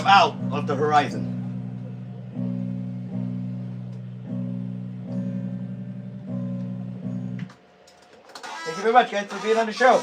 out of the horizon. Thank you very much, guys, for being on the show.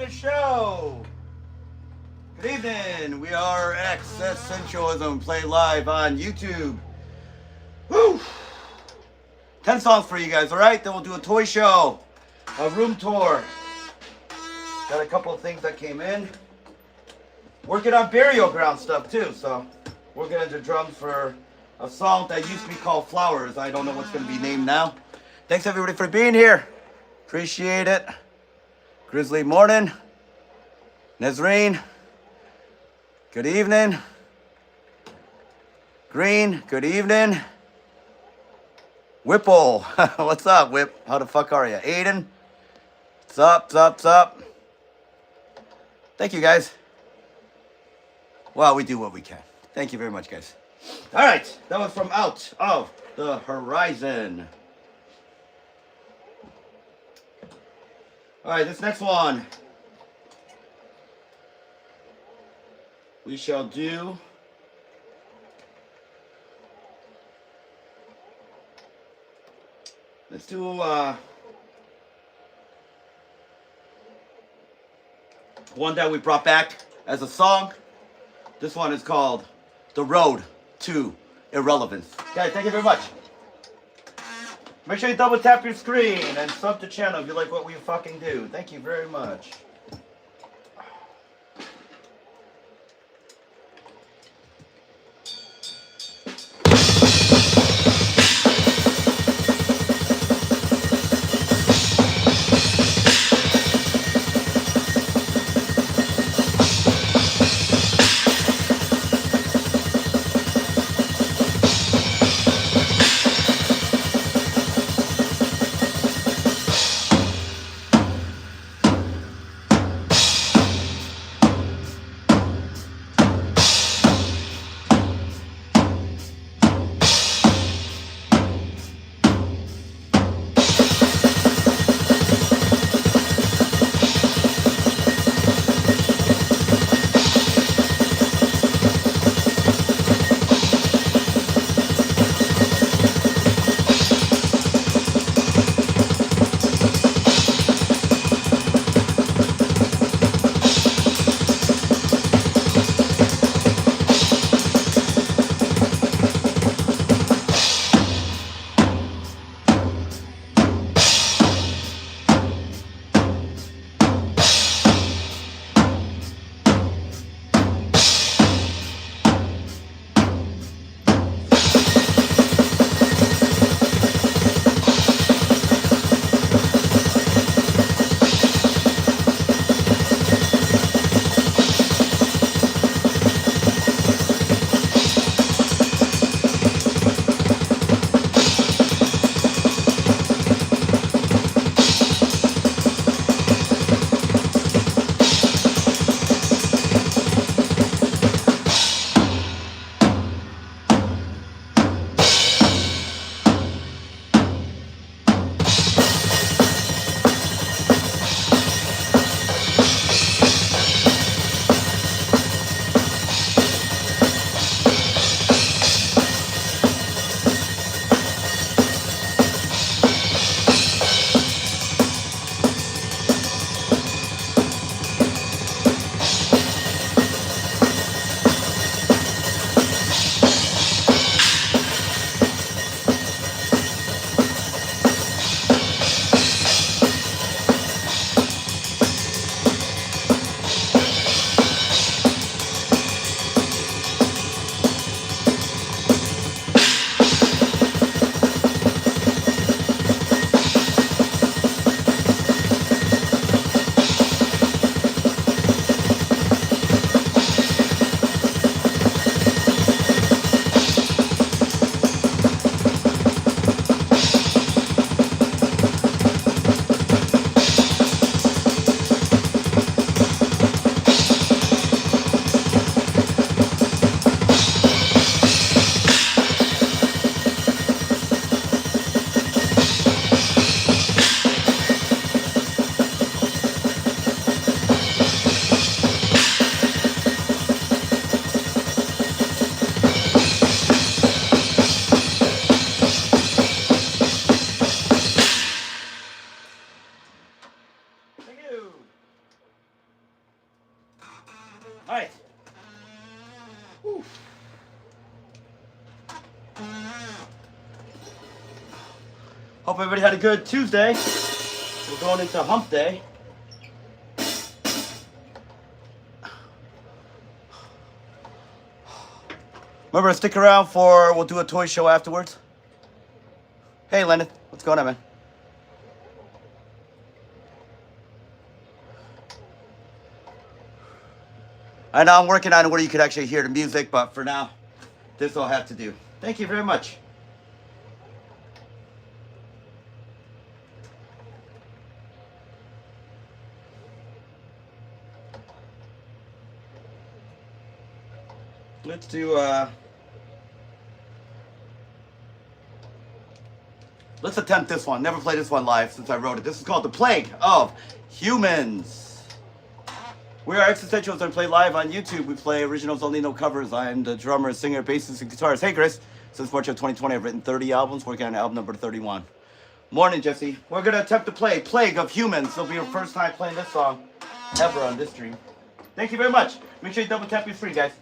the show. Good evening. We are Existentialism, play live on YouTube. Woo! 10 songs for you guys, all right? Then we'll do a toy show, a room tour. Got a couple of things that came in. Working on burial ground stuff too, so we'll get into drums for a song that used to be called Flowers. I don't know what's going to be named now. Thanks everybody for being here. Appreciate it. Grizzly Morning. Nazreen. Good evening. Green. Good evening. Whipple. What's up, Whip? How the fuck are you? Aiden. What's up? What's up? What's up? Thank you, guys. Well, we do what we can. Thank you very much, guys. All right. That was from Out of the Horizon. All right, this next one we shall do let's do one that we brought back as a song. This one is called The Road to Irrelevance. Guys, thank you very much. Make sure you double tap your screen and sub the channel if you like what we fucking do. Thank you very much. Hope everybody had a good Tuesday. We're going into hump day. Remember to stick around we'll do a toy show afterwards. Hey, Lennon, what's going on, man? I know I'm working on it where you could actually hear the music, but for now, this will have to do. Thank you very much. Let's do, let's attempt this one. Never played this one live since I wrote it. This is called The Plague of Humans. We are Existentialism and play live on YouTube. We play originals only, no covers. I am the drummer, singer, bassist, and guitarist. Hey, Chris. Since March of 2020, I've written 30 albums, working on album number 31. Morning, Jesse. We're going to attempt to play Plague of Humans. It'll be your first time playing this song ever on this stream. Thank you very much. Make sure you double tap your screen, guys.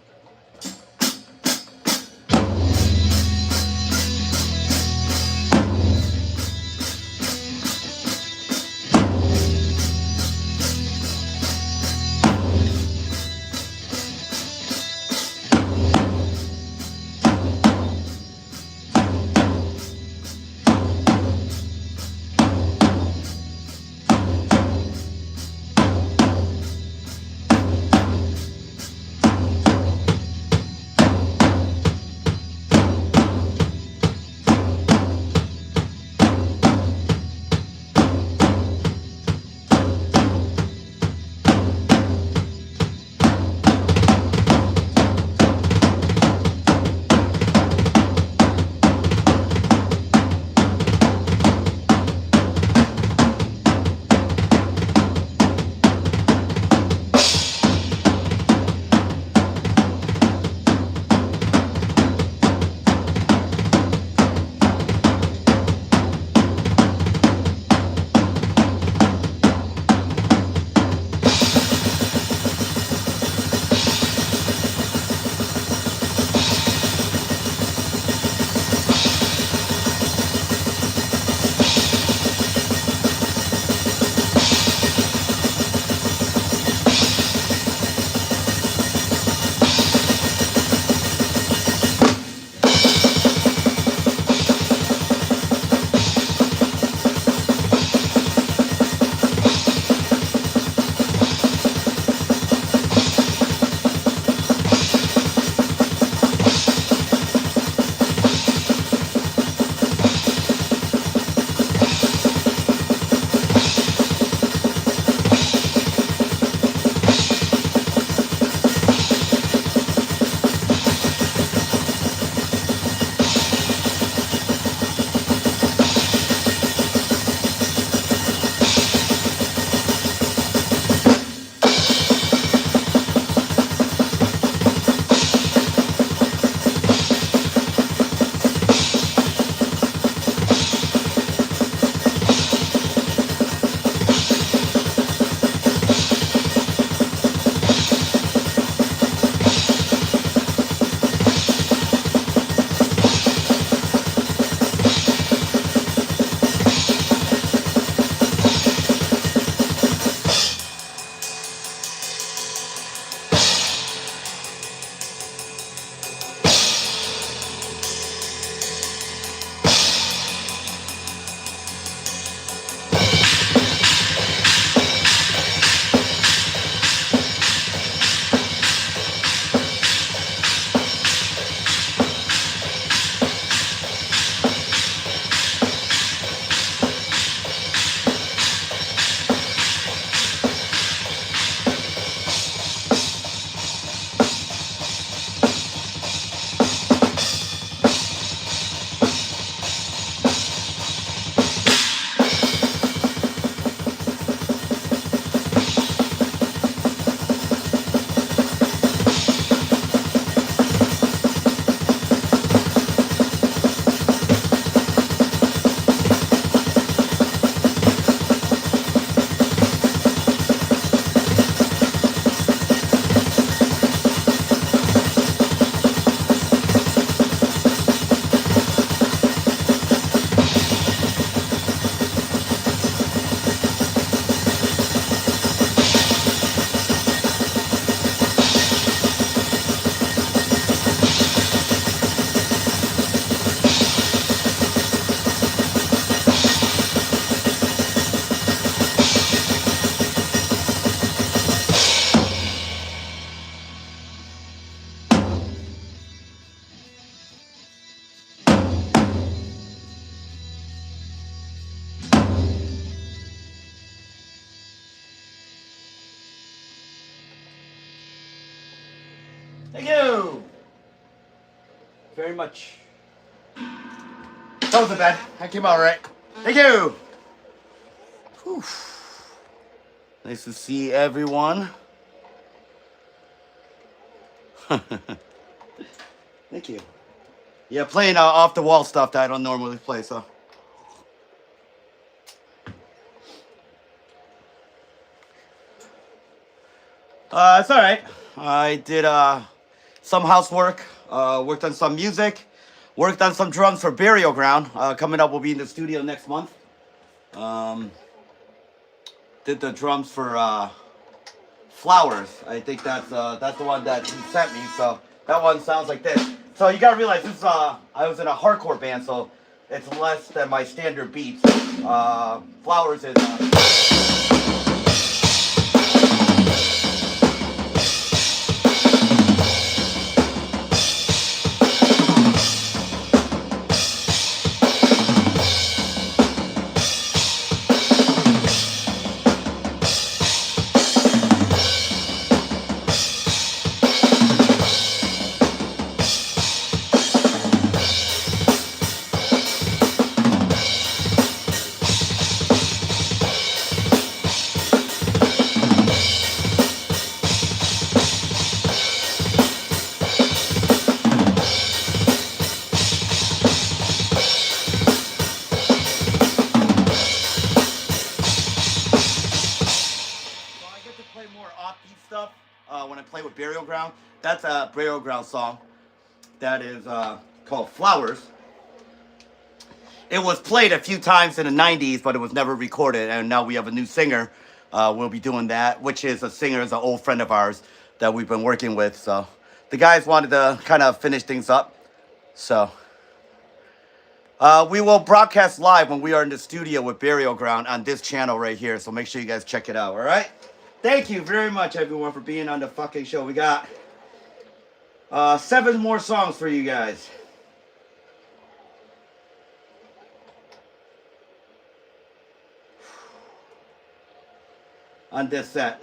Thank you very much. That wasn't bad. That came out right. Thank you. Whew. Nice to see everyone. Thank you. Yeah, playing off the wall stuff that I don't normally play, so. It's alright. I did some housework, worked on some music, worked on some drums for Burial Ground. Coming up, we'll be in the studio next month. Did the drums for Flowers. I think that's the one that he sent me. So that one sounds like this. So you gotta realize this is I was in a hardcore band, so it's less than my standard beats. Flowers is. When I play with Burial Ground. That's a Burial Ground song that is called Flowers. It was played a few times in the 90s, but it was never recorded, and now we have a new singer. We'll be doing that, which is a singer, is an old friend of ours that we've been working with. So the guys wanted to kind of finish things up. So we will broadcast live when we are in the studio with Burial Ground on this channel right here. So make sure you guys check it out, all right? Thank you very much, everyone, for being on the fucking show. We got 7 more songs for you guys. On this set.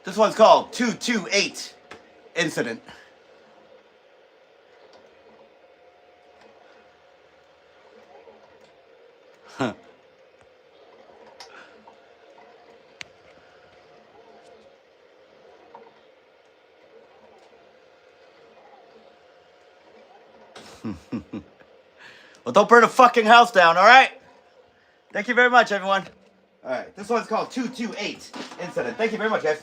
This one's called 228 Incident. Huh. Well, don't burn the fucking house down, all right? Thank you very much, everyone. All right, this one's called 228 Incident. Thank you very much, guys.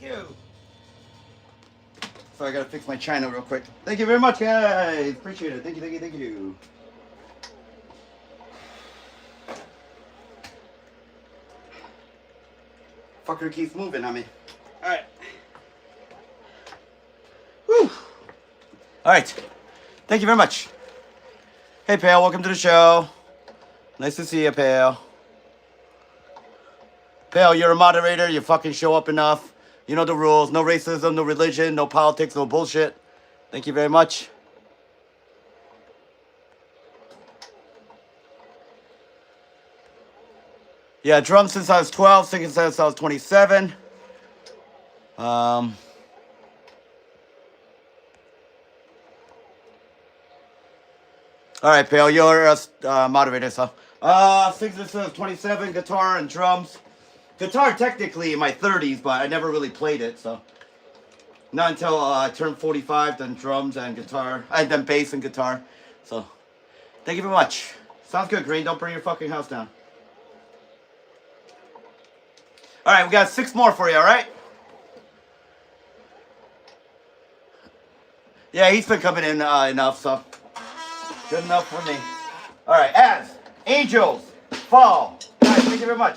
Thank you. So I gotta fix my china real quick. Thank you very much, guys. Appreciate it. Thank you, thank you, thank you. Fucker keeps moving on me. Alright. Whew. Alright. Thank you very much. Hey, Pale. Welcome to the show. Nice to see you, Pale. Pale, you're a moderator. You fucking show up enough. You know the rules. No racism, no religion, no politics, no bullshit. Thank you very much. Yeah, drums since I was 12, singing since I was 27. All right, Pale, you're a moderator, so. Singing since I was 27, guitar and drums. Guitar technically in my 30s, but I never really played it, so. Not until I turned 45, then drums and guitar, and then bass and guitar. So, thank you very much. Sounds good, Green. Don't burn your fucking house down. All right, we got 6 more for you, all right? Yeah, he's been coming in enough, so good enough for me. All right, as angels fall. Guys, thank you very much.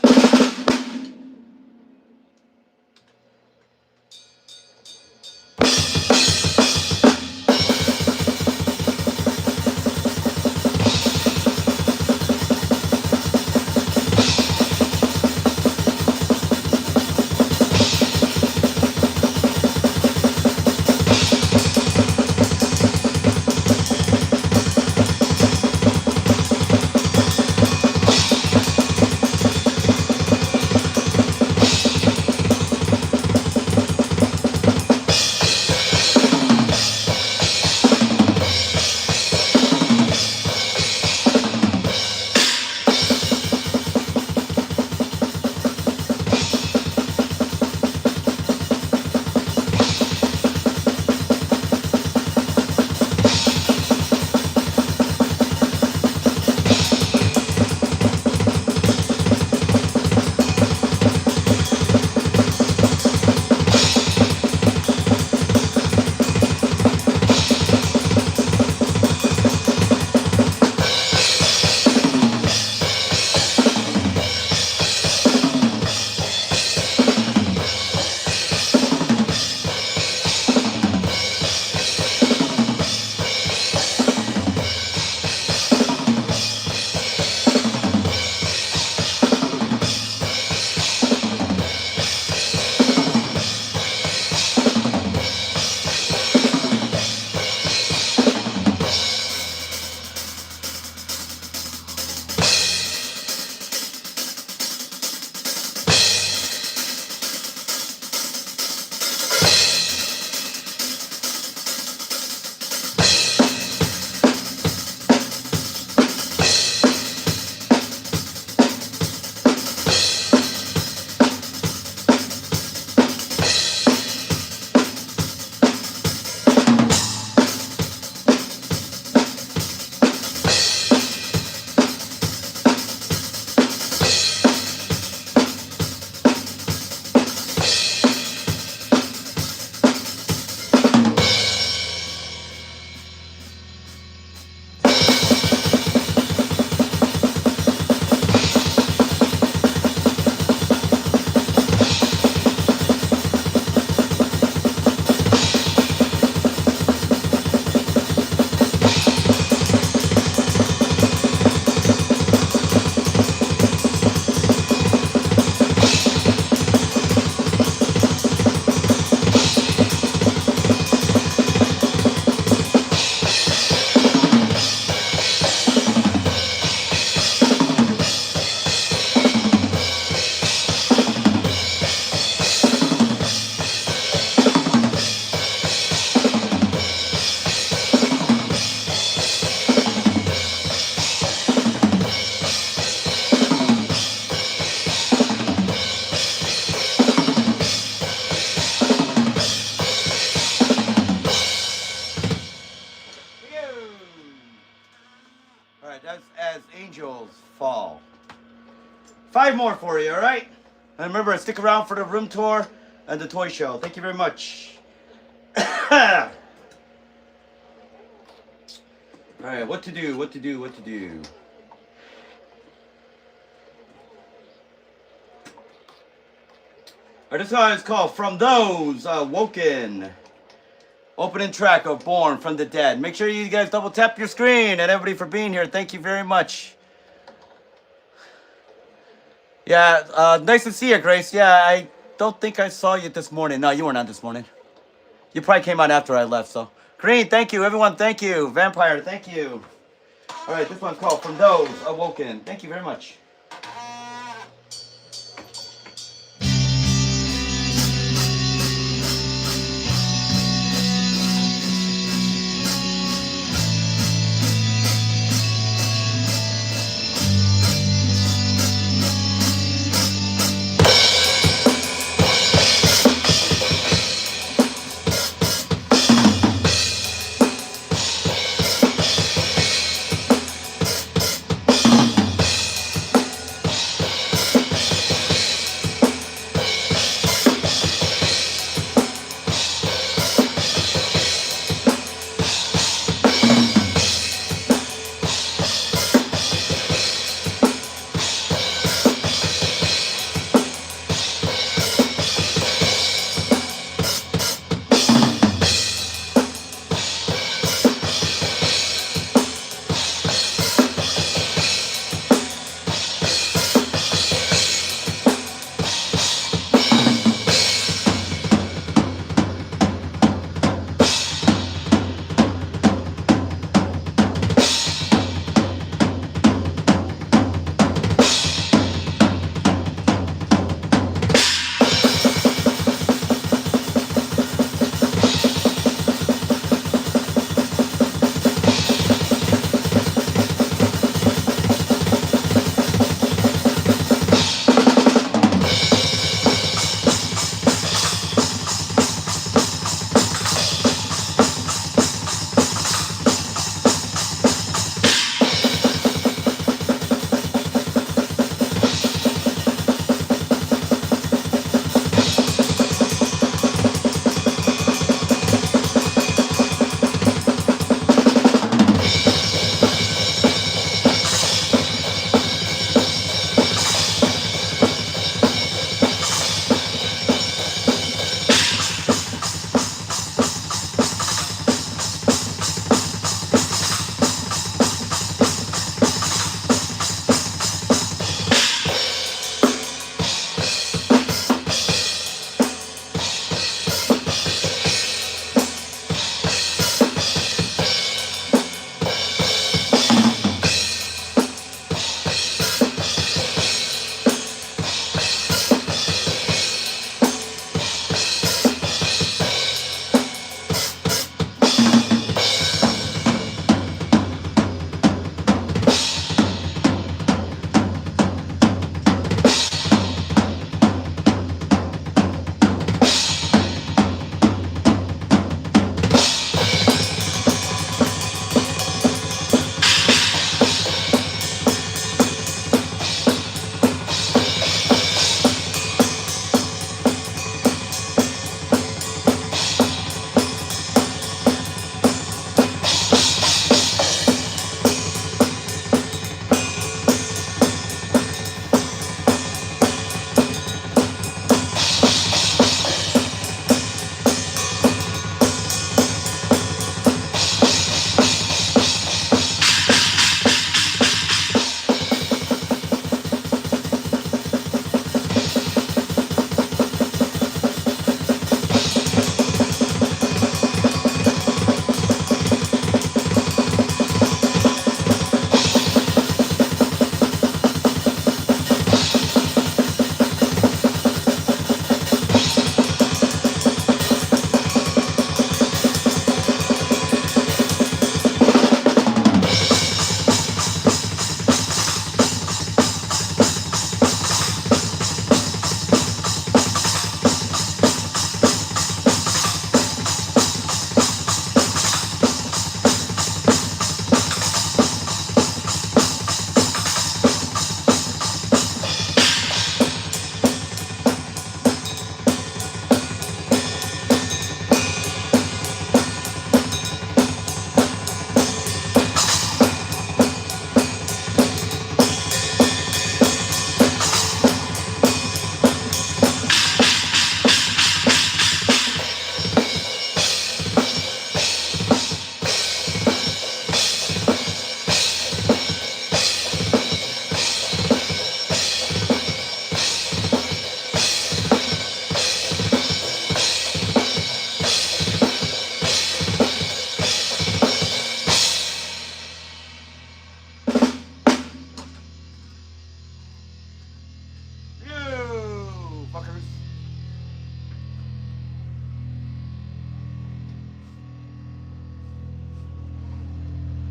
Angels Fall. 5 more for you, all right? And remember, stick around for the room tour. and the toy show. Thank you very much. All right, what to do? What to do? What to do? All right, this song is called "From Those Woken." Opening track of Born from the Dead. Make sure you guys double tap your screen, and everybody for being here. Thank you very much. Yeah, nice to see you, Grace. Yeah, I don't think I saw you this morning. No, you weren't on this morning. You probably came on after I left, so. Green, thank you. Everyone, thank you. Vampire, thank you. All right, this one's called From Those Awoken. Thank you very much.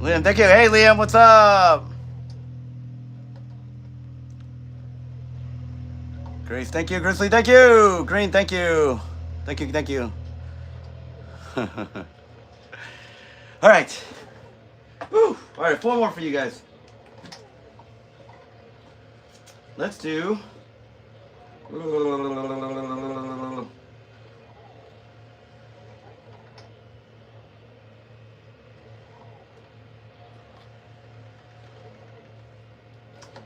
Liam, thank you. Hey, Liam, what's up? Grace, thank you. Grizzly, thank you. Green, thank you. Thank you, thank you. All right. Woo. All right, 4 more for you guys. Let's do...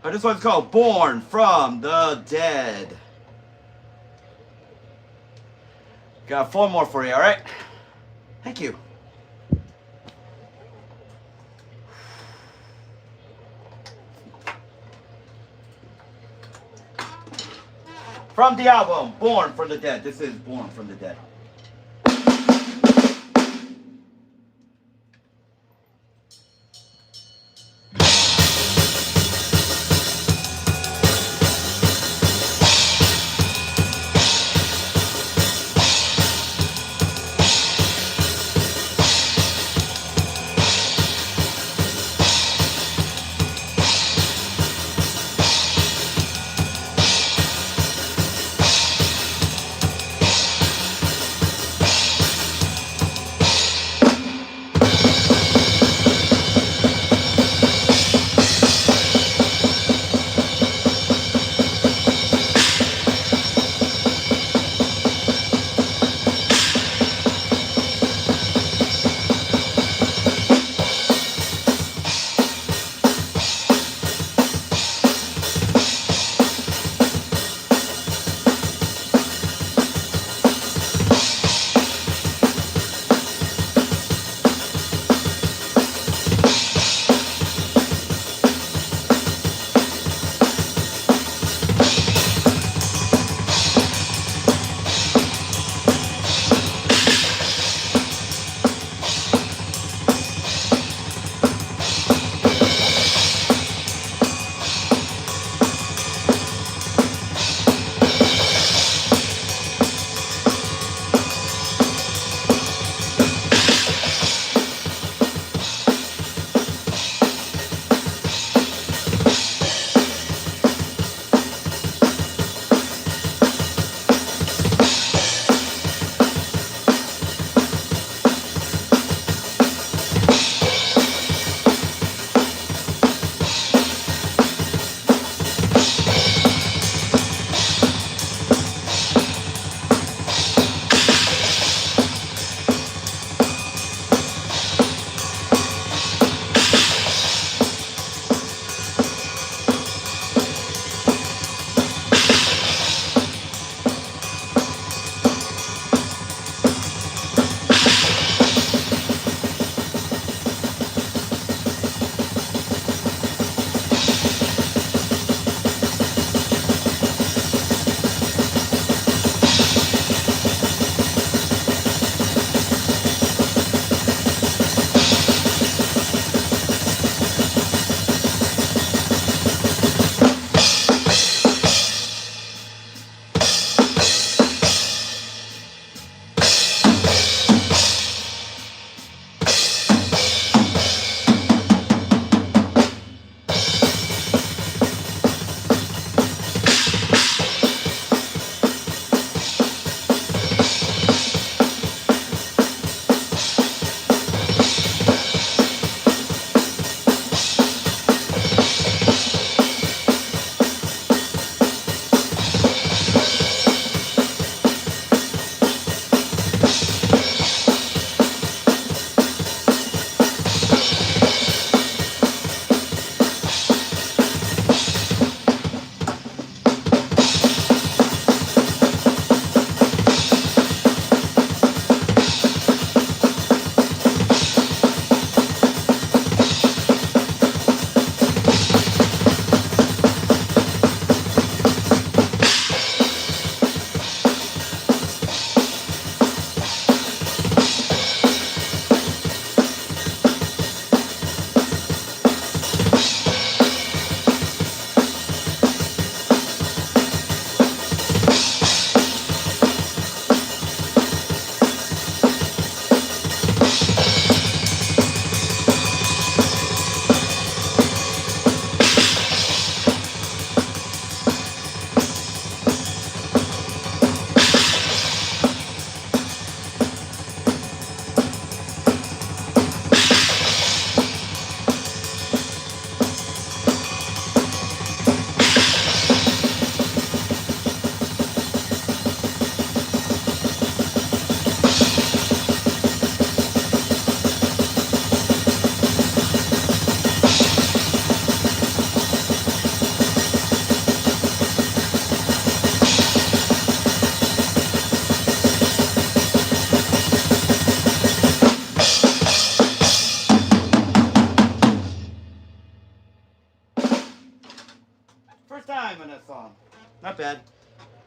This one's called Born from the Dead. Got 4 more for you, all right? Thank you. From the album, Born from the Dead. This is Born from the Dead.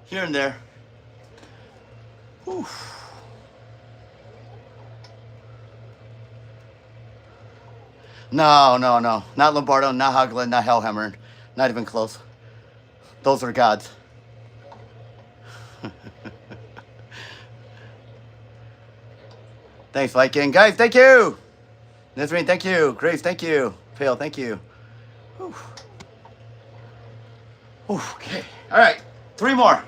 here and there. Whew. No, no, no. Not Lombardo, not Hagelin, not Hellhammer. Not even close. Those are gods. Thanks, Viking. Guys, thank you. Nazarene, thank you. Grace, thank you. Pale, thank you. Whew. Whew, okay. All right. 3 more.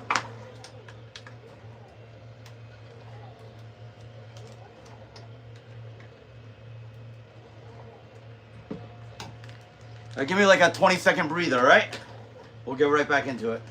Give me like a 20-second breather, all right? We'll get right back into it.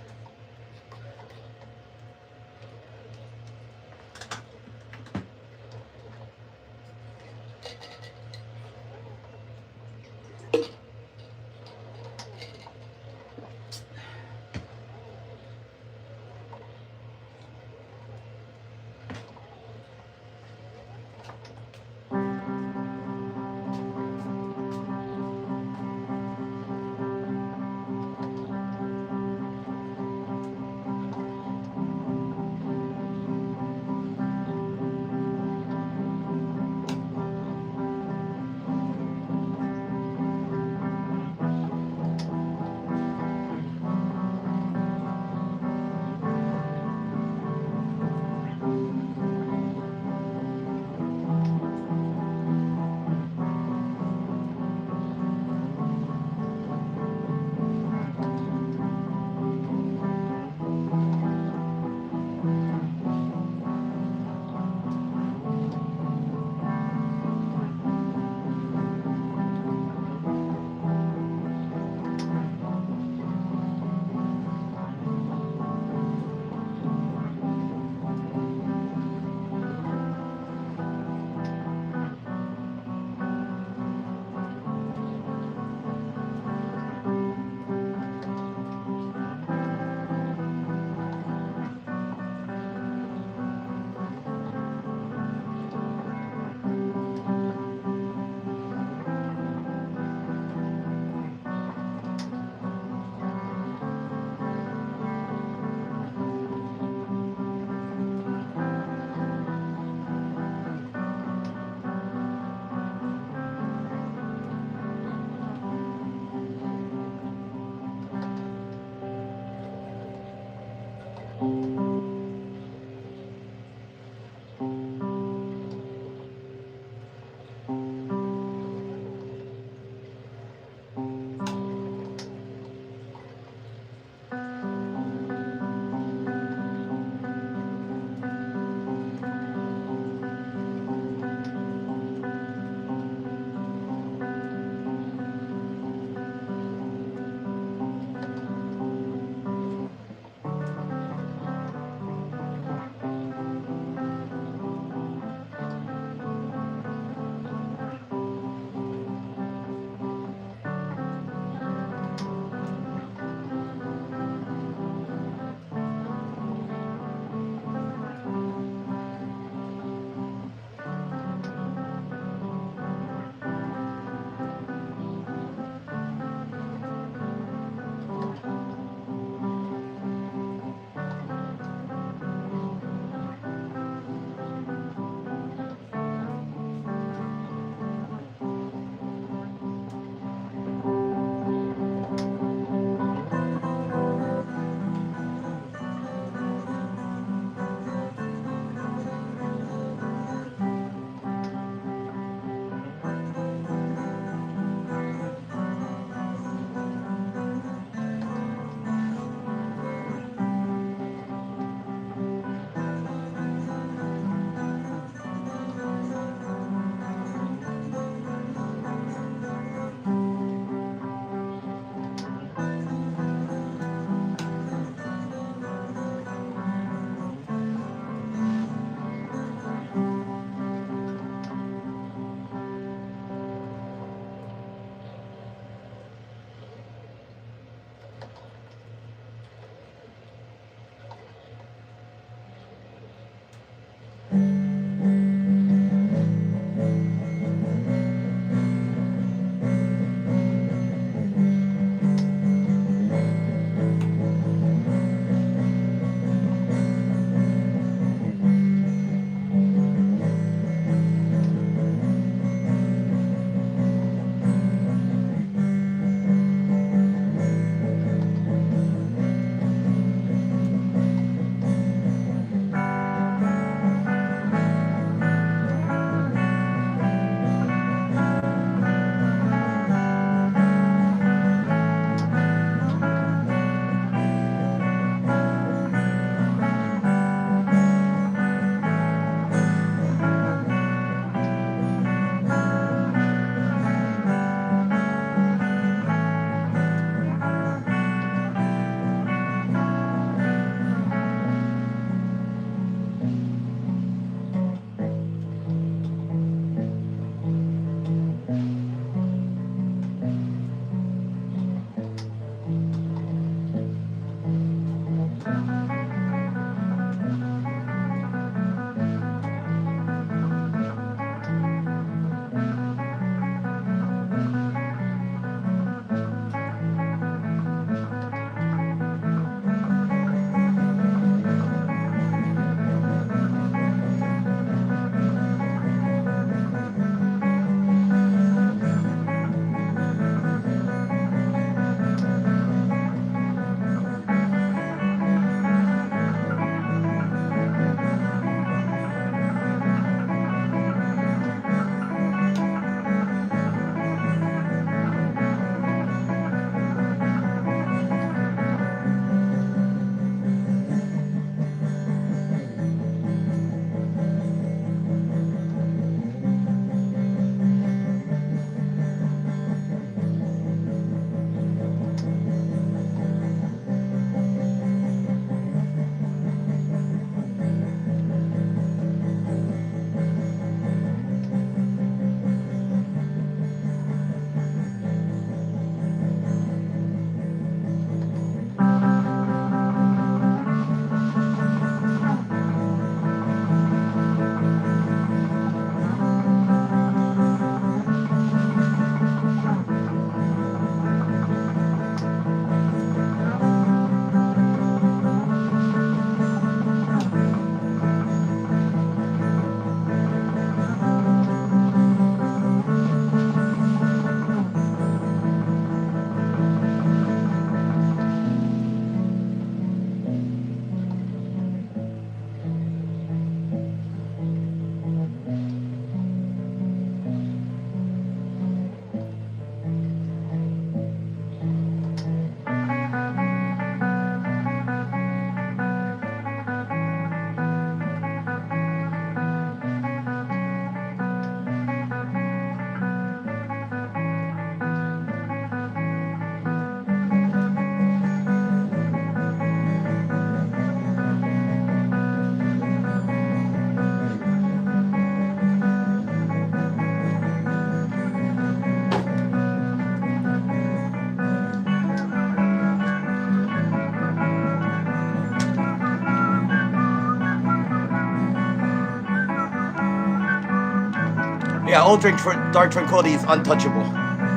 Yeah, Old Dark Tranquility is untouchable.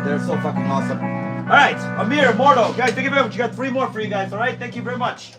They're so fucking awesome. All right, Amir, Mordo, guys, thank you very much. You got 3 more for you guys. All right, thank you very much.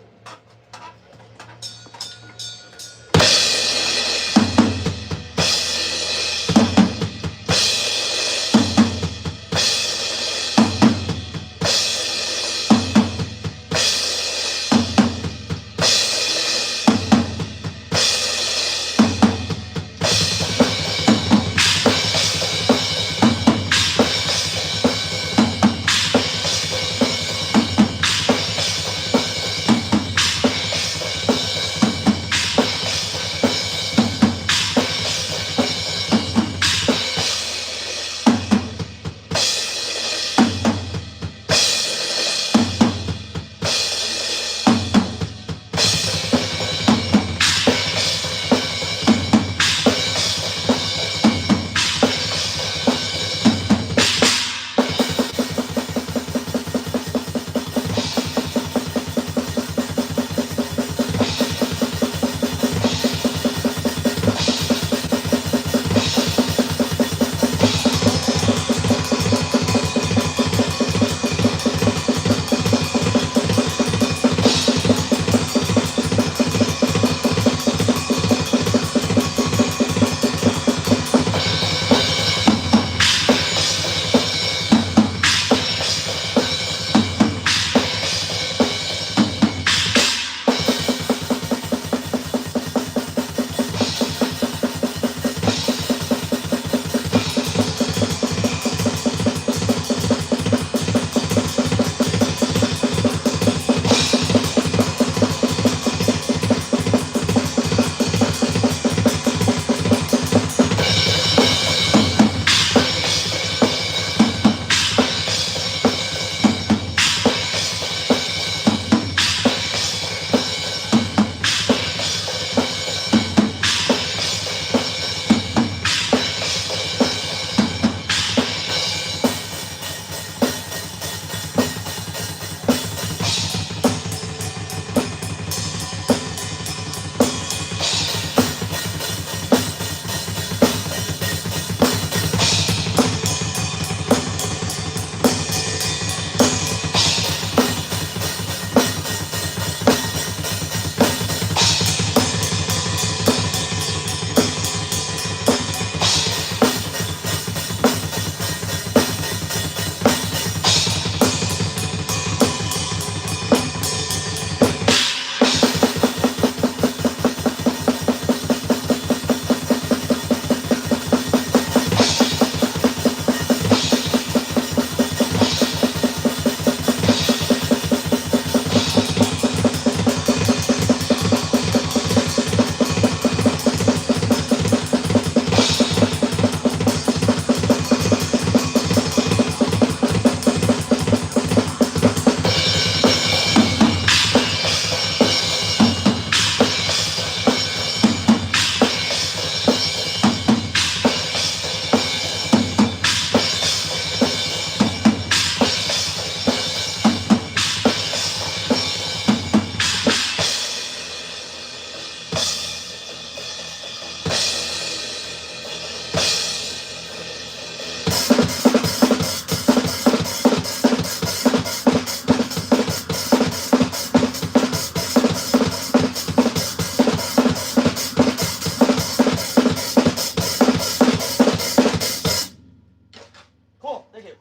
Cool, thank you.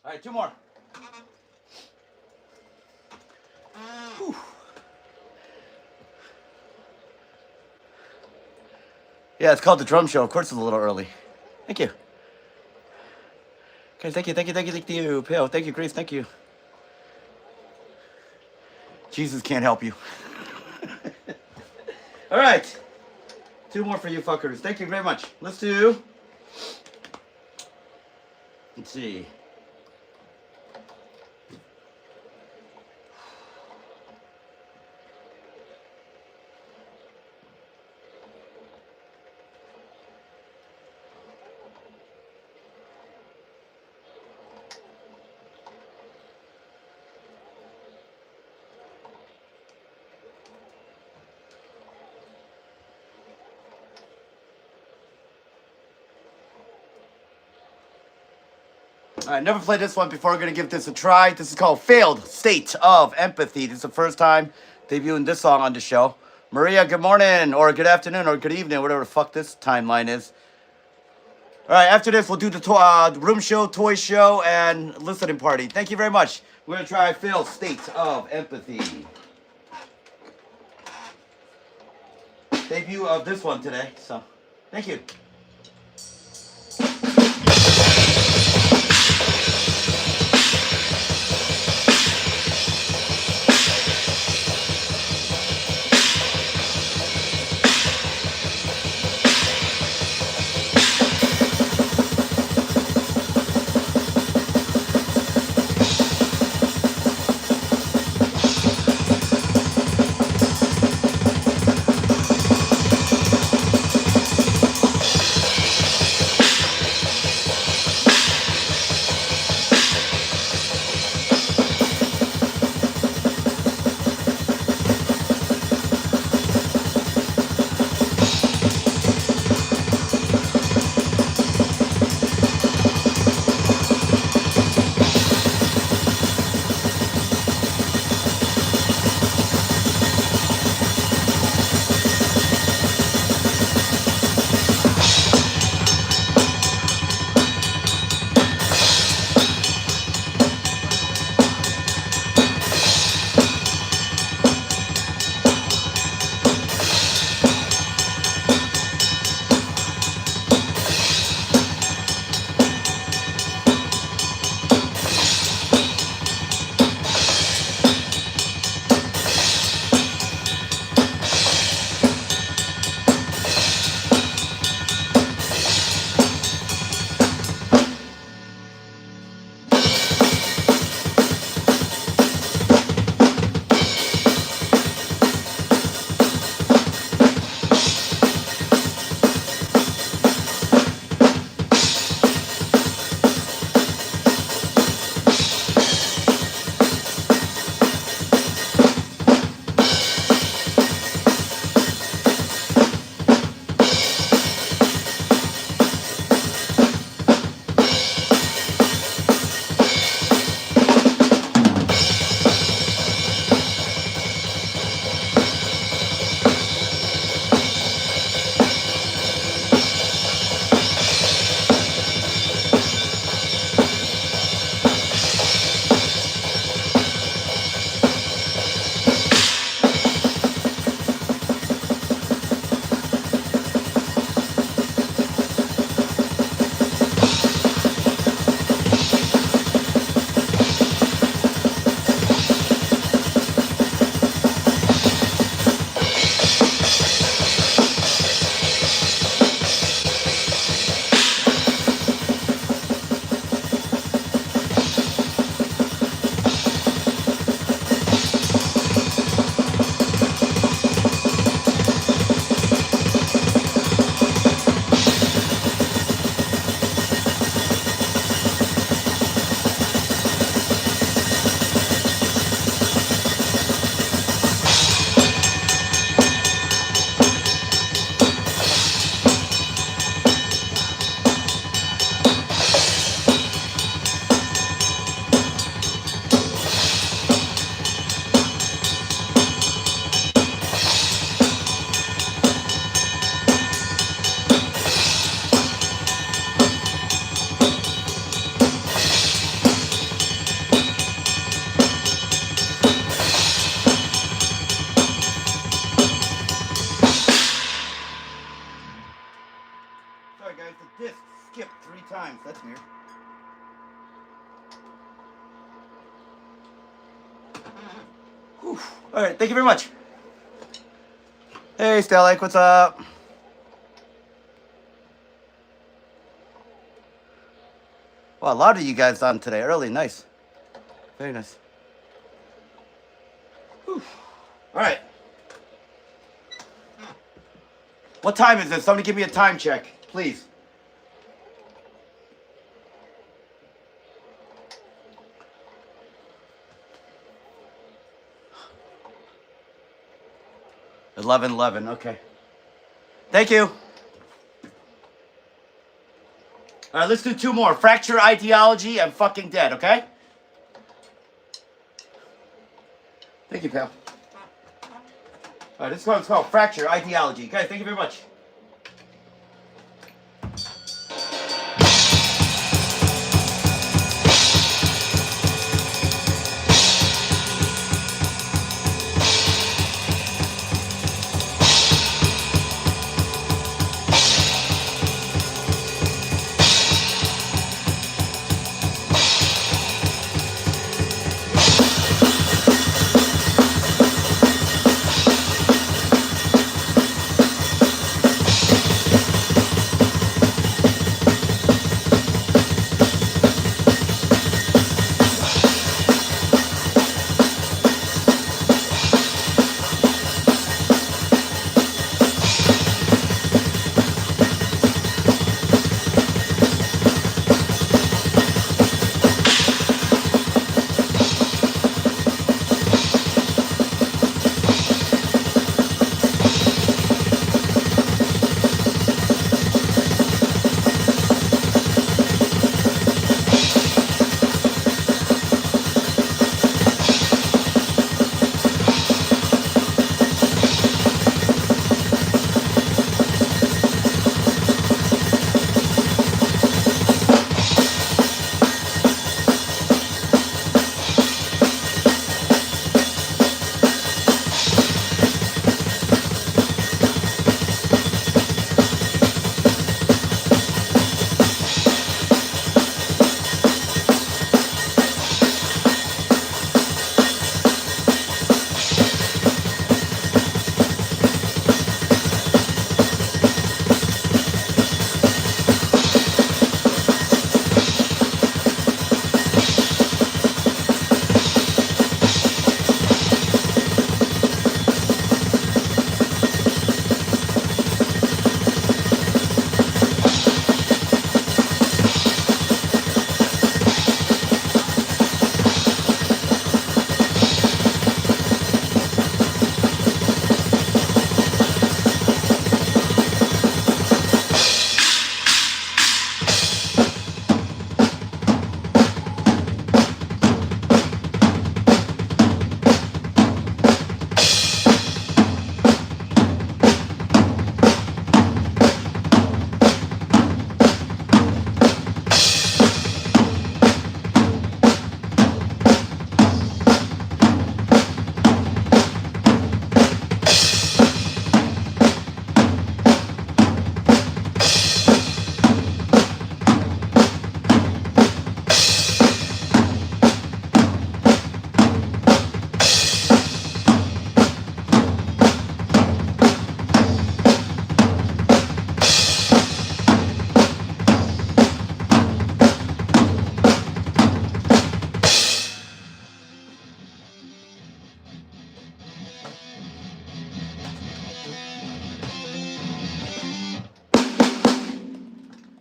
All right, 2 more. Whew. Yeah, it's called The Drum Show. Of course it's a little early. Thank you. Okay, thank you, thank you, thank you, thank you. Pale, thank you, Grace, thank you. Jesus can't help you. All right. 2 more for you fuckers. Thank you very much. Let's see. All right, never played this one before. We're going to give this a try. This is called Failed State of Empathy. This is the first time debuting this song on the show. Maria, good morning, or good afternoon, or good evening, whatever the fuck this timeline is. All right, after this, we'll do the room show, toy show, and listening party. Thank you very much. We're going to try Failed State of Empathy. Debut of this one today, so thank you. Sorry guys, the disc skipped 3 times. That's weird. Whew. All right, thank you very much. Hey, Stellic, what's up? Well, a lot of you guys on today early. Nice. Very nice. Whew. All right. What time is it? Somebody give me a time check, please. $11:11. Okay. Thank you. All right, let's do two more. Fracture Ideology and Fucking Dead, okay? Thank you, pal. All right, this one's called Fracture Ideology. Guys, thank you very much.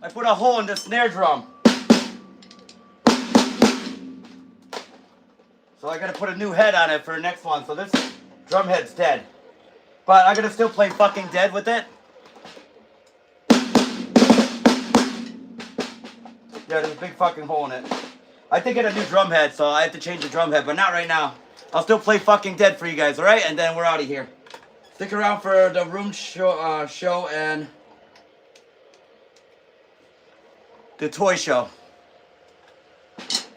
I put a hole in the snare drum. So I gotta put a new head on it for the next one. So this drum head's dead. But I'm gonna still play Fucking Dead with it. Yeah, there's a big fucking hole in it. I think I get a new drum head, so I have to change the drum head, but not right now. I'll still play Fucking Dead for you guys, alright? And then we're out of here. Stick around for the room show and the toy show.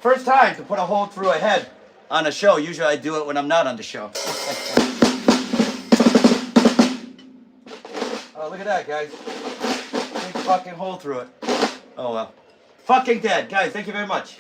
First time to put a hole through a head on a show. Usually I do it when I'm not on the show. Oh, look at that, guys. Big fucking hole through it. Oh, well. Fucking Dead. Guys, thank you very much.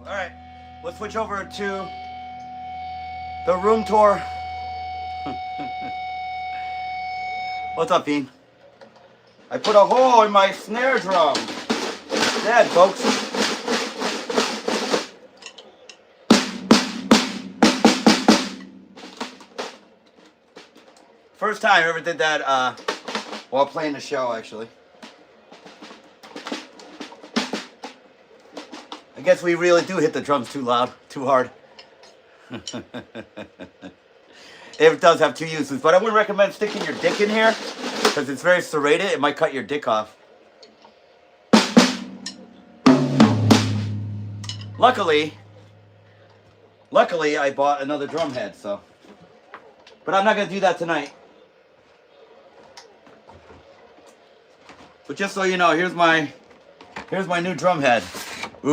Alright, let's switch over to the room tour. What's up, Bean? I put a hole in my snare drum. Dead, folks. First time I ever did that while playing the show, actually. I guess we really do hit the drums too loud, too hard. It does have two uses, but I wouldn't recommend sticking your dick in here because it's very serrated. It might cut your dick off. Luckily, I bought another drum head, so. But I'm not gonna do that tonight. But just so you know, here's my new drum head. Ooh,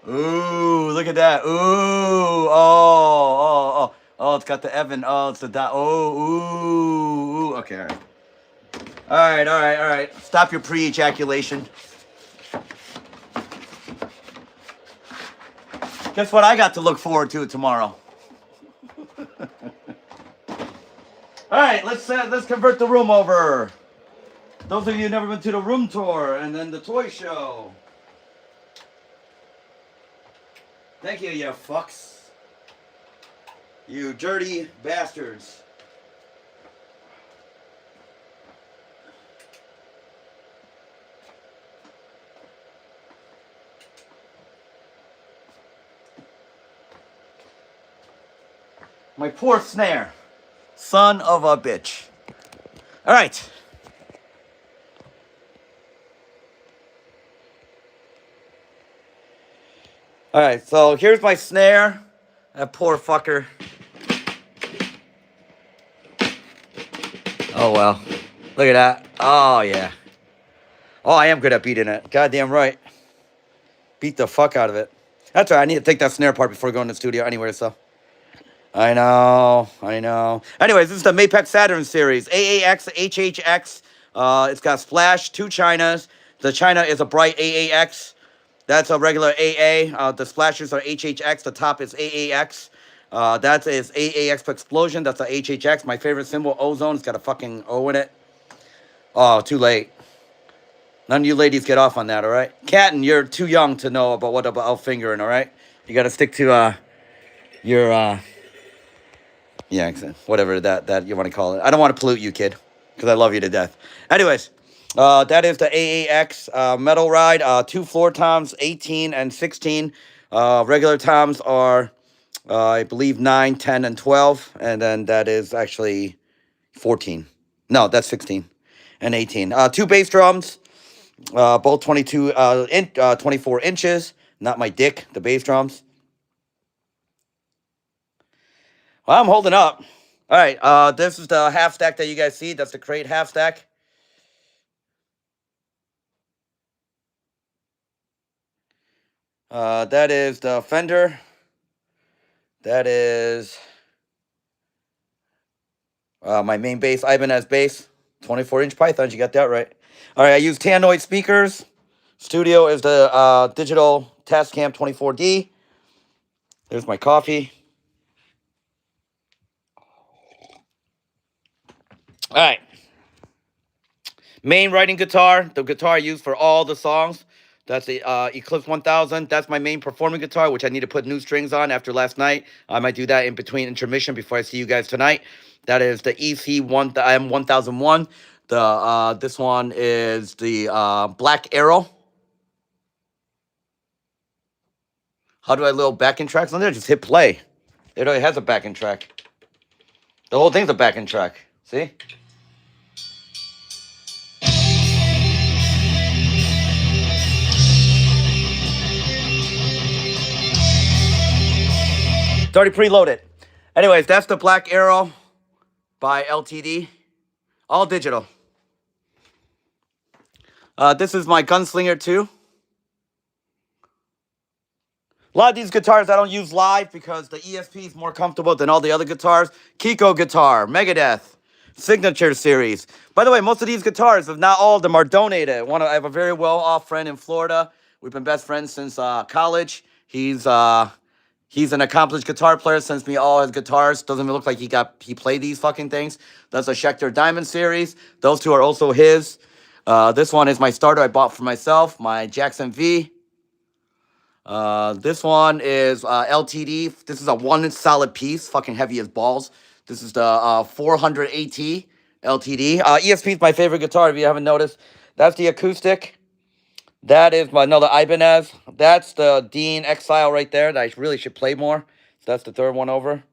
look at that. Ooh, oh, it's got the Evan. Oh, it's the dot. Oh, ooh. Okay, all right. Stop your pre-ejaculation. Guess what I got to look forward to tomorrow? All right, let's convert the room over. Those of you who've never been to the room tour and then the toy show. Thank you, you fucks. You dirty bastards. My poor snare. Son of a bitch. All right. All right, so here's my snare. That poor fucker. Oh, well. Look at that. Oh, yeah. Oh, I am good at beating it. Goddamn right. Beat the fuck out of it. That's right. I need to take that snare apart before going to the studio anyway, so. I know. Anyways, this is the Mapex Saturn series. AAX, HHX. It's got Splash, 2 Chinas. The China is a bright AAX. That's a regular AA. The splashes are HHX. The top is AAX. That is AAX Explosion. That's a HHX. My favorite symbol, ozone. It's got a fucking O in it. Oh, too late. None of you ladies get off on that, all right? Catton, you're too young to know about what about fingering, all right? You got to stick to your yeah, whatever that you want to call it. I don't want to pollute you, kid, because I love you to death. Anyways. That is the AAX metal ride. 2 floor toms, 18 and 16. Regular toms are, I believe, 9, 10, and 12. And then that is actually 14. No, that's 16 and 18. 2 bass drums, both 24 inches. Not my dick, the bass drums. Well, I'm holding up. All right, this is the half stack that you guys see. That's the crate half stack. That is the Fender. That is my main bass, Ibanez bass. 24-inch Pythons, you got that right. All right, I use Tanoid speakers. Studio is the digital Tascam 24D. There's my coffee. All right. Main writing guitar, the guitar I use for all the songs. That's the Eclipse 1000. That's my main performing guitar, which I need to put new strings on after last night. I might do that in between intermission before I see you guys tonight. That is the M1001. This one is the Black Arrow. How do I little backing tracks on there? Just hit play. It already has a backing track. The whole thing's a backing track. See? It's already preloaded. Anyways, that's the Black Arrow by LTD. All digital. This is my Gunslinger 2. A lot of these guitars I don't use live because the ESP is more comfortable than all the other guitars. Kiko guitar, Megadeth. Signature series. By the way, most of these guitars, if not all of them, are donated. I have a very well-off friend in Florida. We've been best friends since college. He's an accomplished guitar player. Sends me all his guitars. Doesn't even look like he played these fucking things. That's a Schecter Diamond series. Those two are also his. This one is my starter I bought for myself. My Jackson V. This one is LTD. This is a one solid piece. Fucking heavy as balls. This is the 400 AT LTD. ESP is my favorite guitar, if you haven't noticed. That's the acoustic. That is another Ibanez. That's the Dean Exile right there that I really should play more. So that's the third one over.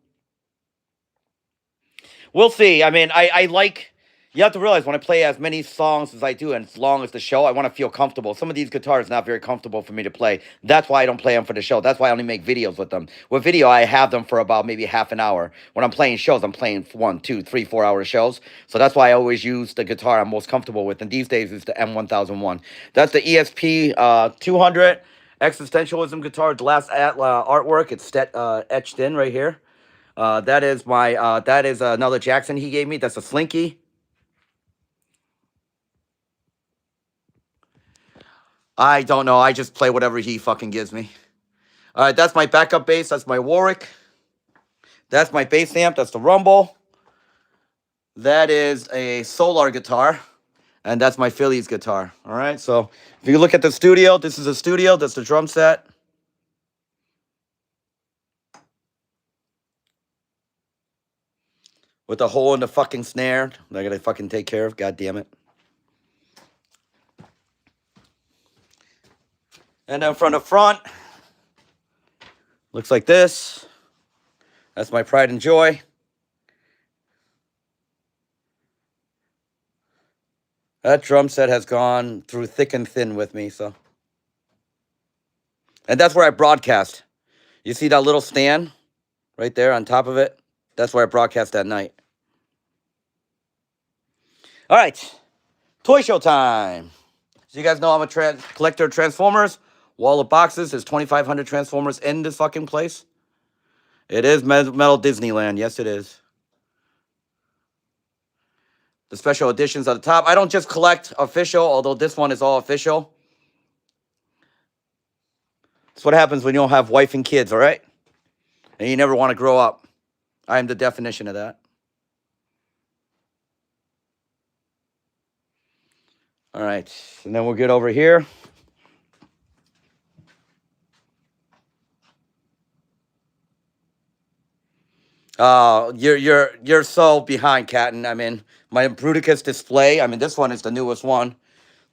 We'll see. I mean, I like... You have to realize when I play as many songs as I do and as long as the show, I want to feel comfortable. Some of these guitars are not very comfortable for me to play. That's why I don't play them for the show. That's why I only make videos with them. With video, I have them for about maybe half an hour. When I'm playing shows, I'm playing 1, 2, 3, 4 hour shows. So that's why I always use the guitar I'm most comfortable with. And these days, it's the M1001. That's the ESP 200 Existentialism guitar. The last artwork, it's etched in right here. That is another Jackson he gave me. That's a Slinky. I don't know. I just play whatever he fucking gives me. All right, that's my backup bass. That's my Warwick. That's my bass amp. That's the Rumble. That is a Solar guitar. And that's my Phillies guitar. All right, so if you look at the studio, this is a studio. That's the drum set. With a hole in the fucking snare that I gotta fucking take care of. God damn it. And then from the front, looks like this. That's my pride and joy. That drum set has gone through thick and thin with me, so. And that's where I broadcast. You see that little stand right there on top of it? That's where I broadcast at night. All right, toy show time. So you guys know I'm a collector of Transformers. Wall of boxes. There's 2,500 Transformers in this fucking place. It is Metal Disneyland. Yes, it is. The special editions at the top. I don't just collect official, although this one is all official. That's what happens when you don't have wife and kids, all right? And you never want to grow up. I am the definition of that. All right, and then we'll get over here. You're so behind, Catton. I mean, my Bruticus display. I mean, this one is the newest one.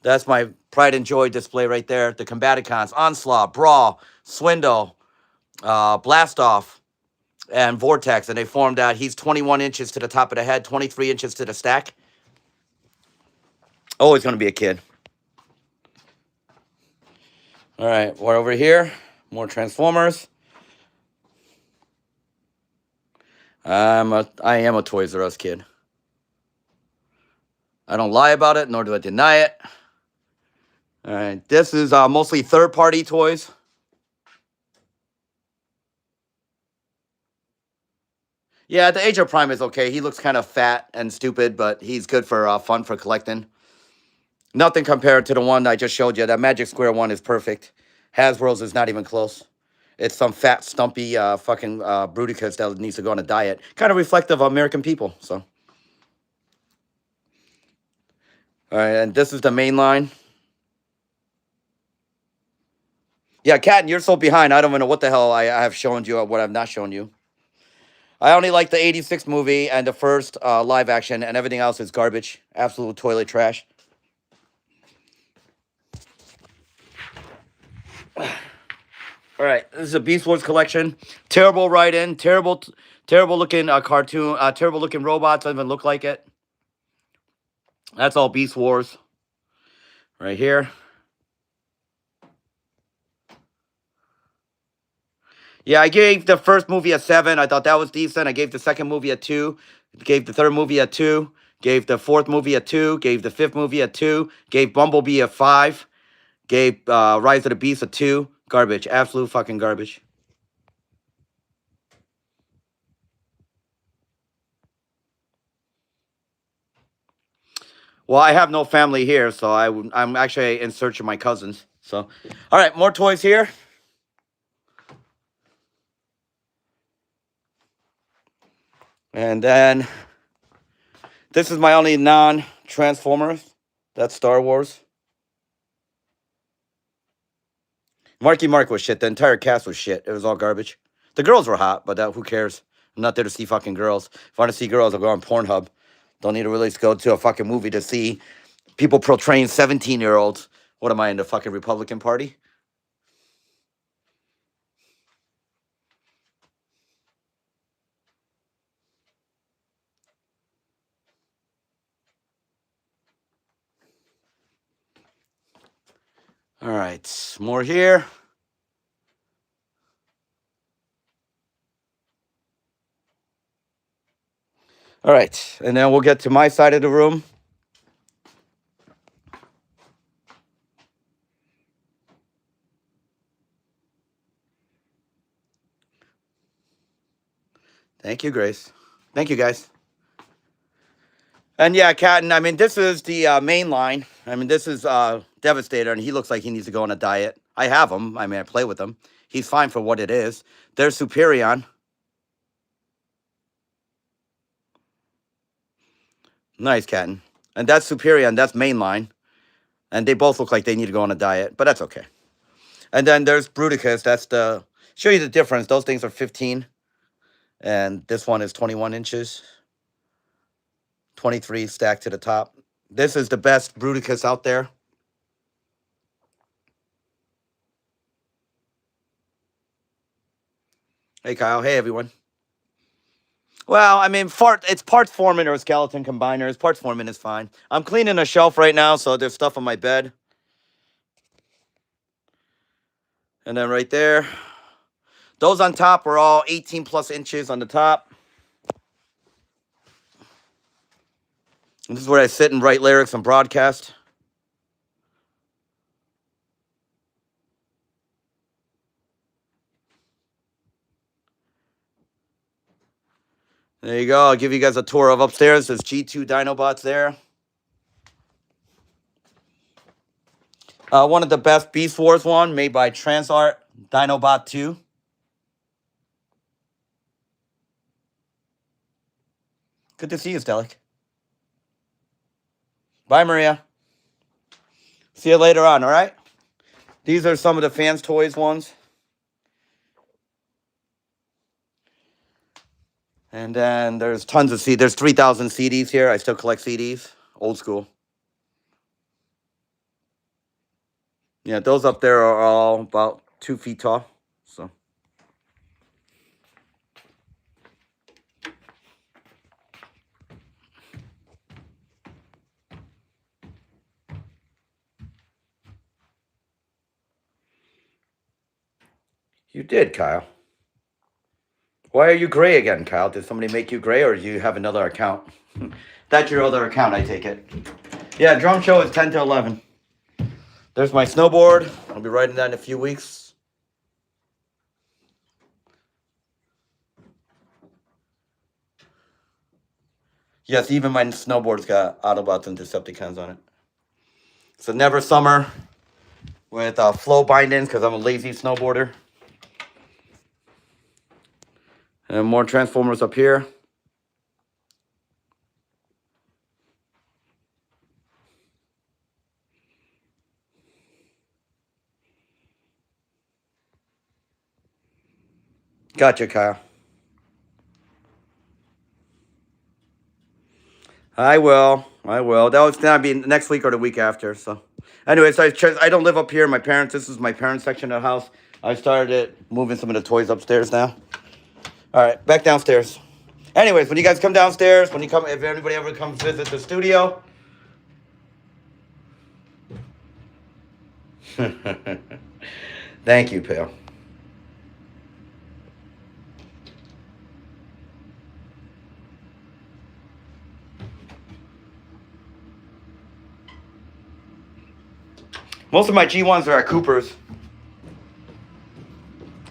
That's my pride and joy display right there. The Combaticons, Onslaught, Brawl, Swindle, Blastoff, and Vortex. And they formed out. He's 21 inches to the top of the head, 23 inches to the stack. Always going to be a kid. All right, we're over here. More Transformers. I am a Toys R Us kid. I don't lie about it, nor do I deny it. All right, this is mostly third-party toys. Yeah, the Age of Prime is okay. He looks kind of fat and stupid, but he's good for fun for collecting. Nothing compared to the one I just showed you. That Magic Square one is perfect. Hasbro's is not even close. It's some fat, stumpy fucking Bruticus that needs to go on a diet. Kind of reflective of American people, so. All right, and this is the main line. Yeah, Cat, you're so behind. I don't even know what the hell I have shown you or what I've not shown you. I only like the 86 movie and the first live action, and everything else is garbage. Absolute toilet trash. All right, this is a Beast Wars collection. Terrible write-in, terrible looking cartoon, terrible looking robots. Doesn't even look like it. That's all Beast Wars. Right here. Yeah, I gave the first movie a 7. I thought that was decent. I gave the second movie a 2. Gave the third movie a 2. Gave the fourth movie a 2. Gave the fifth movie a 2. Gave Bumblebee a 5. Gave Rise of the Beast a 2. Garbage. Absolute fucking garbage. Well, I have no family here, so I'm actually in search of my cousins. So, all right, more toys here. And then this is my only non-Transformers. That's Star Wars. Marky Mark was shit. The entire cast was shit. It was all garbage. The girls were hot, but who cares? I'm not there to see fucking girls. If I want to see girls, I'll go on Pornhub. Don't need to really go to a fucking movie to see people portraying 17-year-olds. What am I in the fucking Republican Party? All right, more here. All right, and then we'll get to my side of the room. Thank you, Grace. Thank you, guys. And yeah, Catton, I mean, this is the main line. I mean, this is Devastator, and he looks like he needs to go on a diet. I have him. I mean, I play with him. He's fine for what it is. There's Superion. Nice, Catton. And that's Superion. That's mainline. And they both look like they need to go on a diet, but that's okay. And then there's Bruticus. That's the... Show you the difference. Those things are 15. And this one is 21 inches. 23 stacked to the top. This is the best Bruticus out there. Hey, Kyle. Hey, everyone. Well, I mean, it's parts Foreman or skeleton combiners. Parts Foreman is fine. I'm cleaning a shelf right now, so there's stuff on my bed. And then right there, those on top are all 18 plus inches on the top. And this is where I sit and write lyrics and broadcast. There you go. I'll give you guys a tour of upstairs. There's G2 Dinobots there. One of the best Beast Wars one, made by Transart, Dinobot 2. Good to see you, Stelic. Bye, Maria. See you later on, all right? These are some of the fans' toys ones. And then there's tons of CDs. There's 3,000 CDs here. I still collect CDs. Old school. Yeah, those up there are all about 2 feet tall. So. You did, Kyle. Why are you gray again, Kyle? Did somebody make you gray, or do you have another account? That's your other account, I take it. Yeah, drum show is 10 to 11. There's my snowboard. I'll be riding that in a few weeks. Yes, even my snowboard's got Autobots and Decepticons on it. It's a Never Summer with flow bindings because I'm a lazy snowboarder. And more Transformers up here. Gotcha, Kyle. I will. That was gonna be next week or the week after. So, anyways, I don't live up here. This is my parents' section of the house. I started moving some of the toys upstairs now. All right, back downstairs. Anyways, when you guys come downstairs, if anybody ever comes visit the studio. Thank you, pal. Most of my G1s are at Cooper's.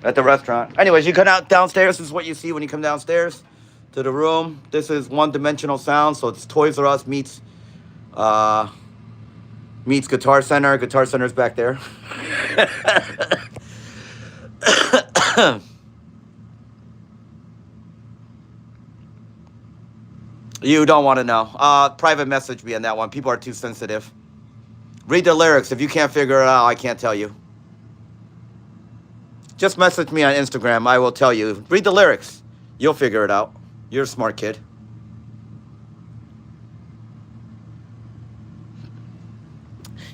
At the restaurant. Anyways, you come out downstairs. This is what you see when you come downstairs to the room. This is one-dimensional sound, so it's Toys R Us meets Meets Guitar Center. Guitar Center's back there. You don't want to know. Private message me on that one. People are too sensitive. Read the lyrics. If you can't figure it out, I can't tell you. Just message me on Instagram. I will tell you. Read the lyrics. You'll figure it out. You're a smart kid.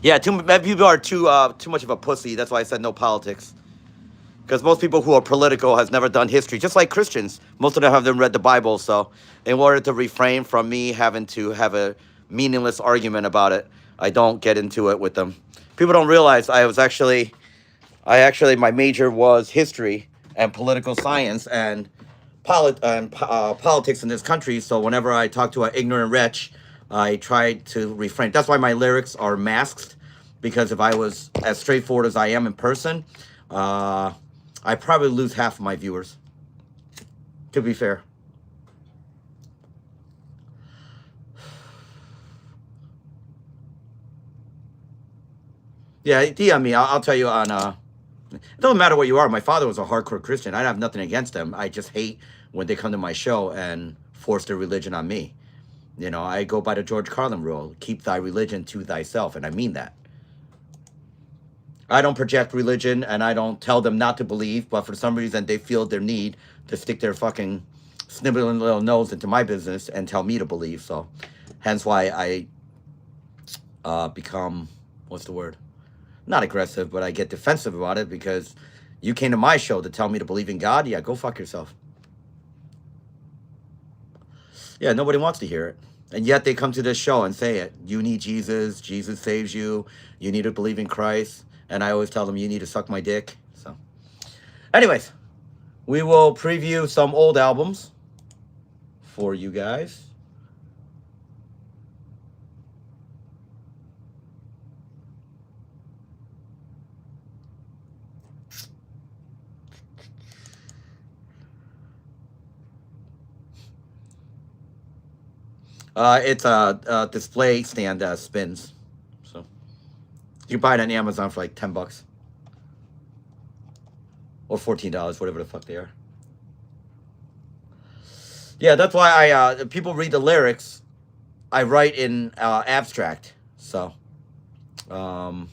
Yeah, people are too much of a pussy. That's why I said no politics. Because most people who are political has never done history. Just like Christians. Most of them haven't read the Bible. So in order to refrain from me having to have a meaningless argument about it, I don't get into it with them. People don't realize my major was history and political science and politics in this country. So whenever I talk to an ignorant wretch, I try to refrain. That's why my lyrics are masked, because if I was as straightforward as I am in person, I probably lose half of my viewers, to be fair. Yeah, DM me. I'll tell you on... It doesn't matter what you are. My father was a hardcore Christian. I have nothing against them. I just hate when they come to my show and force their religion on me. You know, I go by the George Carlin rule. Keep thy religion to thyself. And I mean that. I don't project religion, and I don't tell them not to believe, but for some reason they feel their need to stick their fucking sniveling little nose into my business and tell me to believe. So hence why I become, what's the word? Not aggressive, but I get defensive about it, because you came to my show to tell me to believe in God. Yeah, go fuck yourself. Yeah, nobody wants to hear it. And yet they come to this show and say it. You need Jesus. Jesus saves you. You need to believe in Christ. And I always tell them, you need to suck my dick. So anyways, we will preview some old albums for you guys. It's a display stand that spins. So you can buy it on Amazon for like $10 or $14, whatever the fuck they are. Yeah, that's why people read the lyrics. I write in abstract. So some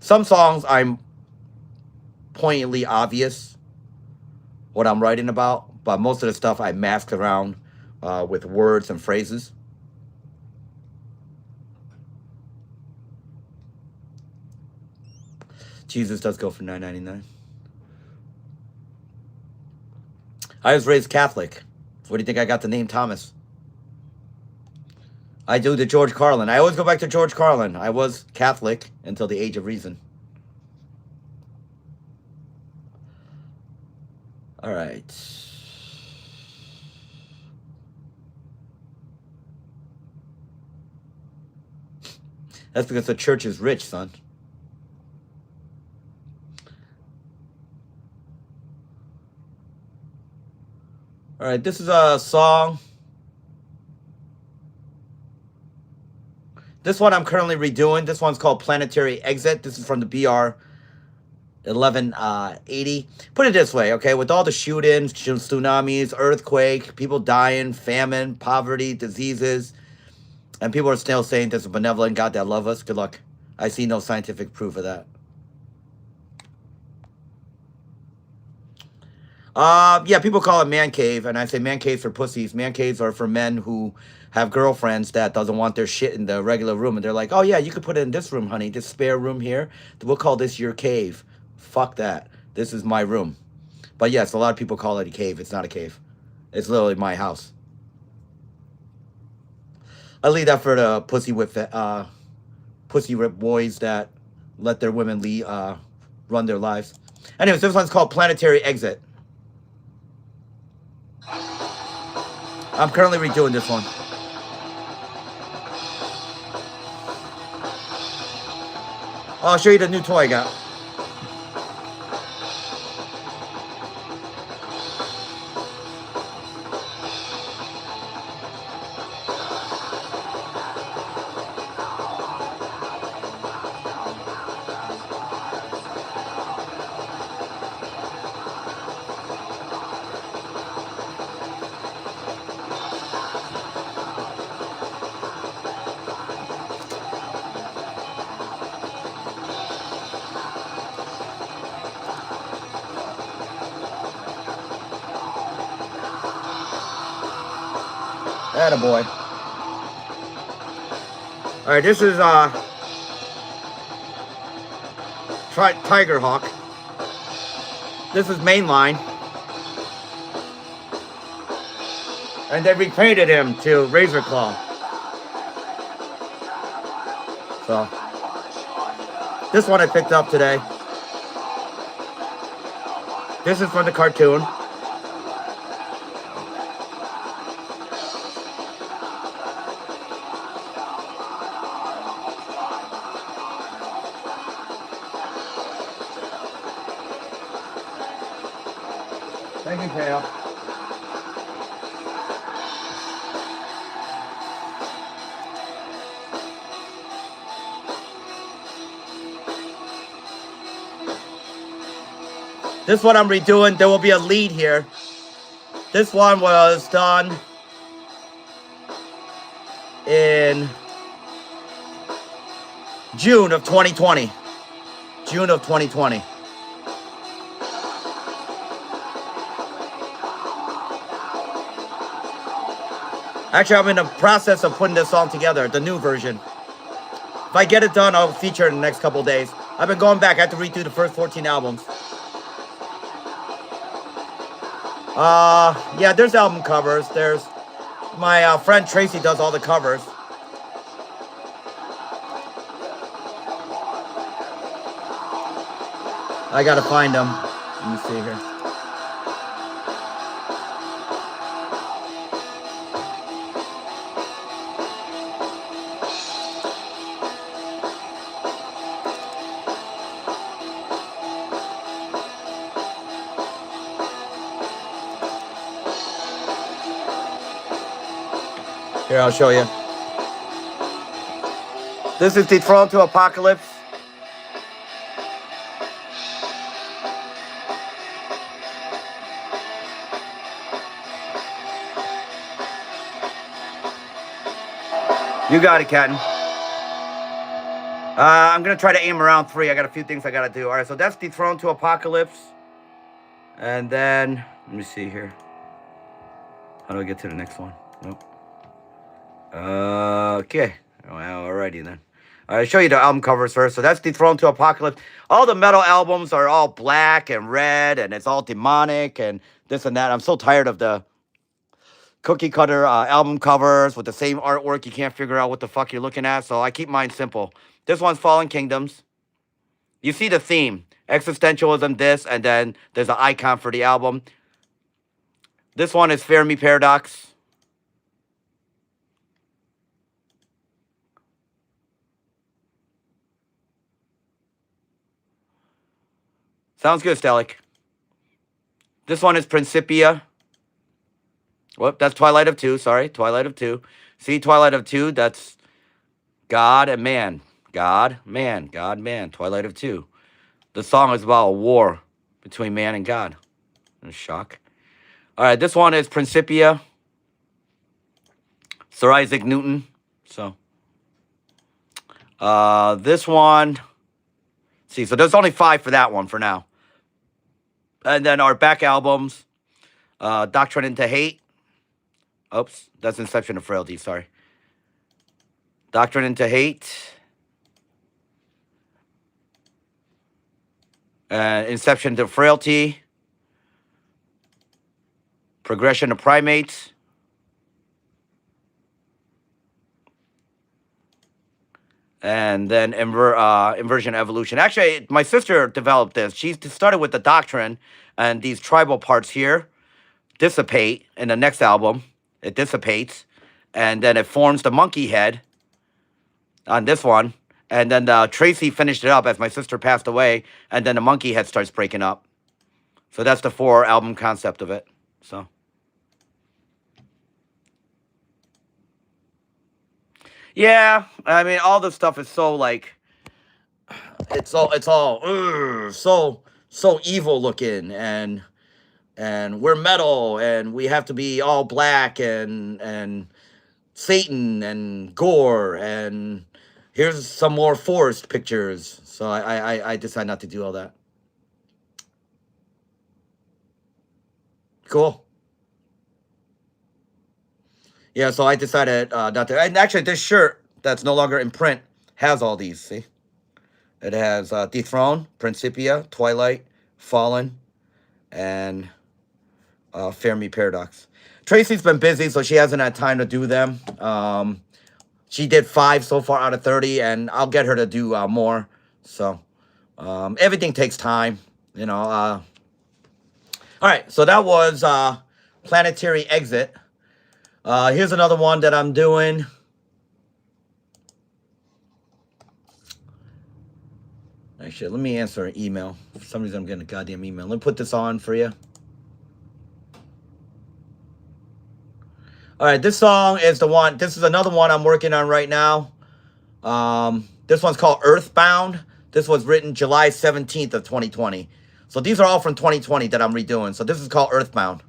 songs I'm poignantly obvious what I'm writing about, but most of the stuff I mask around with words and phrases. Jesus does go for $9.99. I was raised Catholic. What do you think I got the name Thomas? I do the George Carlin. I always go back to George Carlin. I was Catholic until the age of reason. All right. That's because the church is rich, son. All right, this is a song. This one I'm currently redoing. This one's called Planetary Exit. This is from the BR 1180. Put it this way, okay? With all the shootings, tsunamis, earthquake, people dying, famine, poverty, diseases, and people are still saying there's a benevolent God that loves us. Good luck. I see no scientific proof of that. Yeah, people call it man cave, and I say man caves for pussies. Man caves are for men who have girlfriends that doesn't want their shit in the regular room, and they're like, oh yeah, you could put it in this room, honey, this spare room here. We'll call this your cave. Fuck that. This is my room. But yes, a lot of people call it a cave. It's not a cave. It's literally my house. I leave that for the pussy whip boys that let their women run their lives. Anyways, this one's called Planetary Exit. I'm currently redoing this one. I'll show you the new toy I got. Attaboy. All right, this is Tiger Hawk. This is Mainline. And they repainted him to Razor Claw. So, this one I picked up today. This is from the cartoon. Thank you, Kale. This one I'm redoing. There will be a lead here. This one was done in June of 2020. June of 2020. Actually, I'm in the process of putting this all together, the new version. If I get it done, I'll feature it in the next couple of days. I've been going back. I have to redo the first 14 albums. Yeah, there's album covers. There's my friend Tracy does all the covers. I gotta find them. Let me see here. Here, I'll show you. This is Dethroned to Apocalypse. You got it, Captain. I'm going to try to aim around 3. I got a few things I got to do. All right, so that's Dethroned to Apocalypse. And then, let me see here. How do I get to the next one? Nope. Okay. Well, alrighty then. I'll show you the album covers first. So that's Dethroned to Apocalypse. All the metal albums are all black and red, and it's all demonic and this and that. I'm so tired of the cookie cutter album covers with the same artwork. You can't figure out what the fuck you're looking at. So I keep mine simple. This one's Fallen Kingdoms. You see the theme. Existentialism, this, and then there's an icon for the album. This one is Fear Me Paradox. Sounds good, Stelik. This one is Principia. Whoop, that's Twilight of 2. Sorry, Twilight of 2. See, Twilight of 2, that's God and man. God, man. God, man. Twilight of 2. The song is about a war between man and God. Shock. All right, this one is Principia. Sir Isaac Newton. So, this one. See, so there's only 5 for that one for now. And then our back albums, Doctrine into Hate. Oops, that's Inception of Frailty, sorry. Doctrine into Hate. Inception to Frailty. Progression to Primates. And then Inversion Evolution. Actually, my sister developed this. She started with the Doctrine, and these tribal parts here dissipate in the next album. It dissipates, and then it forms the monkey head on this one. And then Tracy finished it up as my sister passed away, and then the monkey head starts breaking up. So that's the 4 album concept of it. So. Yeah, I mean, all this stuff is so like, it's all so evil looking, and we're metal, and we have to be all black, and Satan and gore, and here's some more forest pictures. So I decided not to do all that. Cool. Yeah, so I decided not to. And actually, this shirt that's no longer in print has all these. See, it has Dethrone, Principia, Twilight, Fallen, and Fermi Paradox. Tracy's been busy, so she hasn't had time to do them. She did 5 so far out of 30, and I'll get her to do more. So everything takes time, you know. All right, so that was Planetary Exit. Here's another one that I'm doing. Actually, let me answer an email. For some reason, I'm getting a goddamn email. Let me put this on for you. All right, this song is the one. This is another one I'm working on right now. This one's called Earthbound. This was written July 17th of 2020. So these are all from 2020 that I'm redoing. So this is called Earthbound.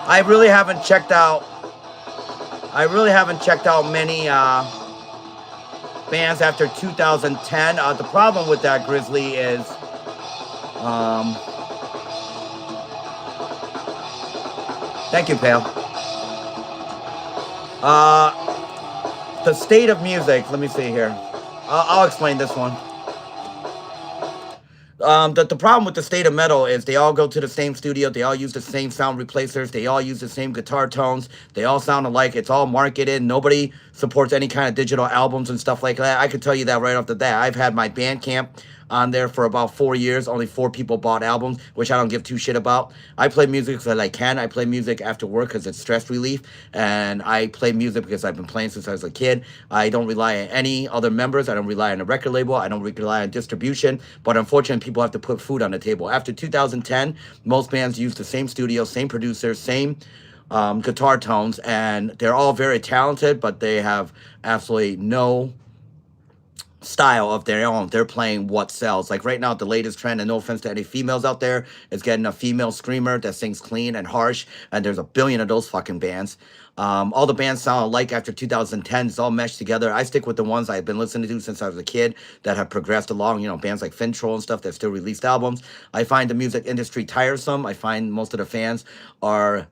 I really haven't checked out. I really haven't checked out many bands after 2010. The problem with that, Grizzly, is thank you, Pale. The state of music. Let me see here. I'll explain this one. The problem with the state of metal is they all go to the same studio. They all use the same sound replacers. They all use the same guitar tones. They all sound alike. It's all marketed. Nobody supports any kind of digital albums and stuff like that. I can tell you that right off the bat. I've had my Bandcamp on there for about 4 years. Only 4 people bought albums, which I don't give two shit about. I play music because I can. I play music after work because it's stress relief. And I play music because I've been playing since I was a kid. I don't rely on any other members. I don't rely on a record label. I don't rely on distribution. But unfortunately, people have to put food on the table. After 2010, most bands use the same studio, same producers, same guitar tones. And they're all very talented, but they have absolutely no style of their own. They're playing what sells. Like right now, the latest trend, and no offense to any females out there, is getting a female screamer that sings clean and harsh, and there's a billion of those fucking bands. All the bands sound alike after 2010. It's all meshed together. I stick with the ones I've been listening to since I was a kid that have progressed along, you know, bands like Fintroll and stuff that still released albums. I find the music industry tiresome. I find most of the fans are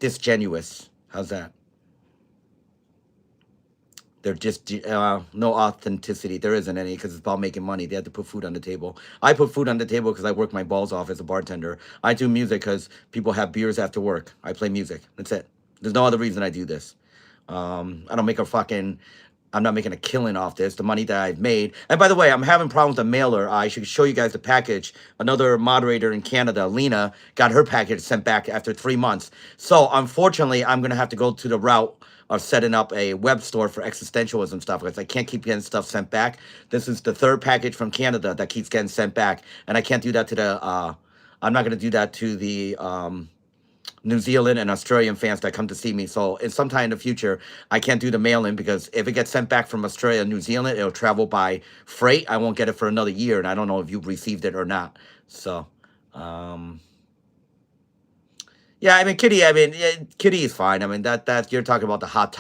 disingenuous. How's that? They're just no authenticity. There isn't any because it's about making money. They have to put food on the table. I put food on the table because I work my balls off as a bartender. I do music because people have beers after work. I play music. That's it. There's no other reason I do this. I don't make a fucking... I'm not making a killing off this. The money that I've made. And by the way, I'm having problems with the mailer. I should show you guys the package. Another moderator in Canada, Lena, got her package sent back after 3 months. So unfortunately, I'm going to have to go to the route of setting up a web store for existentialism stuff because I can't keep getting stuff sent back. This is the 3rd package from Canada that keeps getting sent back. And I can't do that to the I'm not going to do that to the New Zealand and Australian fans that come to see me. So in sometime in the future, I can't do the mail-in because if it gets sent back from Australia and New Zealand, it'll travel by freight. I won't get it for another year, and I don't know if you've received it or not. So, yeah, I mean, Kitty. I mean, yeah, Kitty is fine. I mean, that you're talking about the hot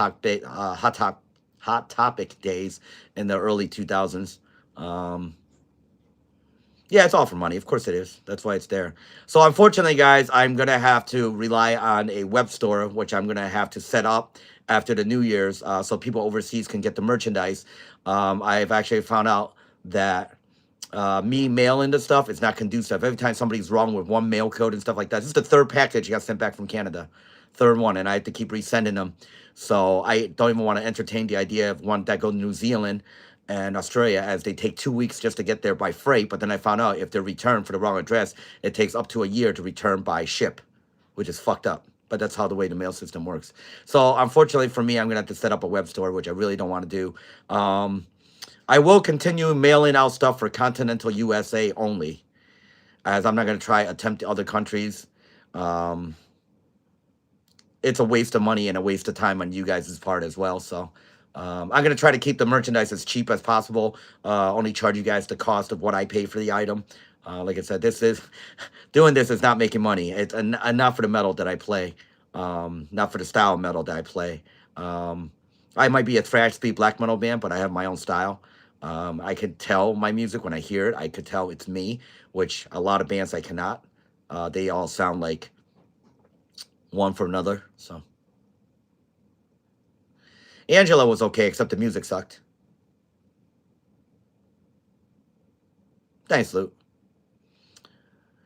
topic days in the early 2000s. Um, Yeah, it's all for money. Of course it is. That's why it's there. So unfortunately, guys, I'm gonna have to rely on a web store, which I'm gonna have to set up after the New Year's, so people overseas can get the merchandise. I've actually found out that me mailing the stuff is not conducive. Every time somebody's wrong with one mail code and stuff like that, this is the third package got sent back from Canada, third one, and I have to keep resending them. So I don't even want to entertain the idea of one that go to New Zealand and Australia, as they take 2 weeks just to get there by freight. But then I found out if they're returned for the wrong address, it takes up to a year to return by ship, which is fucked up. But that's how the way the mail system works. So unfortunately for me, I'm gonna have to set up a web store, which I really don't want to do. I will continue mailing out stuff for continental USA only, as I'm not going to try attempt other countries. Um, it's a waste of money and a waste of time on you guys' part as well. So I'm going to try to keep the merchandise as cheap as possible. Only charge you guys the cost of what I pay for the item. Like I said, this is doing this is not making money. It's not for the metal that I play, not for the style of metal that I play. I might be a thrash speed black metal band, but I have my own style. I can tell my music when I hear it. I could tell it's me, which a lot of bands I cannot. They all sound like one for another. So Angela was okay, except the music sucked. Thanks, Luke.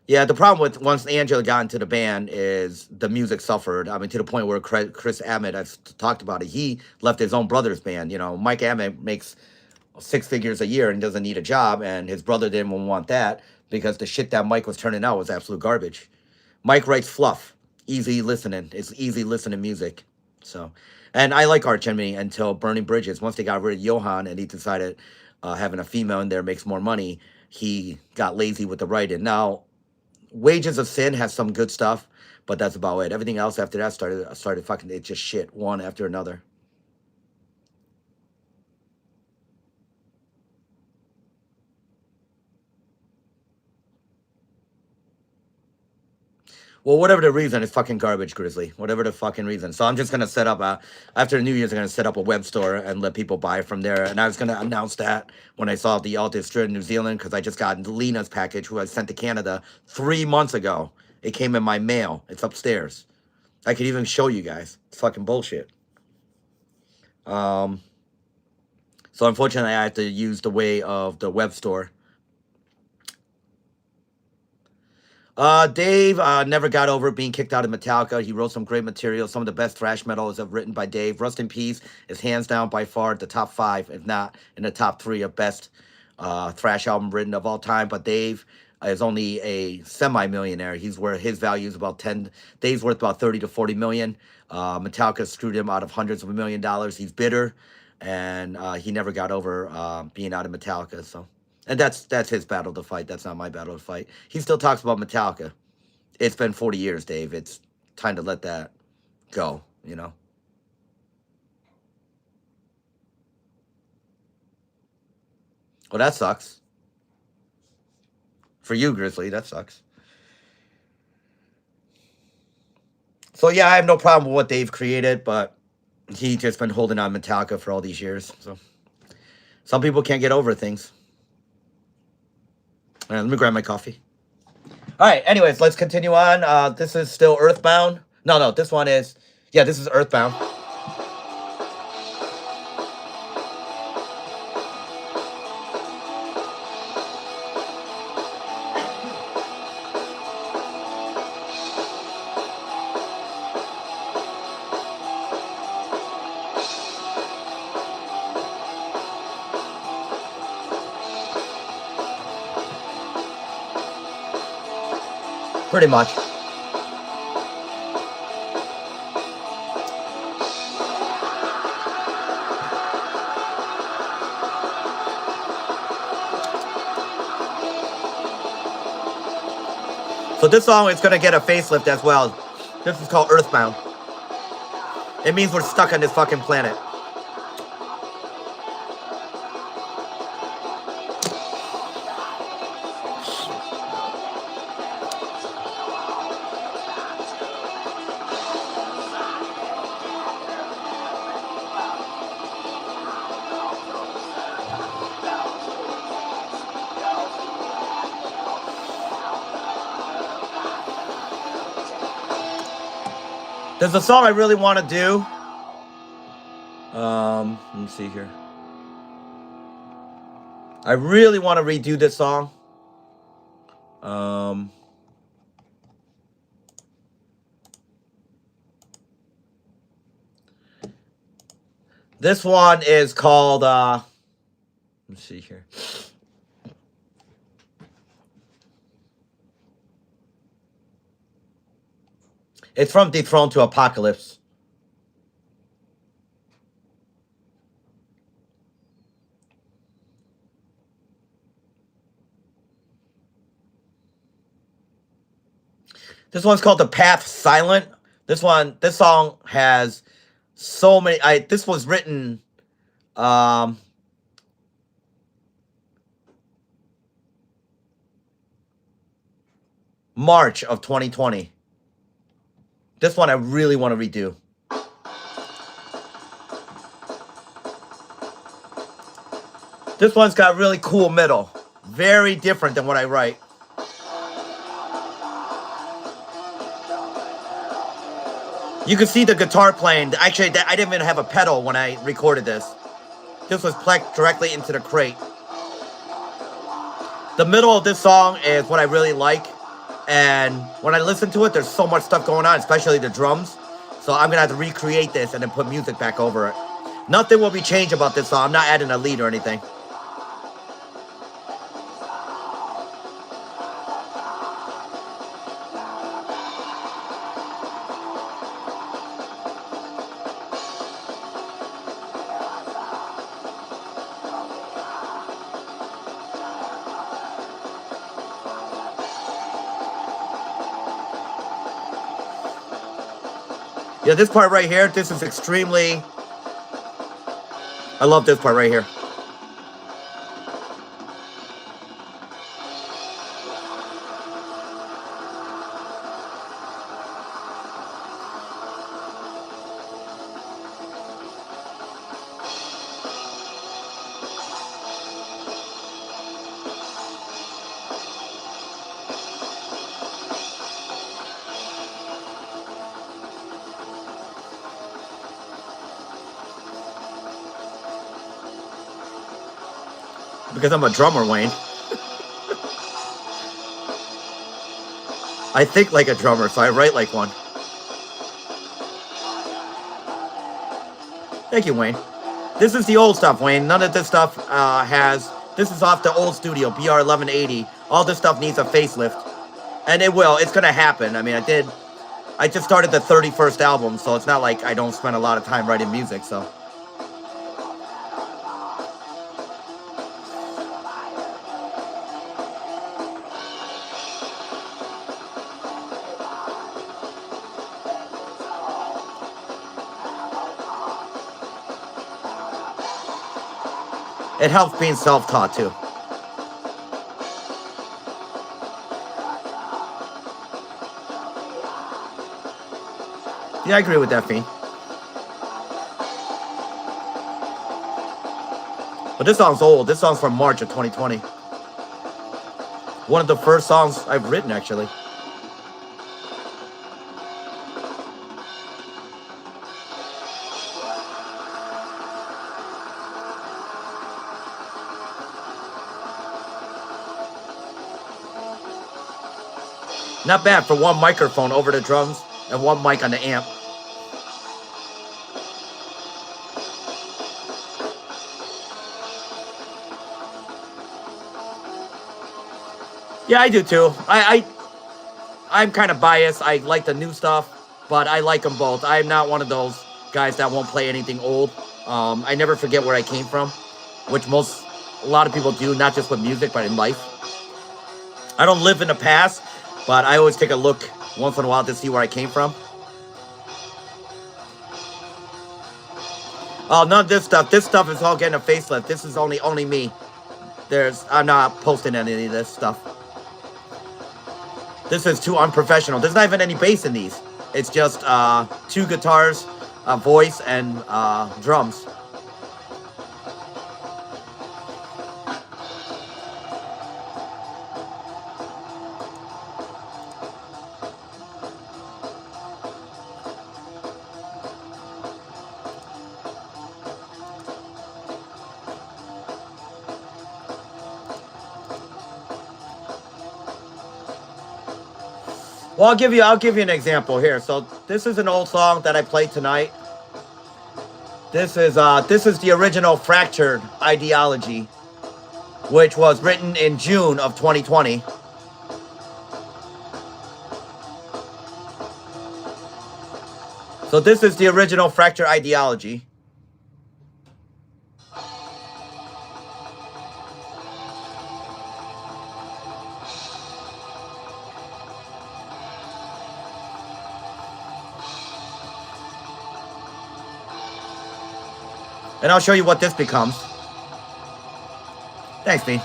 Yeah, the problem with once Angela got into the band is the music suffered. I mean, to the point where Chris Ammett, I've talked about it, he left his own brother's band. You know, Mike Ammett makes 6 figures a year and doesn't need a job, and his brother didn't want that because the shit that Mike was turning out was absolute garbage. Mike writes fluff, easy listening. It's easy listening music. So, and I like Arch Enemy until Burning Bridges. Once they got rid of Johan and he decided having a female in there makes more money, he got lazy with the writing. Now, Wages of Sin has some good stuff, but that's about it. Everything else after that started fucking, it just shit one after another. Well, whatever the reason, it's fucking garbage, Grizzly. Whatever the fucking reason. So I'm just gonna set up after New Year's, I'm gonna set up a web store and let people buy from there. And I was gonna announce that when I saw the Alt District in New Zealand, because I just got Lena's package, who I sent to Canada 3 months ago. It came in my mail. It's upstairs. I could even show you guys. It's fucking bullshit. So unfortunately, I have to use the way of the web store. Dave never got over being kicked out of Metallica. He wrote some great material. Some of the best thrash metal is written by Dave. Rust in Peace is hands down by far the top 5, if not in the top 3 of best thrash album written of all time. But Dave is only a semi-millionaire. He's where his value is about 10. Dave's worth about 30 to 40 million. Metallica screwed him out of hundreds of $1 million. He's bitter, and he never got over being out of Metallica. So. And that's his battle to fight. That's not my battle to fight. He still talks about Metallica. It's been 40 years, Dave. It's time to let that go, you know? Well, that sucks. For you, Grizzly, that sucks. So, yeah, I have no problem with what Dave created, but he's just been holding on Metallica for all these years. So, some people can't get over things. All right, let me grab my coffee. All right, anyways, let's continue on. This is still Earthbound. No, this one is... Yeah, this is Earthbound. Pretty much. So So this song is going to get a facelift as well. This is called Earthbound. It means we're stuck on this fucking planet. There's a song I really want to do. Let me see here. I really want to redo this song. This one is called, let me see here. It's from Dethroned to Apocalypse. This one's called The Path Silent. This song has so many. This was written March of 2020. This one I really want to redo. This one's got really cool middle. Very different than what I write. You can see the guitar playing. Actually, I didn't even have a pedal when I recorded this. This was plugged directly into the crate. The middle of this song is what I really like. And when I listen to it, there's so much stuff going on, especially the drums. So I'm going to have to recreate this and then put music back over it. Nothing will be changed about this song. I'm not adding a lead or anything. Yeah, this part right here, this is extremely... I love this part right here. Because I'm a drummer, Wayne. I think like a drummer, so I write like one. Thank you, Wayne. This is the old stuff, Wayne. None of this stuff has... This is off the old studio, BR1180. All this stuff needs a facelift. And it will. It's going to happen. I mean, I just started the 31st album, so it's not like I don't spend a lot of time writing music, so... It helps being self-taught, too. Yeah, I agree with that, Fiend. But this song's old. This song's from March of 2020. One of the first songs I've written, actually. Not bad for one microphone over the drums and one mic on the amp. Yeah, I do too. I'm kind of biased. I like the new stuff, but I like them both. I'm not one of those guys that won't play anything old. I never forget where I came from, which a lot of people do, not just with music, but in life. I don't live in the past. But I always take a look once in a while to see where I came from. Oh, none of this stuff. This stuff is all getting a facelift. This is only me. I'm not posting any of this stuff. This is too unprofessional. There's not even any bass in these. It's just 2 guitars, a voice, and drums. Well, I'll give you an example here. So this is an old song that I played tonight. This is the original Fractured Ideology, which was written in June of 2020. So this is the original Fractured Ideology. And I'll show you what this becomes. Thanks, Bean.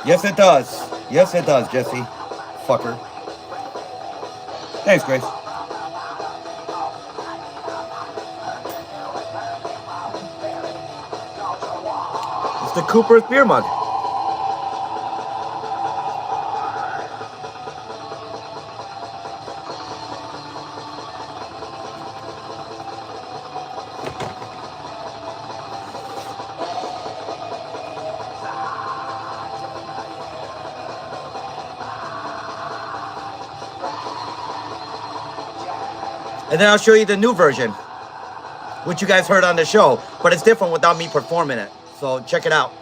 Yes, it does. Yes, it does, Jesse. Fucker. Thanks, Grace. It's the Cooper's beer mug. And then I'll show you the new version, which you guys heard on the show, but it's different without me performing it. So check it out.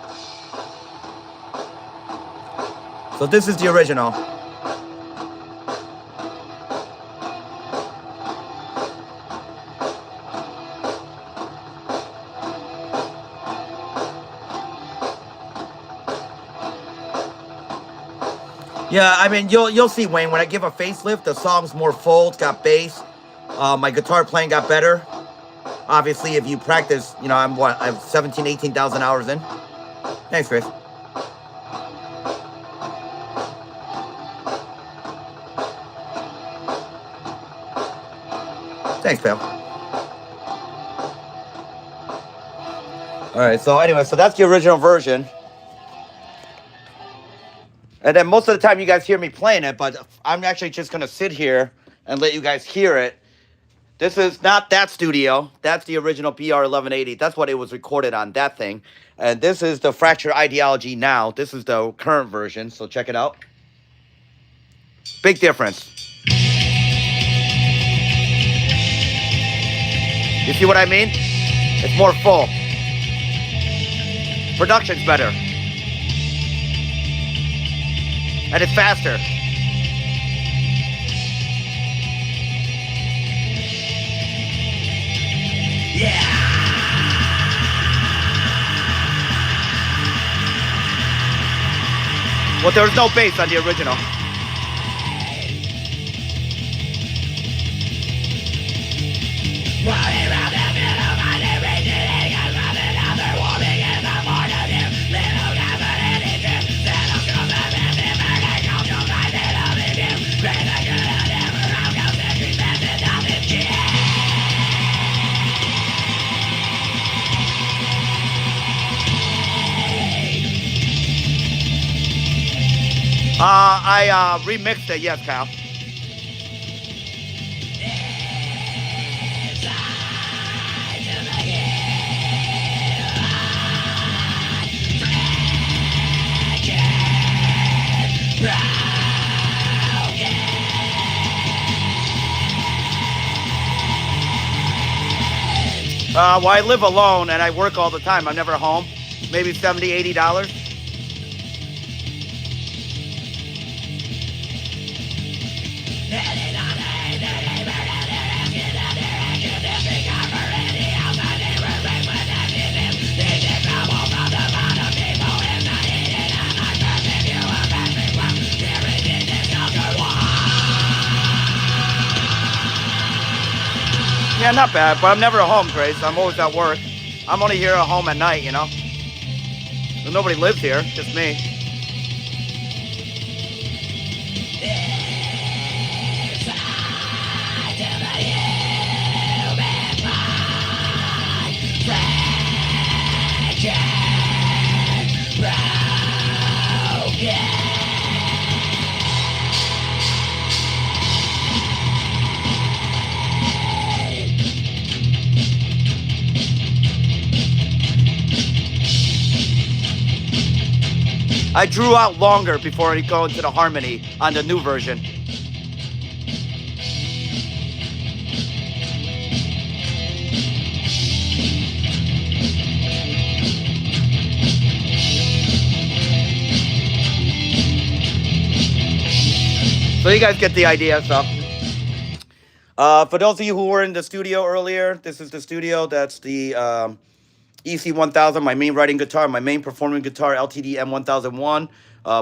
So this is the original. Yeah, I mean, you'll see, Wayne, when I give a facelift, the song's more full, it's got bass. My guitar playing got better. Obviously, if you practice, you know, I have 17,000, 18,000 hours in. Thanks, Chris. Thanks, pal. All right, so anyway, so that's the original version. And then most of the time you guys hear me playing it, but I'm actually just going to sit here and let you guys hear it. This is not that studio. That's the original BR1180. That's what it was recorded on, that thing. And this is the Fractured Ideology now. This is the current version, so check it out. Big difference. You see what I mean? It's more full. Production's better. And it's faster. Yeah. But there was no bass on the original. I remixed it, yes, Kyle. Well, I live alone and I work all the time. I'm never home. Maybe $70, $80. Yeah, not bad, but I'm never at home, Grace. I'm always at work. I'm only here at home at night, you know? Nobody lives here, just me. I drew out longer before I go into the harmony on the new version. So you guys get the idea, so. For those of you who were in the studio earlier, this is the studio. That's the EC1000, my main writing guitar, my main performing guitar, LTD M1001,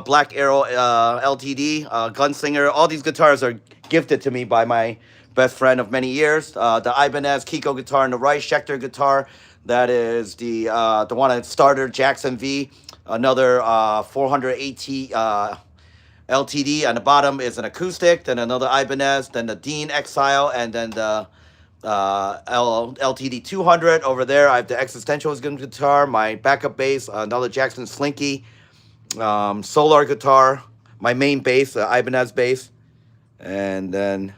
Black Arrow LTD, Gunslinger. All these guitars are gifted to me by my best friend of many years. The Ibanez Kiko guitar on the right, Schecter guitar. That is the one that started Jackson V. Another 400 AT LTD. On the bottom is an acoustic, then another Ibanez, then the Dean Exile, and then the LTD 200 over there. I have the Existentialism guitar, my backup bass, another Jackson Slinky, Solar guitar, my main bass, Ibanez bass, and then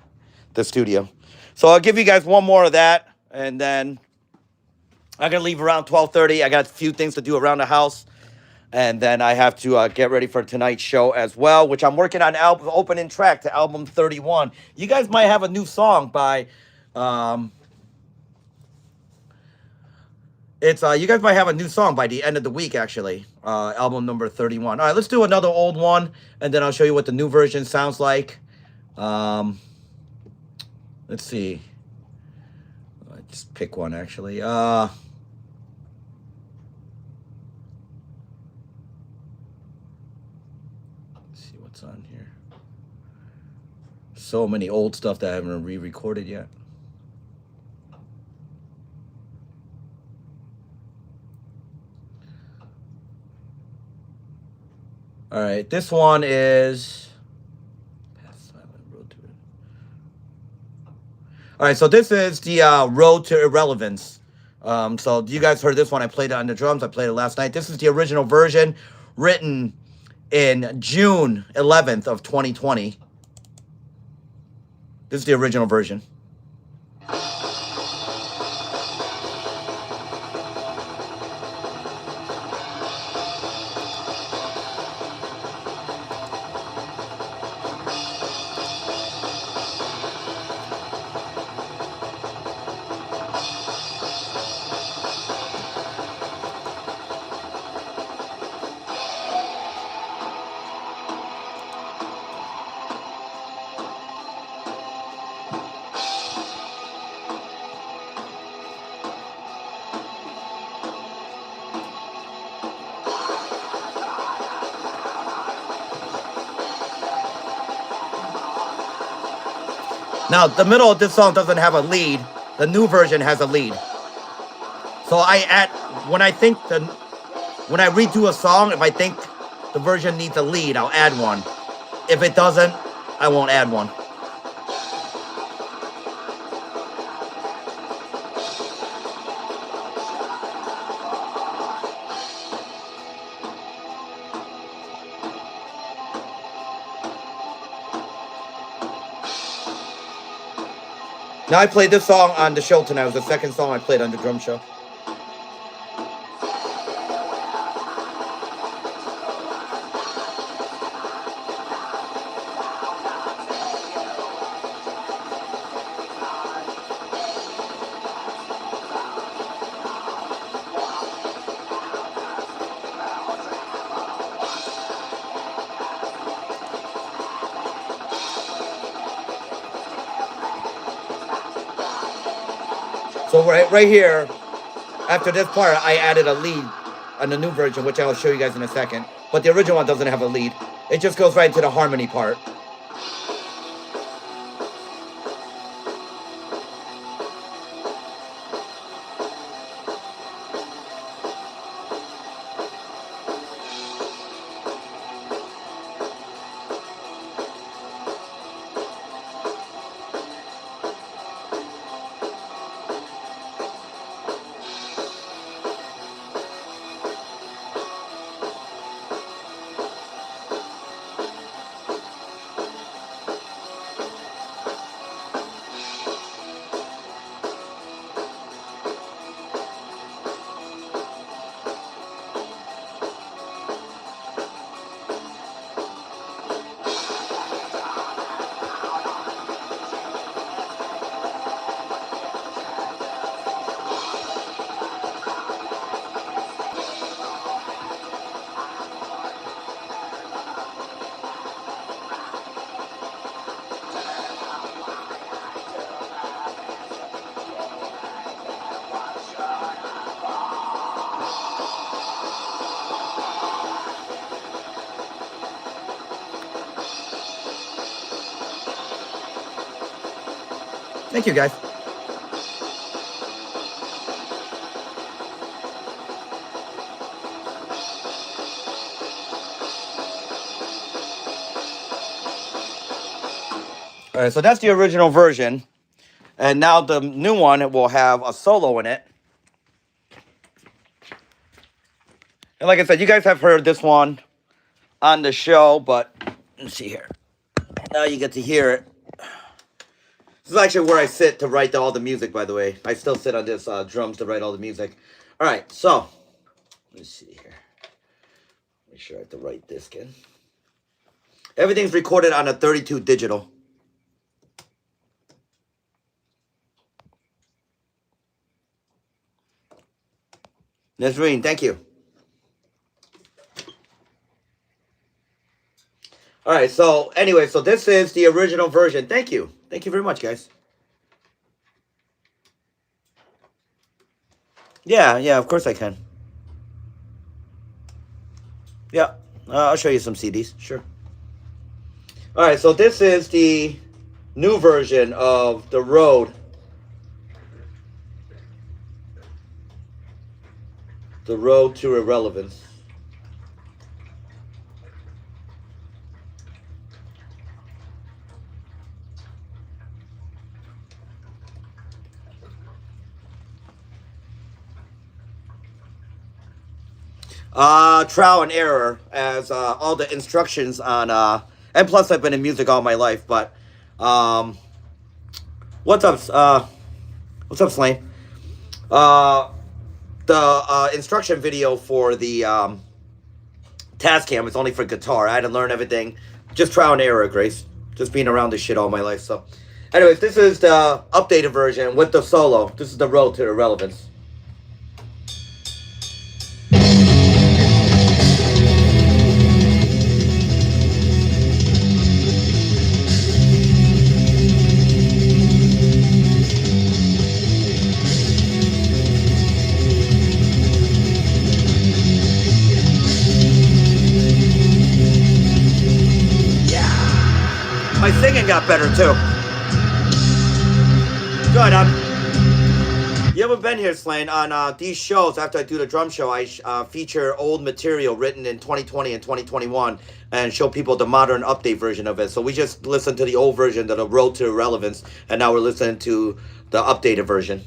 the studio. So I'll give you guys one more of that, and then I'm gonna leave around 12:30. I got a few things to do around the house, and then I have to get ready for tonight's show as well, which I'm working on opening track to album 31. You guys might have a new song by you guys might have a new song by the end of the week, actually. Album number 31. All right, let's do another old one, and then I'll show you what the new version sounds like. Let's see. Just pick one, actually. Let's see what's on here. So many old stuff that I haven't re-recorded yet. All right, this one is all right, so this is the Road to Irrelevance. So you guys heard this one. I played it on the drums. I played it last night. This is the original version, written in June 11th of 2020. This is the original version. Now, the middle of this song doesn't have a lead. The new version has a lead. So I add, when I redo a song, if I think the version needs a lead, I'll add one. If it doesn't, I won't add one. Now I played this song on the show tonight. It was the second song I played on the drum show. So right here, after this part, I added a lead on the new version, which I'll show you guys in a second. But the original one doesn't have a lead. It just goes right into the harmony part. Thank you, guys. All right, so that's the original version. And now the new one will have a solo in it. And like I said, you guys have heard this one on the show, but let's see here. Now you get to hear it. This is actually where I sit to write all the music, by the way. I still sit on this drums to write all the music. All right, so let's see here. Make sure I have the right disc in. Everything's recorded on a 32 digital. Nazreen, thank you. All right, so anyway, so this is the original version. Thank you. Thank you very much, guys. Yeah, of course I can. Yeah, I'll show you some CDs, sure. All right, so this is the new version of The Road. The Road to Irrelevance. Trial and error, as all the instructions on and plus I've been in music all my life, but what's up Slane? The instruction video for the Tascam is only for guitar. I had to learn everything, just trial and error, Grace, just being around this shit all my life. So anyways, this is the updated version with the solo. This is The Road to Irrelevance. My singing got better too. good. You haven't been here, Slane. On these shows, after I do the drum show, I feature old material written in 2020 and 2021 and show people the modern update version of it. So we just listened to the old version, the Road to Irrelevance, and now we're listening to the updated version.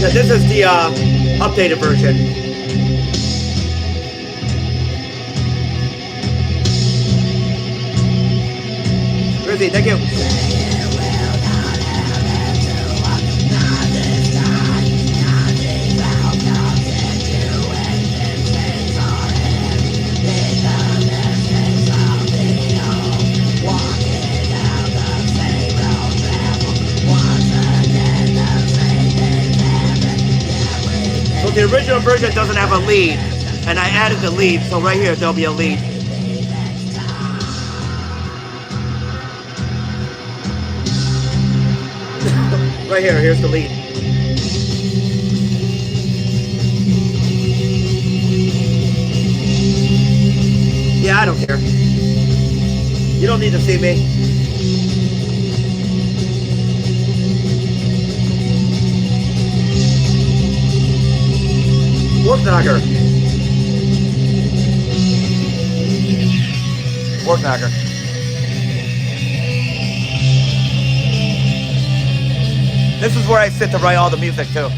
Yeah, this is the updated version. Grizzly, thank you. So the original version doesn't have a lead, and I added the lead, so right here there'll be a lead. Right here, here's the lead. Yeah, I don't care. You don't need to see me. Worknocker. Worknocker. This is where I sit to write all the music too.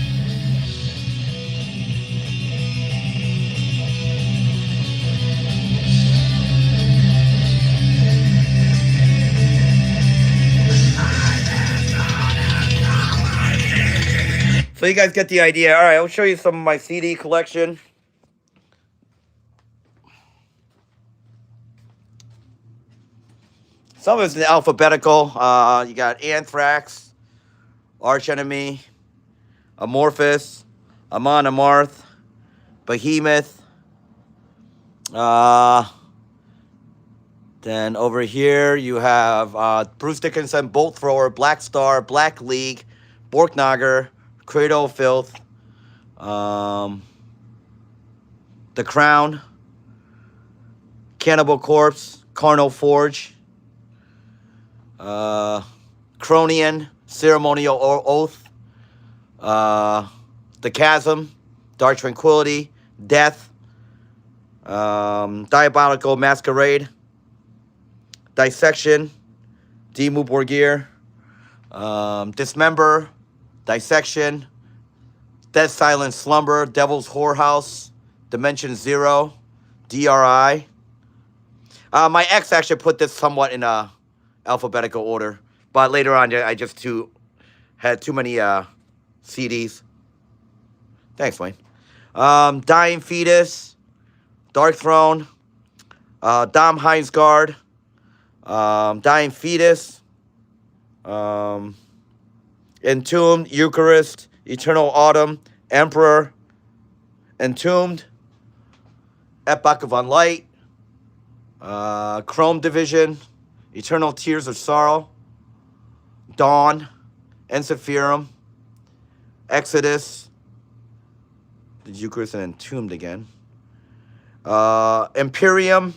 So you guys get the idea. All right, I'll show you some of my CD collection. Some of it's in alphabetical. You got Anthrax, Arch Enemy, Amorphous, Amon Amarth, Behemoth. Then over here you have Bruce Dickinson, Bolt Thrower, Black Star, Black League, Borknagar, Cradle of Filth, The Crown, Cannibal Corpse, Carnal Forge, Cronian, Ceremonial Oath, The Chasm, Dark Tranquility, Death, Diabolical Masquerade, Dissection, Dimmu Borgir, Dismember, Dissection, Dead Silent Slumber, Devil's Whorehouse, Dimension Zero, DRI. My ex actually put this somewhat in alphabetical order, but later on I just had too many CDs. Thanks, Wayne. Dying Fetus, Dark Throne, Dom Heinsgard, Dying Fetus, Entombed, Eucharist, Eternal Autumn, Emperor, Entombed, Epoch of Unlight, Chrome Division, Eternal Tears of Sorrow, Dawn, Ensiferum, Exodus, the Eucharist and Entombed again, Imperium,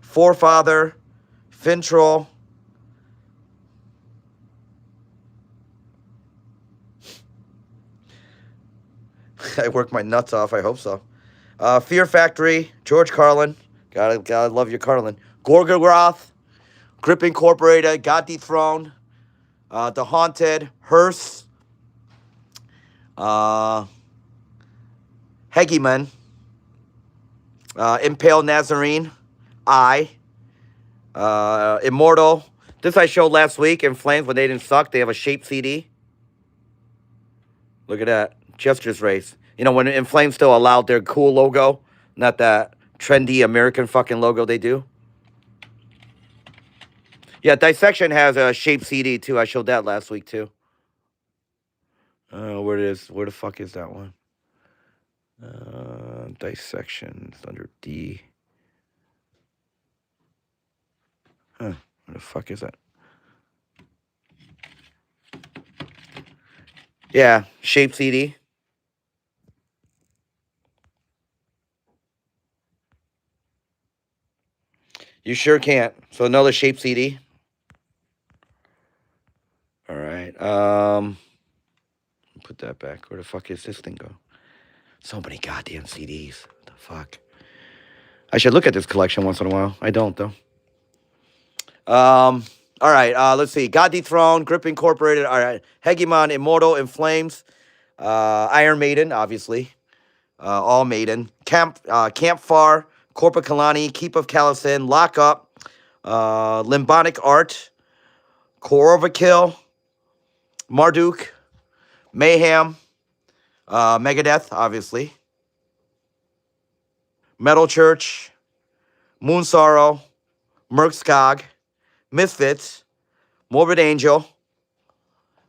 Forefather, Fintrol, I worked my nuts off, I hope so. Fear Factory, George Carlin, gotta love your Carlin. Gorgoroth, Grip Incorporated, God Dethroned, The Haunted, Hearse, Hegeman, Impale Nazarene, Immortal. This I showed last week in Flames when they didn't suck. They have a shaped CD. Look at that. Gestures Race. You know, when In Flames still allowed their cool logo, not that trendy American fucking logo they do. Yeah, Dissection has a shaped CD too. I showed that last week too. Where the fuck is that one? Dissection. It's under D. Huh. Where the fuck is that? Yeah, shaped CD. You sure can't. So another shaped CD. All right. Put that back. Where the fuck is this thing go? So many goddamn CDs. What the fuck? I should look at this collection once in a while. I don't though. All right. Let's see. God Dethroned, Grip Incorporated. All right. Hegemon, Immortal, In Flames. Iron Maiden, obviously. All Maiden. Campfire, Corpus Kalani, Keep of Callison, Lock Up, Limbonic Art, Overkill, Marduk, Mayhem, Megadeth, obviously. Metal Church, Moon Sorrow, Merkskog, Misfits, Morbid Angel,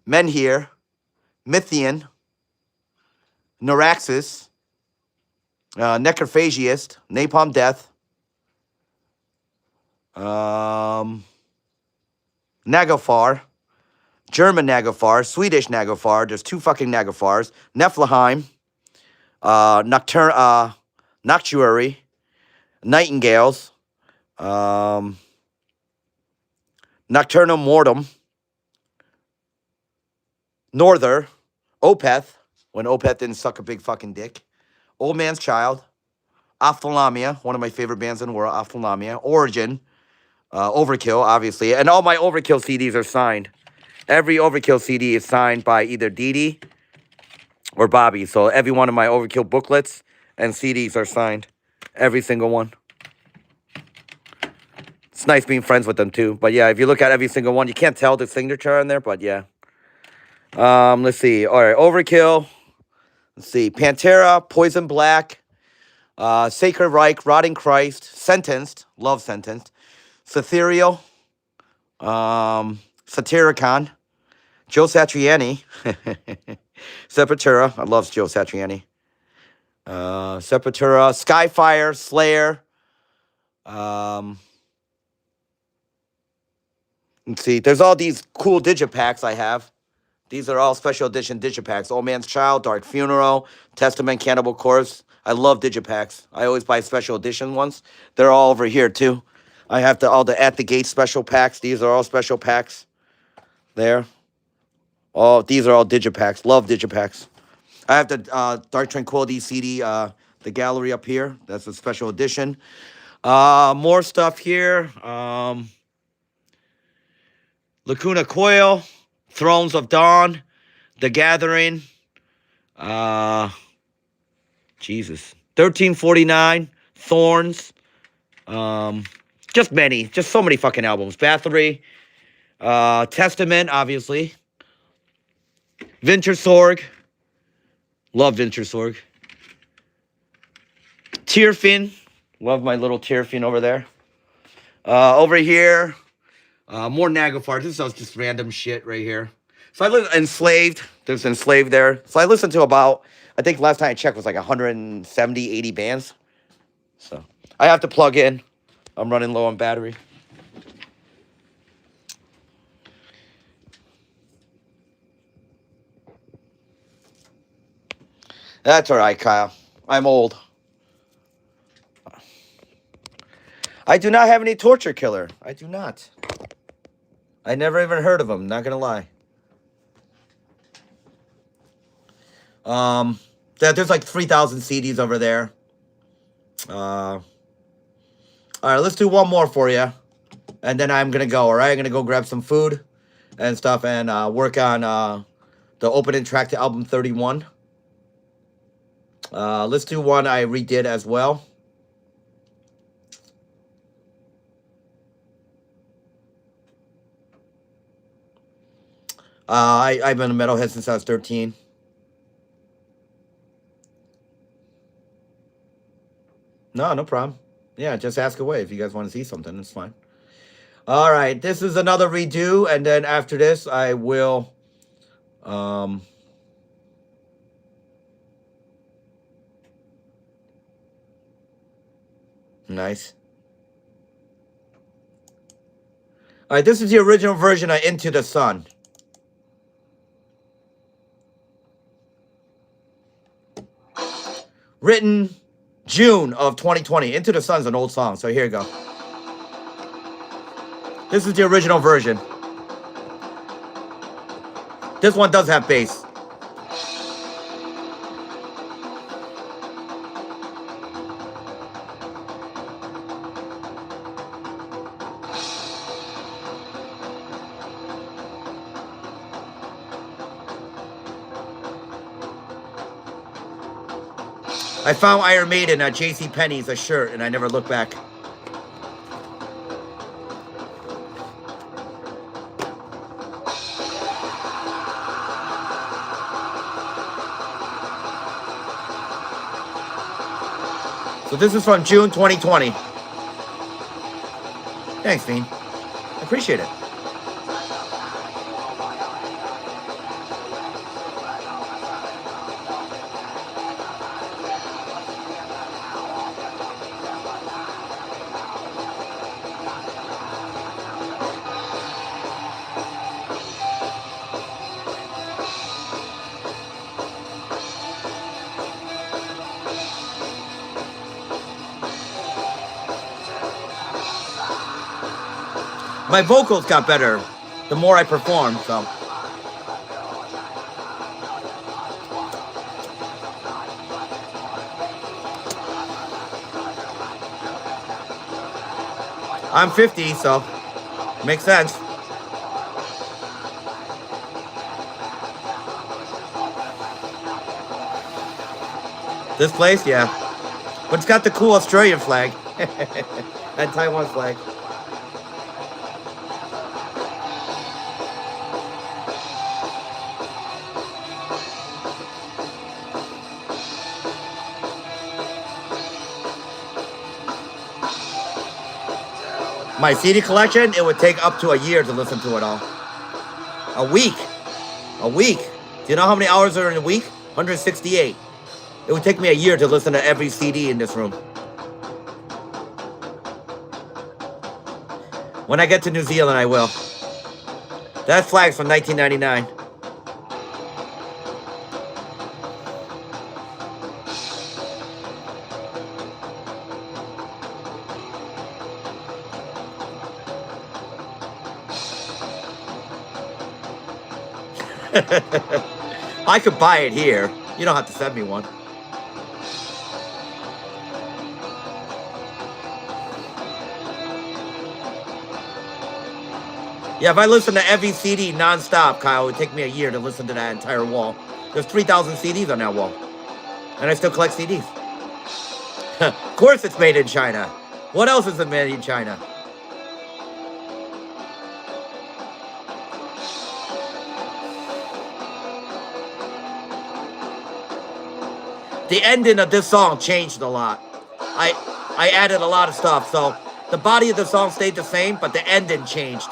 Menhir, Mythian, Neuraxis, Necrophagiast, Napalm Death, Nagafar, German Nagafar, Swedish Nagafar. There's two fucking Nagafars. Nephilim, Noctuary, Nightingales, Nocturnum Mortem, Norther, Opeth, when Opeth didn't suck a big fucking dick, Old Man's Child, Ophthalmia, one of my favorite bands in the world, Ophthalmia, Origin, Overkill, obviously, and all my Overkill CDs are signed. Every Overkill CD is signed by either Dee or Bobby, so every one of my Overkill booklets and CDs are signed. Every single one. It's nice being friends with them, too. But, yeah, if you look at every single one, you can't tell the signature on there, but, yeah. Let's see. All right, Overkill. Let's see. Pantera, Poison Black, Sacred Reich, Rotting Christ, Sentenced. Love Sentenced. Cethereal. Satyricon. Joe Satriani. Sepultura. I love Joe Satriani. Sepultura. Skyfire. Slayer. Let's see. There's all these cool digipacks I have. These are all special edition digipacks. Old Man's Child, Dark Funeral, Testament, Cannibal Corpse. I love digipacks. I always buy special edition ones. They're all over here too. I have all the At the Gate special packs. These are all special packs. There. Oh, these are all digipacks. Love digipacks. I have the Dark Tranquility CD, the gallery up here. That's a special edition. More stuff here. Lacuna Coil, Thrones of Dawn, The Gathering. Jesus. 1349, Thorns. Just so many fucking albums. Bathory, Testament, obviously. Wintersorg. Love Wintersorg. Tearfin. Love my little Tearfin over there. Over here, more Nagafar. This is just random shit right here. So I listen Enslaved. There's Enslaved there. So I listened to about, I think last time I checked was like 170, 80 bands. So I have to plug in. I'm running low on battery. That's all right, Kyle. I'm old. I do not have any torture killer. I do not. I never even heard of him. Not gonna lie. There's like 3,000 CDs over there. All right, let's do one more for you, and then I'm gonna go. All right, I'm gonna go grab some food and stuff and work on the opening track to album 31. Let's do one I redid as well. I've been a metalhead since I was 13. No problem. Yeah, just ask away if you guys want to see something. It's fine. All right, this is another redo, and then after this, I will. Nice. All right, this is the original version of Into the Sun. Written June of 2020. Into the Sun's an old song, so here you go. This is the original version. This one does have bass. I found Iron Maiden at JCPenney's, a shirt, and I never looked back. So this is from June 2020. Thanks, Fiend. I appreciate it. My vocals got better the more I performed, so. I'm 50, so makes sense. This place, yeah. But it's got the cool Australian flag and Taiwan flag. My CD collection, it would take up to a year to listen to it all. A week. A week. Do you know how many hours are in a week? 168. It would take me a year to listen to every CD in this room. When I get to New Zealand, I will. That flag's from 1999. I could buy it here. You don't have to send me one. Yeah, if I listen to every CD non-stop, Kyle, it would take me a year to listen to that entire wall. There's 3,000 CDs on that wall. And I still collect CDs. Of course it's made in China. What else is it made in China? The ending of this song changed a lot. I added a lot of stuff, so the body of the song stayed the same, but the ending changed.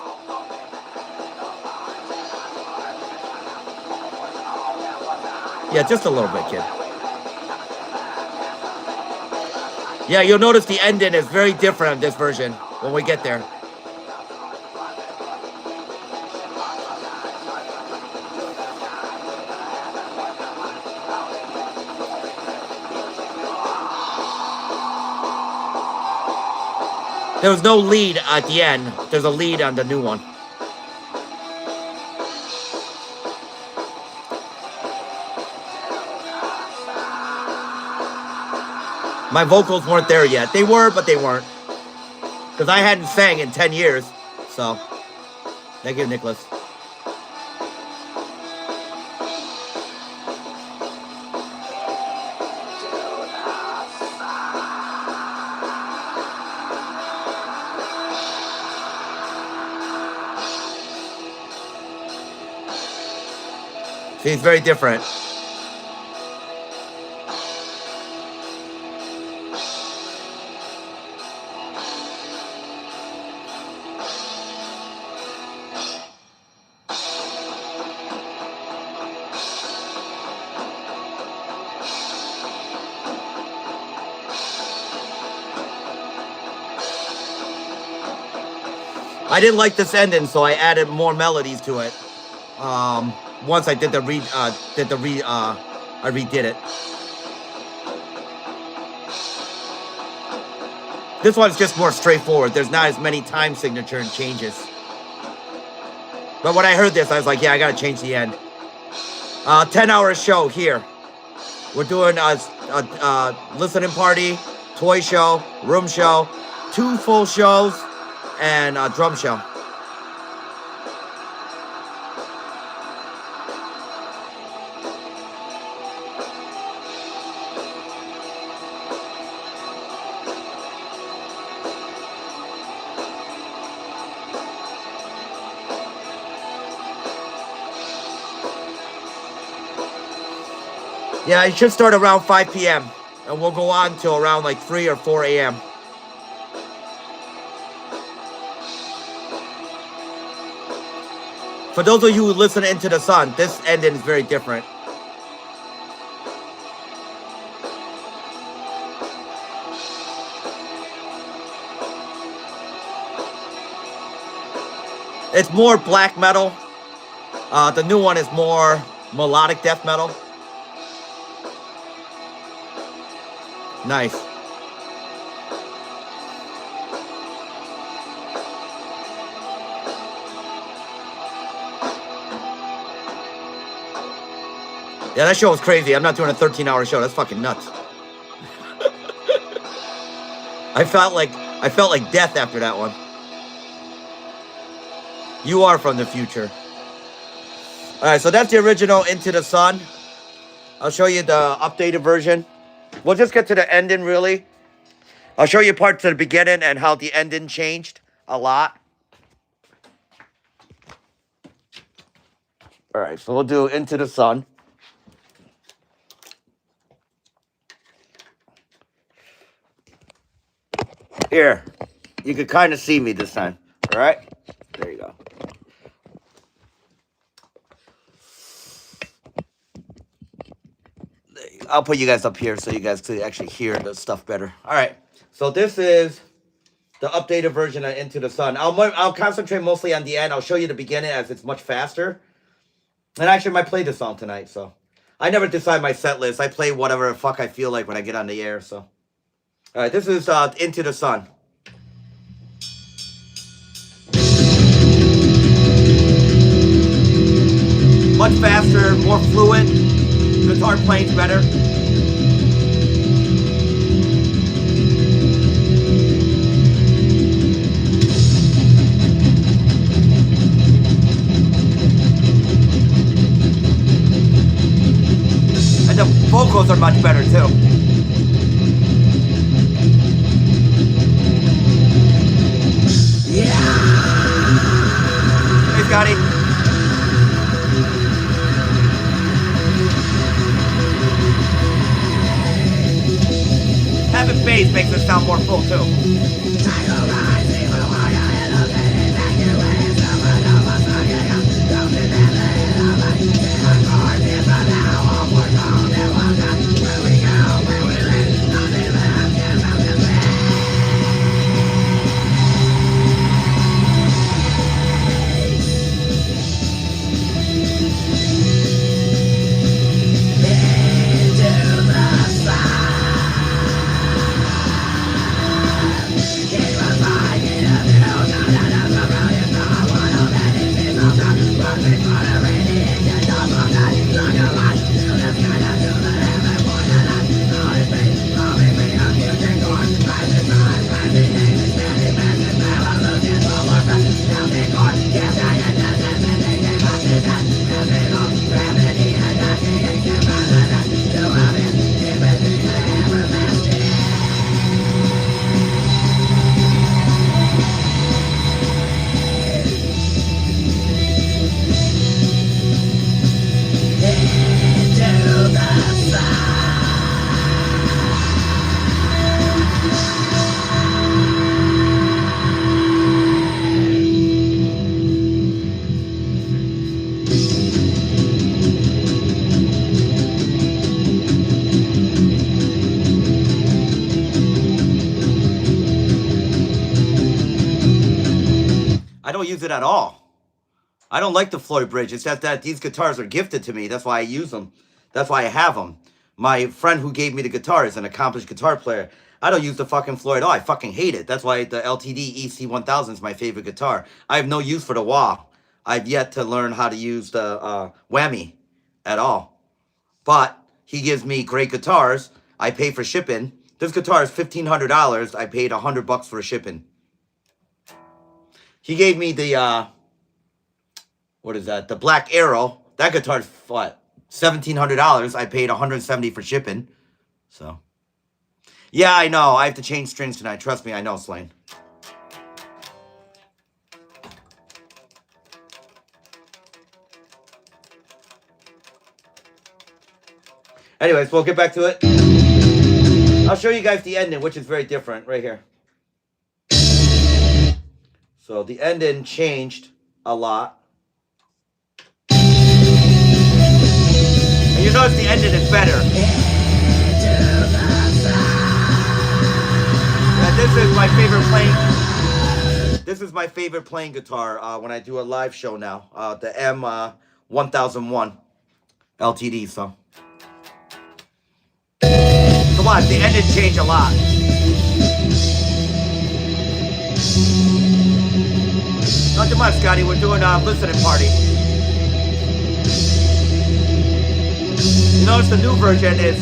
Yeah, just a little bit, kid. Yeah, you'll notice the ending is very different on this version when we get there. There was no lead at the end. There's a lead on the new one. My vocals weren't there yet. They were, but they weren't. Because I hadn't sang in 10 years. So, thank you, Nicholas. See, it's very different. I didn't like this ending, so I added more melodies to it. Once I did I redid it. This one's just more straightforward. There's not as many time signature and changes. But when I heard this, I was like, yeah, I gotta change the end. 10-hour show here. We're doing a listening party, toy show, room show, 2 full shows, and a drum show. Yeah, it should start around 5 p.m. and we'll go on till around like 3 or 4 a.m. For those of you who listen Into the Sun, this ending is very different. It's more black metal. The new one is more melodic death metal. Nice. Yeah, that show was crazy. I'm not doing a 13-hour show. That's fucking nuts. I felt like death after that one. You are from the future. All right, so that's the original Into the Sun. I'll show you the updated version. We'll just get to the ending, really. I'll show you parts of the beginning and how the ending changed a lot. All right, so we'll do Into the Sun. Here, you can kind of see me this time. All right, there you go. I'll put you guys up here so you guys can actually hear the stuff better. All right, so this is the updated version of Into the Sun. I'll concentrate mostly on the end. I'll show you the beginning as it's much faster. And I actually might play this song tonight, so. I never decide my set list. I play whatever the fuck I feel like when I get on the air, so. All right, this is Into the Sun. Much faster, more fluid. Guitar playing's better. And the vocals are much better too. Yeah. Hey, Scotty. Having bass makes it sound more full too. Give us I don't use it at all. I don't like the Floyd Bridge. It's that these guitars are gifted to me. That's why I use them. That's why I have them. My friend who gave me the guitar is an accomplished guitar player. I don't use the fucking Floyd at all. I fucking hate it. That's why the LTD EC1000 is my favorite guitar. I have no use for the wah. I've yet to learn how to use the whammy at all. But he gives me great guitars. I pay for shipping. This guitar is $1,500. I paid $100 for shipping. He gave me the what is that? The Black Arrow. That guitar's what? $1,700. I paid $170 for shipping. So, yeah, I know. I have to change strings tonight. Trust me, I know, Slane. Anyways, we'll get back to it. I'll show you guys the ending, which is very different right here. So the ending changed a lot. And you notice the ending is better. Yeah, this is my favorite playing. This is my favorite playing guitar when I do a live show now. The M1001 LTD. So watch, the ending changed a lot. Not too much, Scotty. We're doing a listening party. You notice the new version is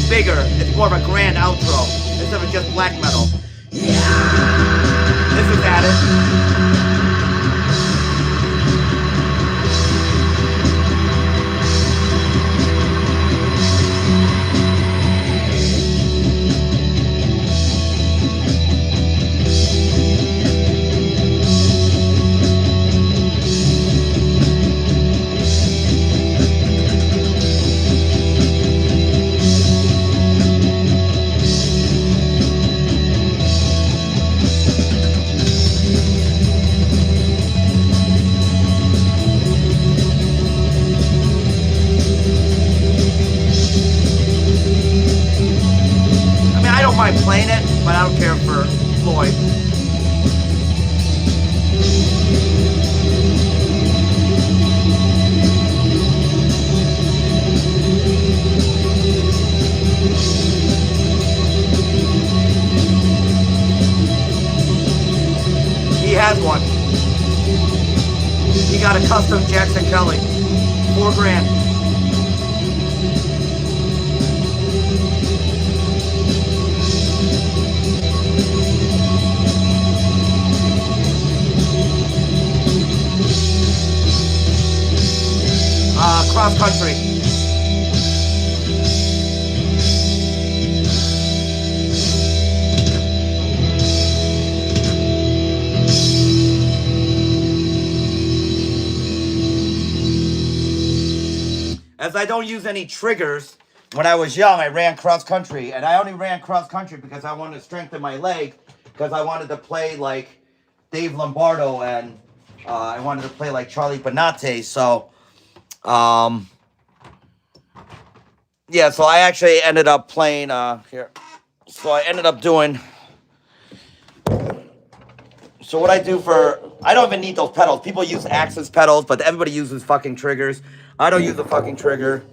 bigger. It's more of a grand outro instead of just black metal. This is added. Playing it, but I don't care for Floyd. He has one. He got a custom Jackson Kelly. $4,000. Cross country. As I don't use any triggers, when I was young, I ran cross country, and I only ran cross country because I wanted to strengthen my leg, because I wanted to play like Dave Lombardo, and I wanted to play like Charlie Benante, so yeah, so I actually ended up playing here. So I ended up doing. So what I do I don't even need those pedals. People use Axis pedals, but everybody uses fucking triggers. I don't use a fucking trigger.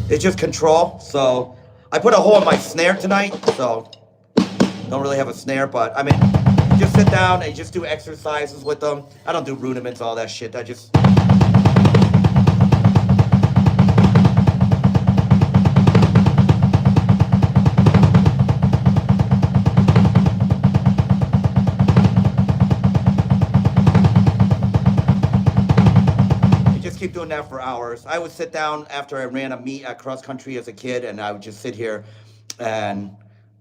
It's just control. So I put a hole in my snare tonight, so don't really have a snare, but I mean, just sit down and just do exercises with them. I don't do rudiments, all that shit. I just. Keep doing that for hours. I would sit down after I ran a meet at cross country as a kid, and I would just sit here and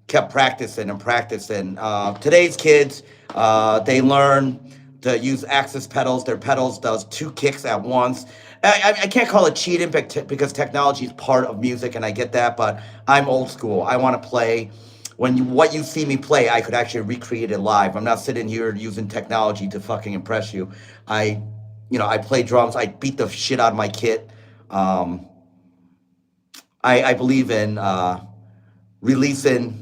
kept practicing and practicing. Today's kids, they learn to use Axis pedals. Their pedals does 2 kicks at once. I can't call it cheating because technology is part of music, and I get that, but I'm old school. I want to play. What you see me play, I could actually recreate it live. I'm not sitting here using technology to fucking impress you. I play drums. I beat the shit out of my kit. I believe in releasing,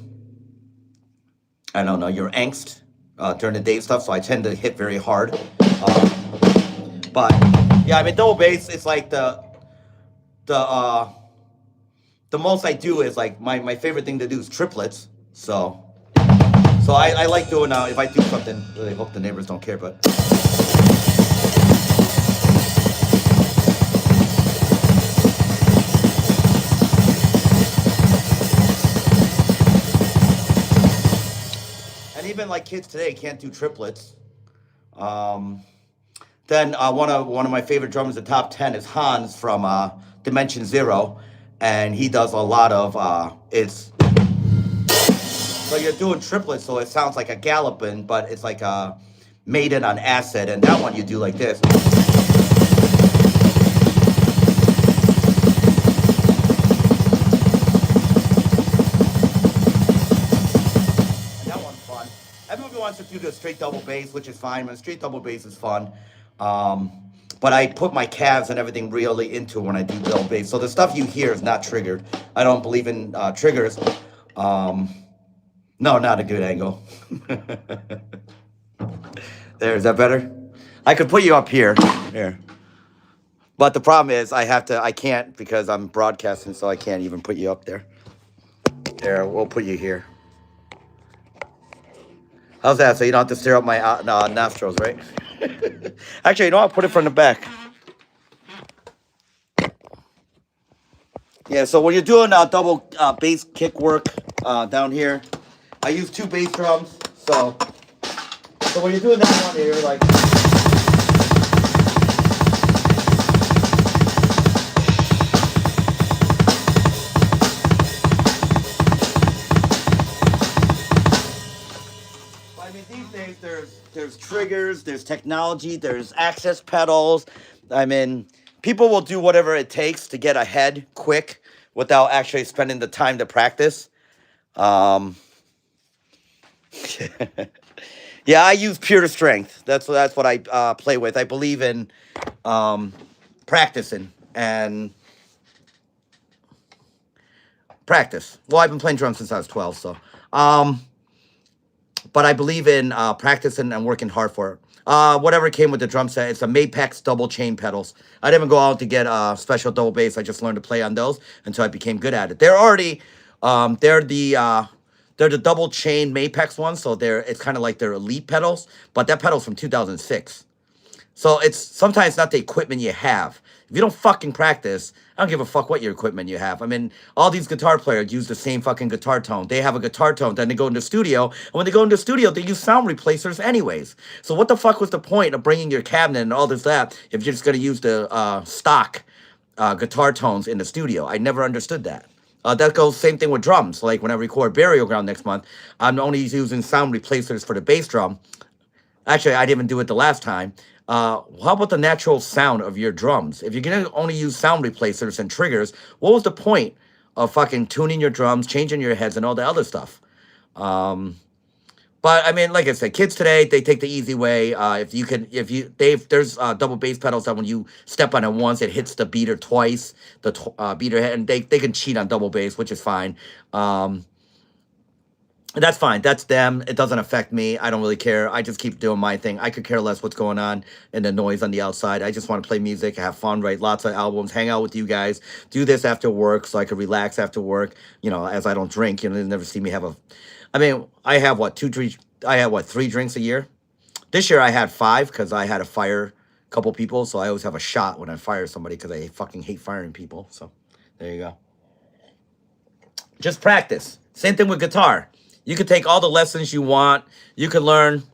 I don't know, your angst during the day and stuff, so I tend to hit very hard. But yeah, I mean double bass. It's like the the most I do is like my favorite thing to do is triplets. So I like doing if I do something. I hope the neighbors don't care, but. And even like kids today can't do triplets. Um, then one of my favorite drummers, the top 10 is Hans from Dimension Zero, and he does a lot of it's so you're doing triplets, so it sounds like a galloping, but it's like a maiden on acid, and that one you do like this. Everybody wants to do the straight double bass, which is fine. Man, straight double bass is fun. Um, but I put my calves and everything really into when I do double bass. So the stuff you hear is not triggered. I don't believe in triggers. No, not a good angle. There, is that better? I could put you up here. There. But the problem is I can't because I'm broadcasting, so I can't even put you up there. There, we'll put you here. How's that? So you don't have to stare up my nostrils, right? Actually, you know what? I'll put it from the back. Yeah, so when you're doing double bass kick work down here, I use 2 bass drums. So when you're doing that one, you're like... There's triggers, there's technology, there's access pedals. I mean, people will do whatever it takes to get ahead quick without actually spending the time to practice. Yeah, I use pure strength. That's what I play with. I believe in practicing and practice. Well, I've been playing drums since I was 12, so but I believe in practicing and working hard for it. Whatever came with the drum set, it's a Mapex double chain pedals. I didn't even go out to get special double bass. I just learned to play on those until I became good at it. They're already, they're the double chain Mapex ones, so it's kind of like their elite pedals. But that pedal's from 2006. So it's sometimes not the equipment you have. If you don't fucking practice, I don't give a fuck what your equipment you have. I mean, all these guitar players use the same fucking guitar tone. They have a guitar tone, then they go into the studio, and when they go into the studio, they use sound replacers anyways. So what the fuck was the point of bringing your cabinet and all this that if you're just going to use the stock guitar tones in the studio? I never understood that. That goes same thing with drums. Like when I record Burial Ground next month, I'm only using sound replacers for the bass drum. Actually, I didn't even do it the last time. How about the natural sound of your drums? If you're going to only use sound replacers and triggers, what was the point of fucking tuning your drums, changing your heads, and all the other stuff? But I mean, like I said, kids today, they take the easy way. There's double bass pedals that when you step on it once, it hits the beater twice, the beater head, and they can cheat on double bass, which is fine. That's fine. That's them. It doesn't affect me. I don't really care. I just keep doing my thing. I could care less what's going on and the noise on the outside. I just want to play music, have fun, write lots of albums, hang out with you guys, do this after work so I could relax after work, as I don't drink. You'll never see me have I mean, I have three drinks a year. This year I had 5 because I had to fire a couple people. So I always have a shot when I fire somebody because I fucking hate firing people. So there you go. Just practice. Same thing with guitar. You can take all the lessons you want. You can learn,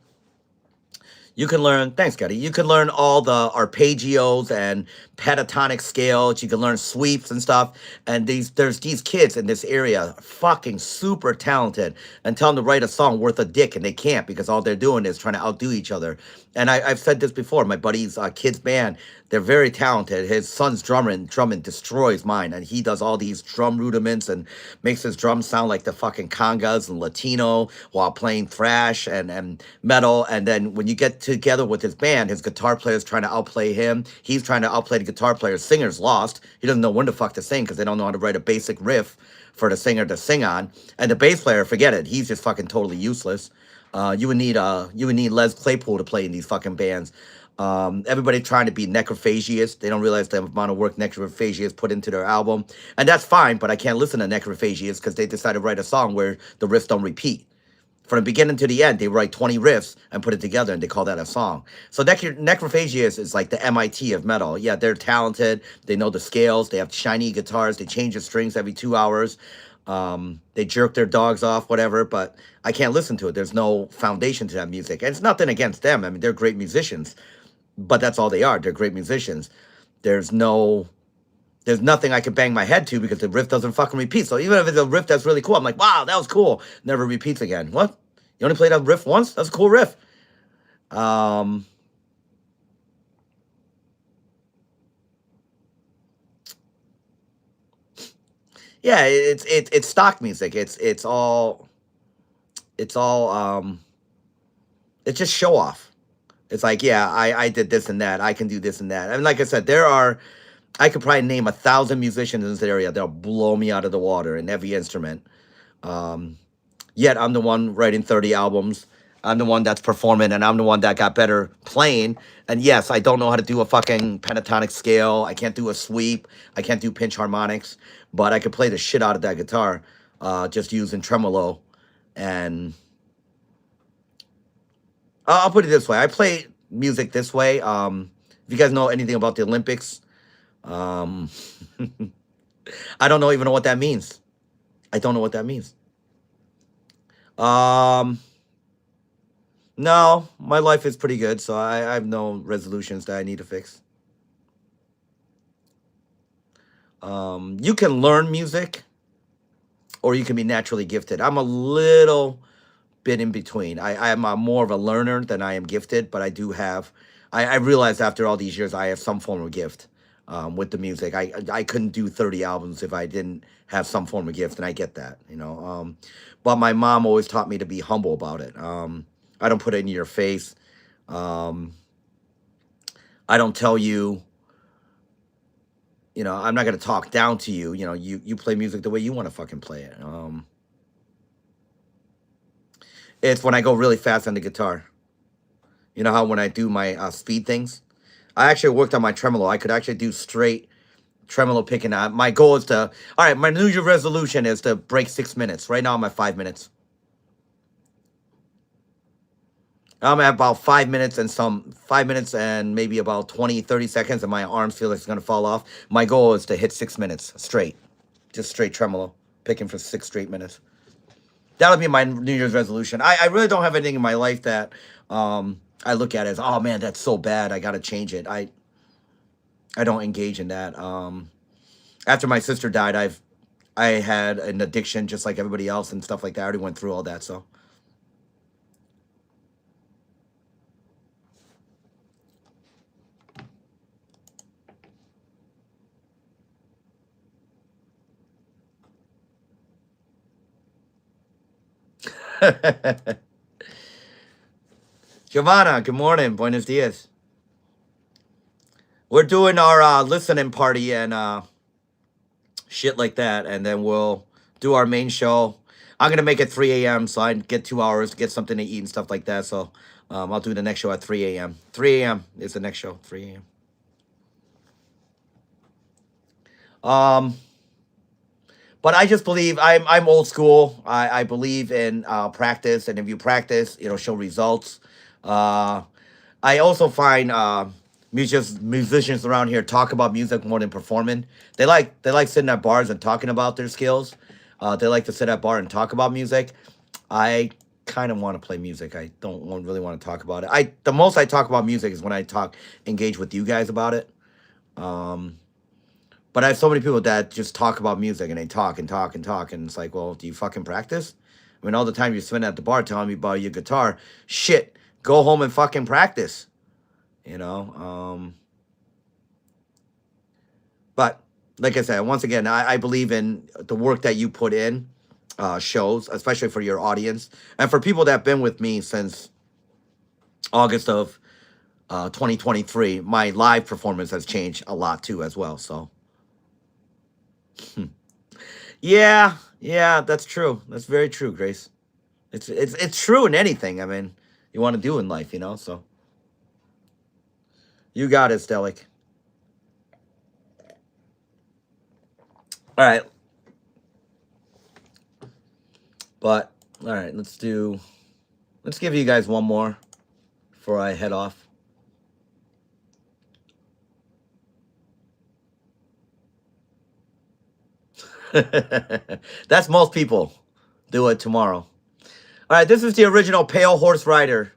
thanks, Scotty. You can learn all the arpeggios and pentatonic scales. You can learn sweeps and stuff. And there's these kids in this area, fucking super talented, and tell them to write a song worth a dick, and they can't because all they're doing is trying to outdo each other. And I've said this before. My buddy's kid's band, they're very talented. His son's drumming destroys mine, and he does all these drum rudiments and makes his drums sound like the fucking congas and Latino while playing thrash and metal. And then when you get together with his band, his guitar player's trying to outplay him. He's trying to outplay the guitar player. Singer's lost. He doesn't know when the fuck to sing because they don't know how to write a basic riff for the singer to sing on. And the bass player, forget it, he's just fucking totally useless. You would need Les Claypool to play in these fucking bands. Everybody trying to be Necrophagias. They don't realize the amount of work Necrophagias put into their album. And that's fine, but I can't listen to Necrophagias because they decided to write a song where the riffs don't repeat. From the beginning to the end, they write 20 riffs and put it together, and they call that a song. So Necrophagias is like the MIT of metal. Yeah, they're talented. They know the scales. They have shiny guitars. They change the strings every 2 hours. They jerk their dogs off, whatever, but I can't listen to it. There's no foundation to that music. And it's nothing against them. I mean, they're great musicians, but that's all they are. They're great musicians. There's nothing I can bang my head to because the riff doesn't fucking repeat. So even if it's a riff that's really cool, I'm like, wow, that was cool. Never repeats again. What? You only played that riff once? That's a cool riff. Yeah, it's stock music. It's just show off. It's like, yeah, I did this and that. I can do this and that. And like I said, I could probably name 1,000 musicians in this area that'll blow me out of the water in every instrument. Yet I'm the one writing 30 albums. I'm the one that's performing, and I'm the one that got better playing. And yes, I don't know how to do a fucking pentatonic scale. I can't do a sweep. I can't do pinch harmonics, but I could play the shit out of that guitar, just using tremolo. And I'll put it this way: I play music this way. If you guys know anything about the Olympics, I don't even know what that means. I don't know what that means. No, my life is pretty good, so I have no resolutions that I need to fix. You can learn music, or you can be naturally gifted. I'm a little bit in between. I am more of a learner than I am gifted, but I do have. I realized after all these years, I have some form of gift with the music. I couldn't do 30 albums if I didn't have some form of gift, and I get that, you know. But my mom always taught me to be humble about it. I don't put it in your face. I don't tell you, I'm not going to talk down to you. You play music the way you want to fucking play it. It's when I go really fast on the guitar. You know how when I do my speed things? I actually worked on my tremolo. I could actually do straight tremolo picking out. My goal is all right, my New Year's resolution is to break 6 minutes. Right now I'm at 5 minutes. I'm at about 5 minutes and maybe about 20, 30 seconds, and my arms feel like it's going to fall off. My goal is to hit 6 minutes straight. Just straight tremolo, picking for 6 straight minutes. That'll be my New Year's resolution. I really don't have anything in my life that I look at as, oh man, that's so bad, I got to change it. I don't engage in that. After my sister died, I had an addiction just like everybody else and stuff like that. I already went through all that, so. Giovanna, good morning. Buenos dias. We're doing our listening party and shit like that, and then we'll do our main show. I'm gonna make it 3 a.m. so I get 2 hours to get something to eat and stuff like that. So I'll do the next show at 3 a.m. 3 a.m. is the next show. 3 a.m. But I just believe I'm old school. I believe in practice, and if you practice, it'll show results. I also find musicians around here talk about music more than performing. They like sitting at bars and talking about their skills. They like to sit at a bar and talk about music. I kind of want to play music. I don't really want to talk about it. The most I talk about music is when I engage with you guys about it. But I have so many people that just talk about music, and they talk and talk and talk, and it's like, well, do you fucking practice? I mean, all the time you spend at the bar telling me about your guitar, shit, go home and fucking practice, But like I said, once again, I believe in the work that you put in shows, especially for your audience. And for people that have been with me since August of 2023, my live performance has changed a lot too as well, so. Yeah, yeah, that's true. That's very true, Grace. It's true in anything. I mean, you want to do in life, you know. So you got it, Stelic. All right, but all right, let's do. Let's give you guys one more before I head off. That's most people do it tomorrow. All right, this is the original Pale Horse Rider.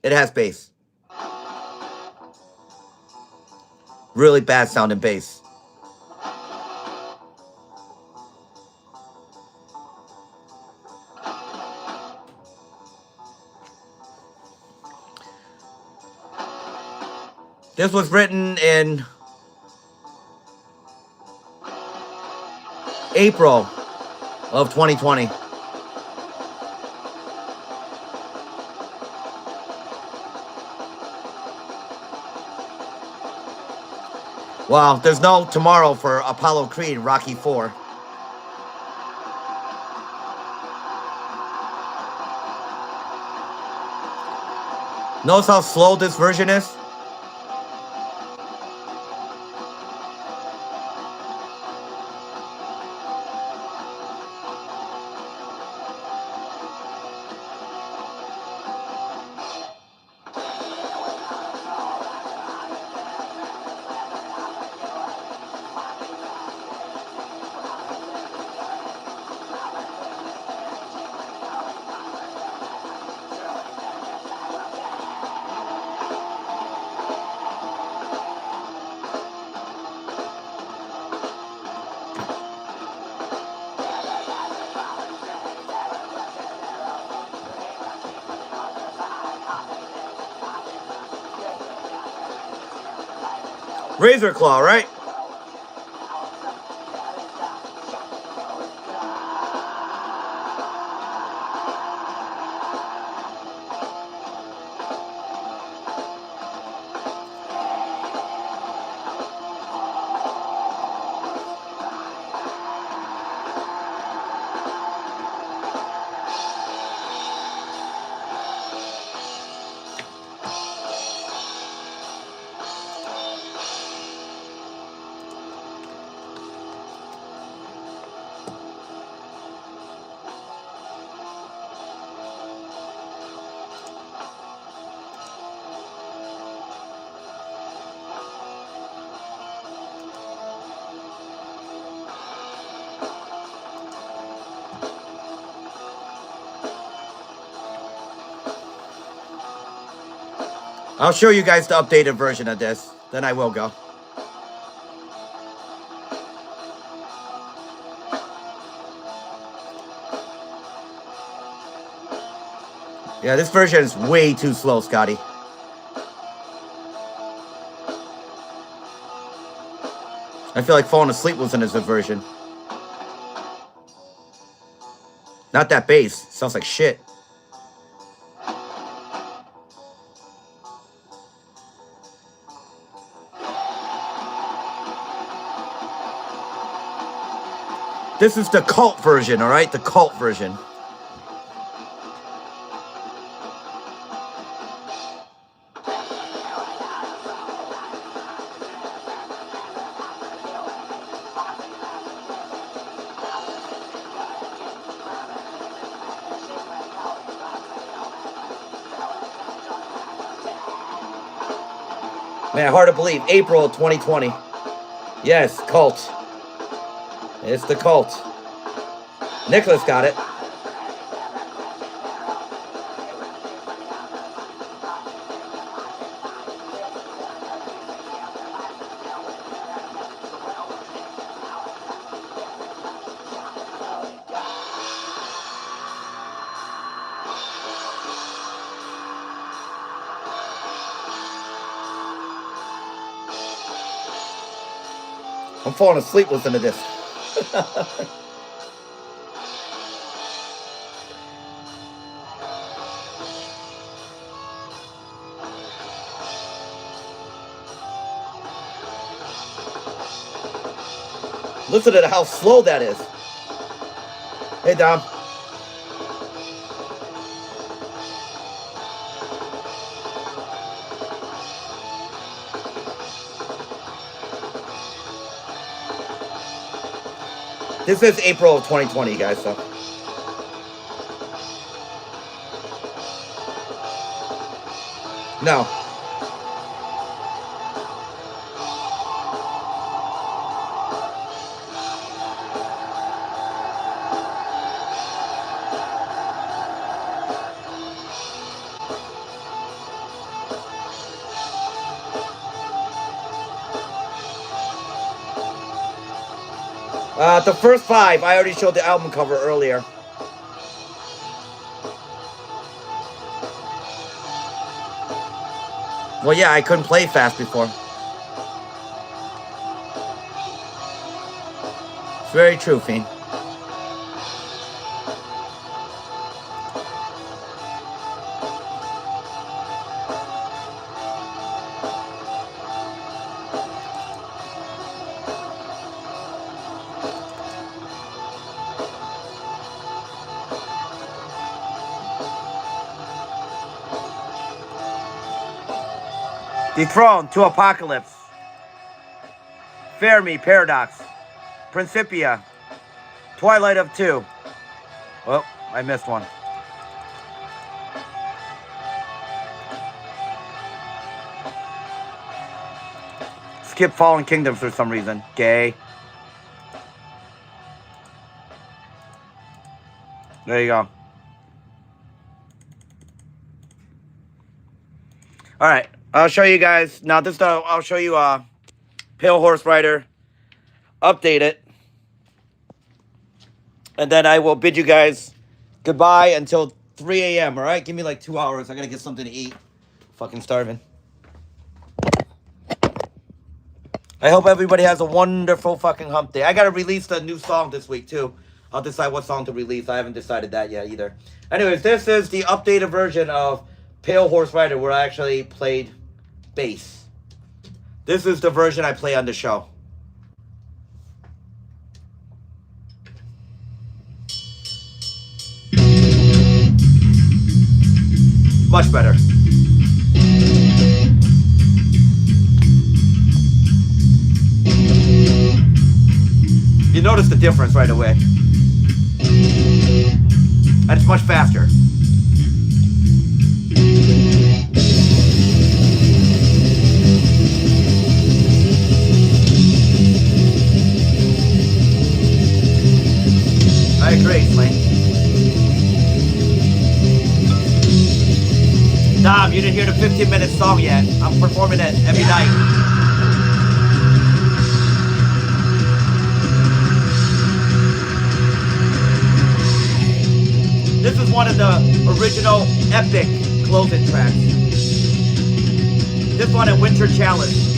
It has bass. Really bad sounding bass. This was written in April of 2020. Well, there's no tomorrow for Apollo Creed, Rocky 4. Notice how slow this version is? Razor Claw, right? I'll show you guys the updated version of this. Then I will go. Yeah, this version is way too slow, Scotty. I feel like falling asleep was in this version. Not that bass. Sounds like shit. This is the cult version, all right? The cult version. Man, hard to believe. April 2020. Yes, cult. It's the cult. Nicholas got it. I'm falling asleep listening to this. Listen to how slow that is. Hey, Dom. This is April of 2020, guys, so. No. The first 5, I already showed the album cover earlier. Well, yeah, I couldn't play fast before. It's very true, Fiend. Dethroned to Apocalypse. Fermi, Paradox. Principia. Twilight of 2. Oh, I missed one. Skip Fallen Kingdoms for some reason. Gay. There you go. All right. I'll show you guys. Now this I'll show you Pale Horse Rider. Update it. And then I will bid you guys goodbye until 3 a.m. All right? Give me like 2 hours. I got to get something to eat. Fucking starving. I hope everybody has a wonderful fucking hump day. I got to release a new song this week too. I'll decide what song to release. I haven't decided that yet either. Anyways, this is the updated version of Pale Horse Rider where I actually played bass. This is the version I play on the show. Much better. You notice the difference right away. And it's much faster. I agree, Slink. Dom, you didn't hear the 15-minute song yet. I'm performing it every night. This is one of the original epic closing tracks. This one at Winter Chalice.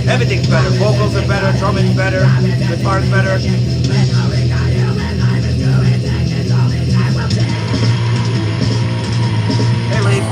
Everything's better. Vocals are better, drumming's better, guitar's better. Hey, Lee.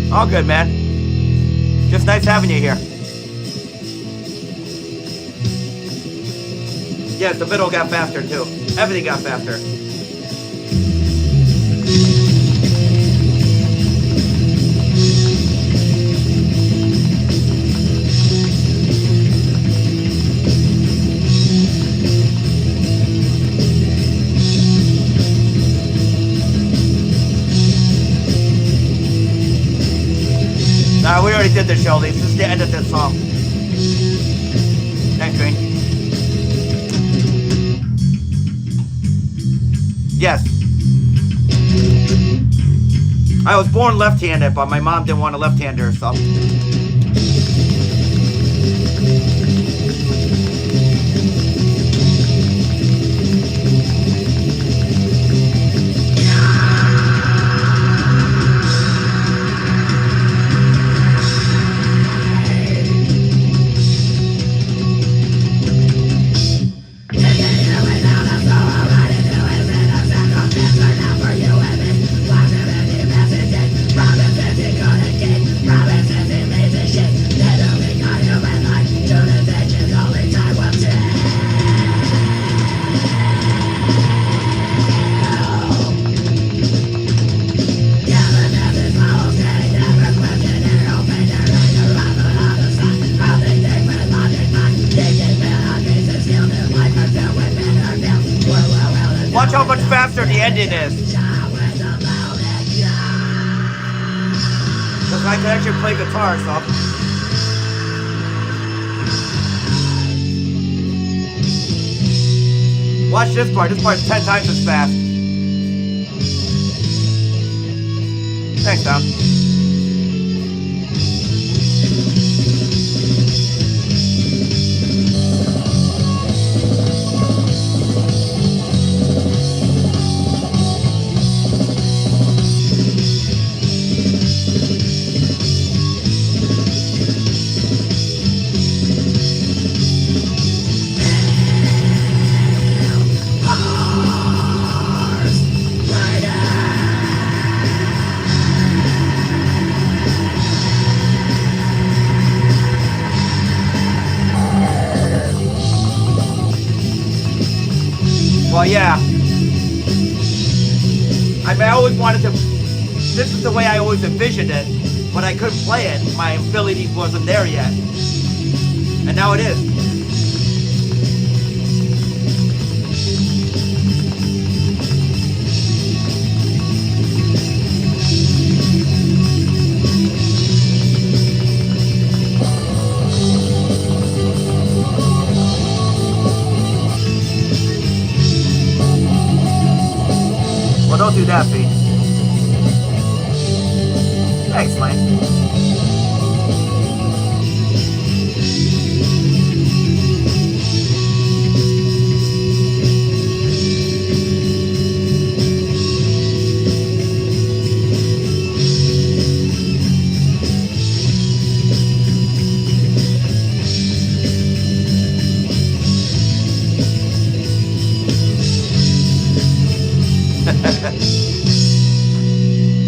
All good, man. Just nice having you here. Yes, the middle got faster too. Everything got faster. We already already did this, Shelly. This is the end of this song. Thanks, Green. Yes. I was born left-handed, but my mom didn't want a left-hander, so. Watch how much faster the ending is. Because I can actually play guitar, so. Watch this part. This part's 10 times as fast. Thanks, Tom. Well, yeah. I mean, I always wanted to. This is the way I always envisioned it, but I couldn't play it. My ability wasn't there yet. And now it is. Well, don't do that, Pete. Thanks, Lane.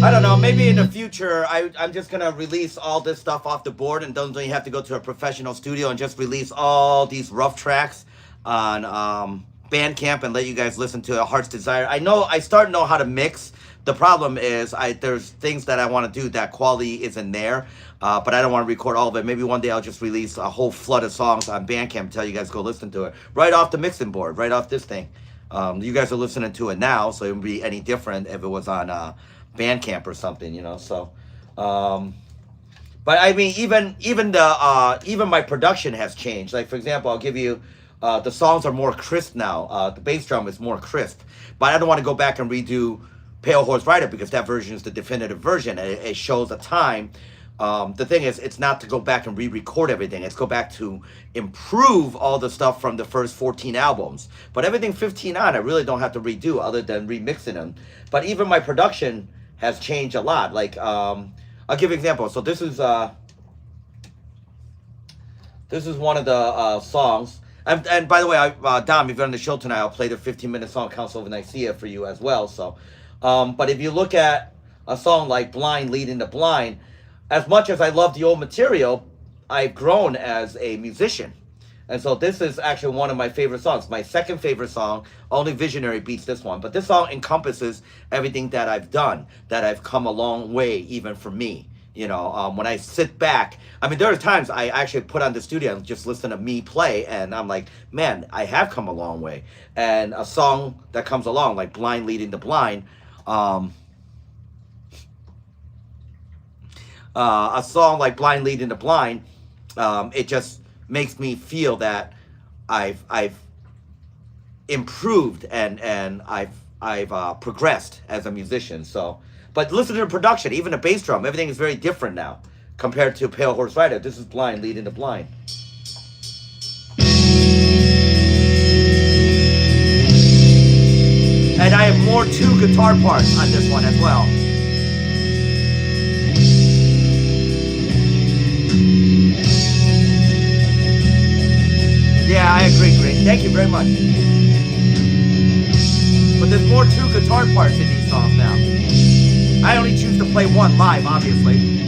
I don't know, maybe in the future, I'm just going to release all this stuff off the board and don't you have to go to a professional studio and just release all these rough tracks on Bandcamp and let you guys listen to a Heart's Desire. I start to know how to mix. The problem is there's things that I want to do that quality isn't there, but I don't want to record all of it. Maybe one day I'll just release a whole flood of songs on Bandcamp and tell you guys go listen to it. Right off the mixing board, right off this thing. You guys are listening to it now, so it wouldn't be any different if it was on Bandcamp or something, you know. So, but I mean, even my production has changed. Like for example, I'll give you the songs are more crisp now. The bass drum is more crisp, but I don't want to go back and redo Pale Horse Rider because that version is the definitive version. It shows a time. The thing is, it's not to go back and re-record everything. It's go back to improve all the stuff from the first 14 albums. But everything 15 on, I really don't have to redo other than remixing them. But even my production has changed a lot. Like, I'll give you an example. So this is one of the songs. And by the way, Dom, if you're on the show tonight, I'll play the 15-minute song Council of Nicaea for you as well. So, but if you look at a song like Blind Leading the Blind, as much as I love the old material, I've grown as a musician. And so this is actually one of my favorite songs. My second favorite song, only Visionary beats this one. But this song encompasses everything that I've done, that I've come a long way, even for me. You know, when I sit back, I mean, there are times I actually put on the studio and just listen to me play, and I'm like, man, I have come a long way. And a song that comes along, like Blind Leading the Blind, a song like "Blind Leading the Blind," it just makes me feel that I've improved and I've progressed as a musician. So, but listen to the production, even the bass drum, everything is very different now compared to Pale Horse Rider. This is Blind Leading the Blind. And I have more 2 guitar parts on this one as well. Yeah, I agree, Green. Thank you very much. But there's more 2 guitar parts in these songs now. I only choose to play one live, obviously.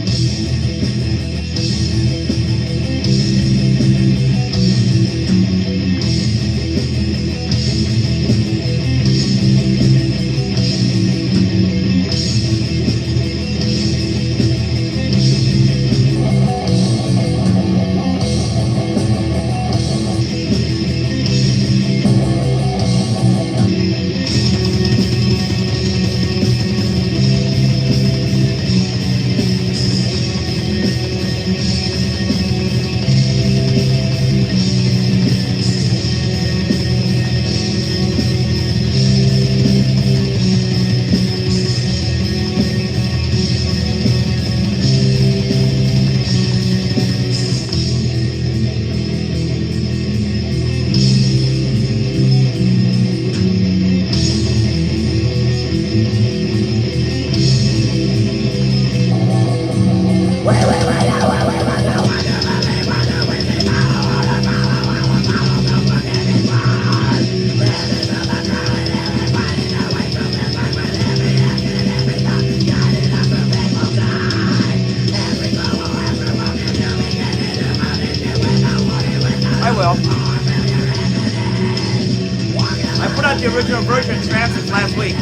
I put out the original version of Trances last week.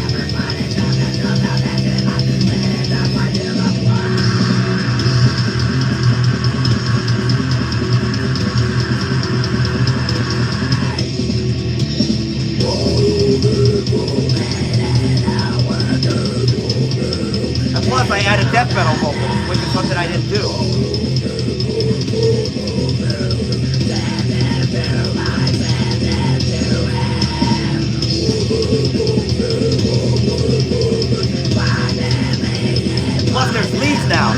And plus I added death metal vocals, which is something I didn't do. Plus there's leads now.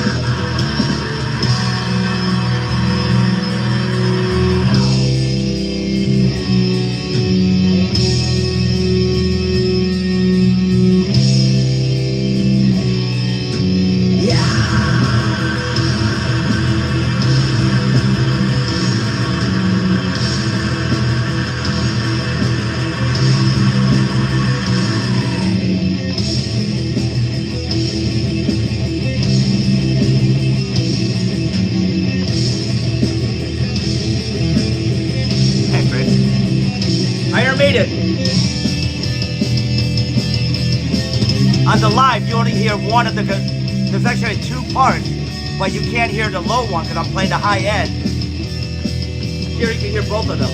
On the live, you only hear one of the, there's actually 2 parts, but you can't hear the low one because I'm playing the high end. Here you can hear both of them.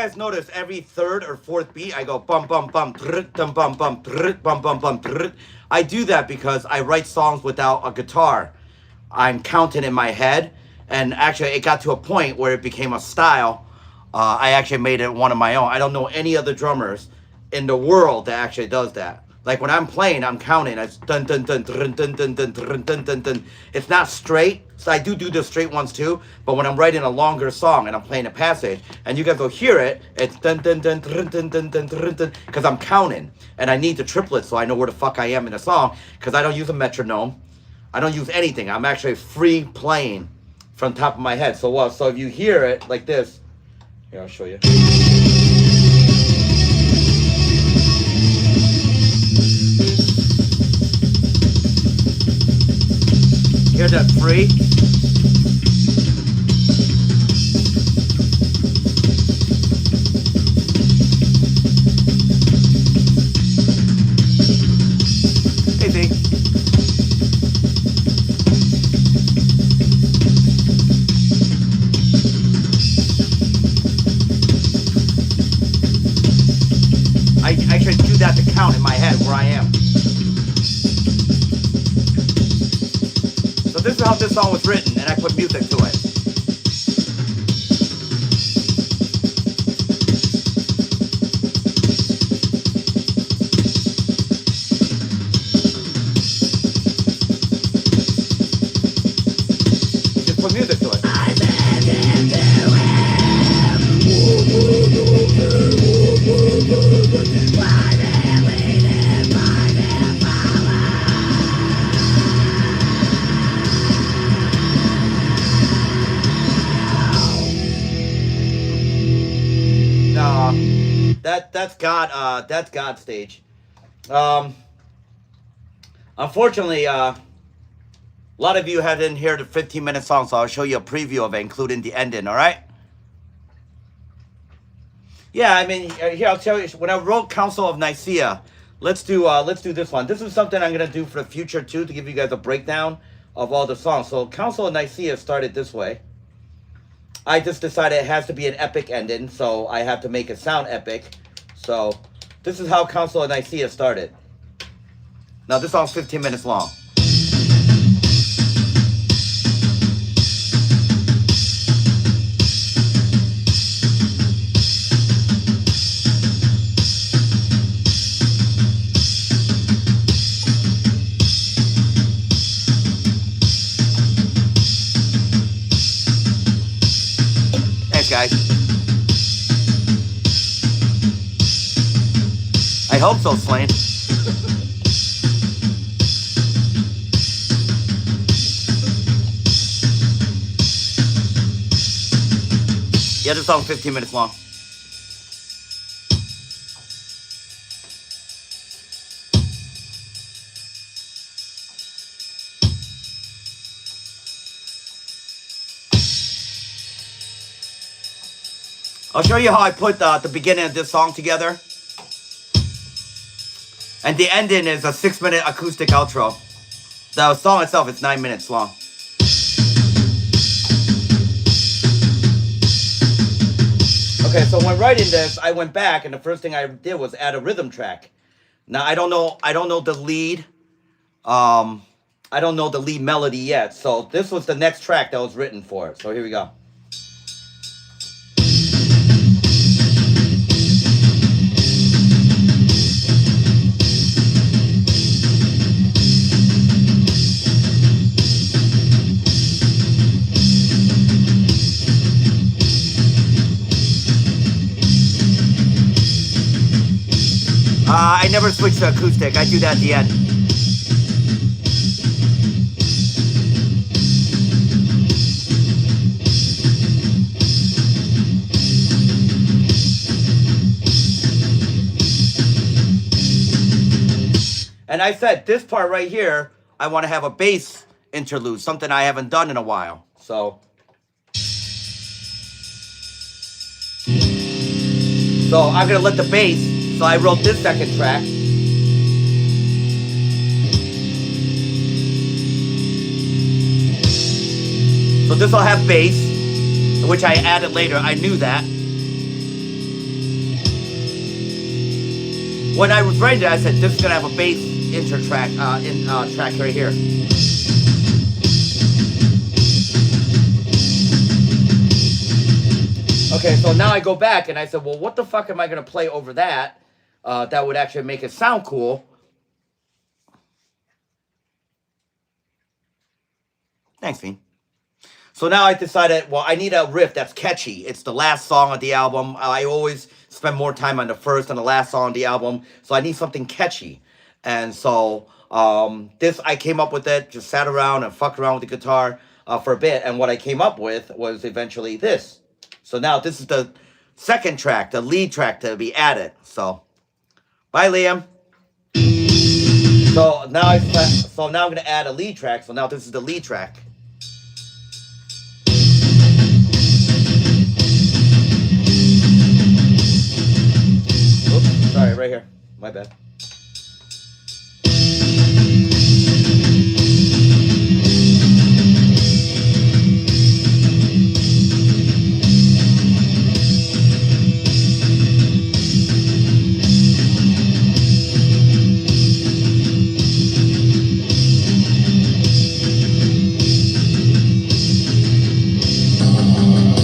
guys notice every third or fourth beat, I go bum bum bum bum bum bum bum bum bum. I do that because I write songs without a guitar. I'm counting in my head, and actually it got to a point where it became a style. I actually made it one of my own. I don't know any other drummers in the world that actually does that. Like when I'm playing, I'm counting. It's dun dun dun dun dun dun dun dun dun dun dun. It's not straight. So I do the straight ones too. But when I'm writing a longer song and I'm playing a passage, and you guys will hear it, it's dun dun dun dun dun dun dun dun dun, because I'm counting, and I need the triplets so I know where the fuck I am in the song. Because I don't use a metronome, I don't use anything. I'm actually free playing from top of my head. So what? So if you hear it like this, here I'll show you. Hear that free? Hey, Z. I should do that to count in my head where I am. So this is how this song was written, and I put music to it. Just put music to it. That's God stage. Unfortunately, a lot of you didn't hear the 15-minute song, so I'll show you a preview of it, including the ending. All right? Yeah, I mean, here I'll tell you. When I wrote Council of Nicaea, let's do this one. This is something I'm gonna do for the future too, to give you guys a breakdown of all the songs. So Council of Nicaea started this way. I just decided it has to be an epic ending, so I have to make it sound epic. So this is how Council of Nicaea started. Now this song's 15 minutes long. Thanks, guys. I hope so, Slane. Yeah, this song's 15 minutes long. I'll show you how I put the beginning of this song together. And the ending is a 6-minute acoustic outro. The song itself is 9 minutes long. Okay, so when writing this, I went back and the first thing I did was add a rhythm track. Now I don't know the lead. I don't know the lead melody yet. So this was the next track that was written for it. So here we go. I never switch to acoustic. I do that at the end. And I said, this part right here, I want to have a bass interlude, something I haven't done in a while. So I'm going to let the bass. So I wrote this second track. So this will have bass, which I added later. I knew that. when I was writing it, I said this is gonna have a bass intro track, track right here. Okay, so now I go back and I said, well, what the fuck am I gonna play over that? That would actually make it sound cool. Thanks, Fiend. So now I decided, well, I need a riff that's catchy. It's the last song of the album. I always spend more time on the first and the last song of the album, so I need something catchy. And so this, I came up with it, just sat around and fucked around with the guitar for a bit, and what I came up with was eventually this. So now this is the second track, the lead track to be added. So, bye, Liam. So now I'm going to add a lead track. So now this is the lead track. Oops, sorry, right here. My bad.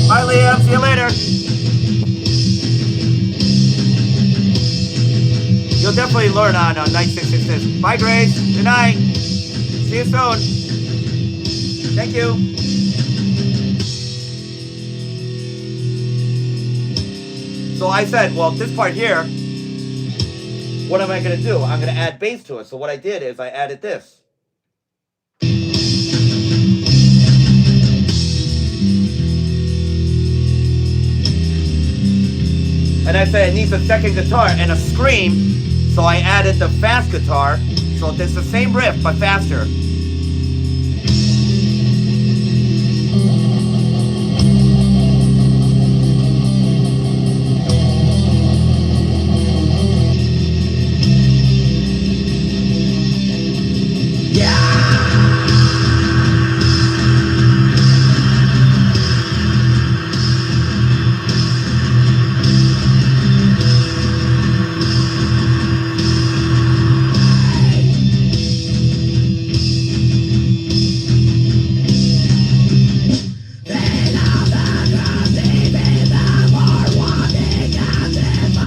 Bye, Liam. See you later. You'll definitely learn on Night 666. Bye, Grace. Good night. See you soon. Thank you. So I said, well, this part here, what am I going to do? I'm going to add bass to it. So what I did is I added this. And I said it needs a second guitar and a scream, so I added the fast guitar. So it's the same riff, but faster.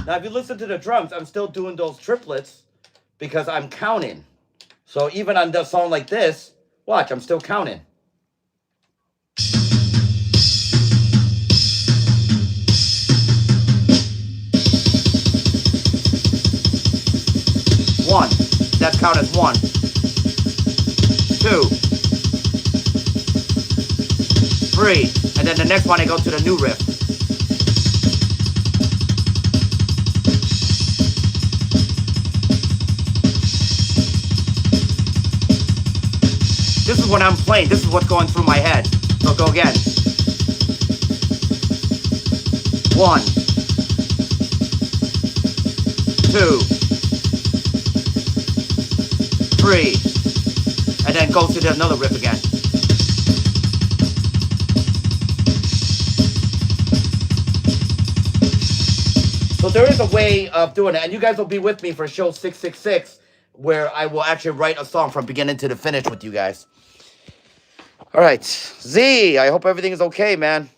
Now, if you listen to the drums, I'm still doing those triplets because I'm counting. So even on the song like this, watch, I'm still counting. One. That's count as 1. 2. 3. And then the next one, I go to the new riff. This is what I'm playing. This is what's going through my head. So go again. 1. 2. 3. And then go to another riff again. So there is a way of doing it. And you guys will be with me for show 666, where I will actually write a song from beginning to the finish with you guys. All right, Z, I hope everything is okay, man.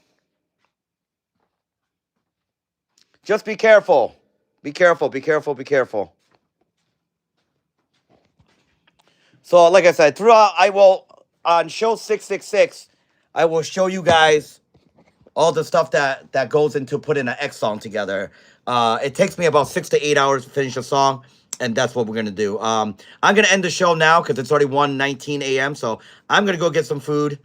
Just be careful. Be careful, be careful, be careful. So, like I said, throughout, I will, on show 666, I will show you guys all the stuff that goes into putting an X song together. It takes me about 6 to 8 hours to finish a song. And that's what we're going to do. I'm going to end the show now because it's already 1:19 a.m. So I'm going to go get some food.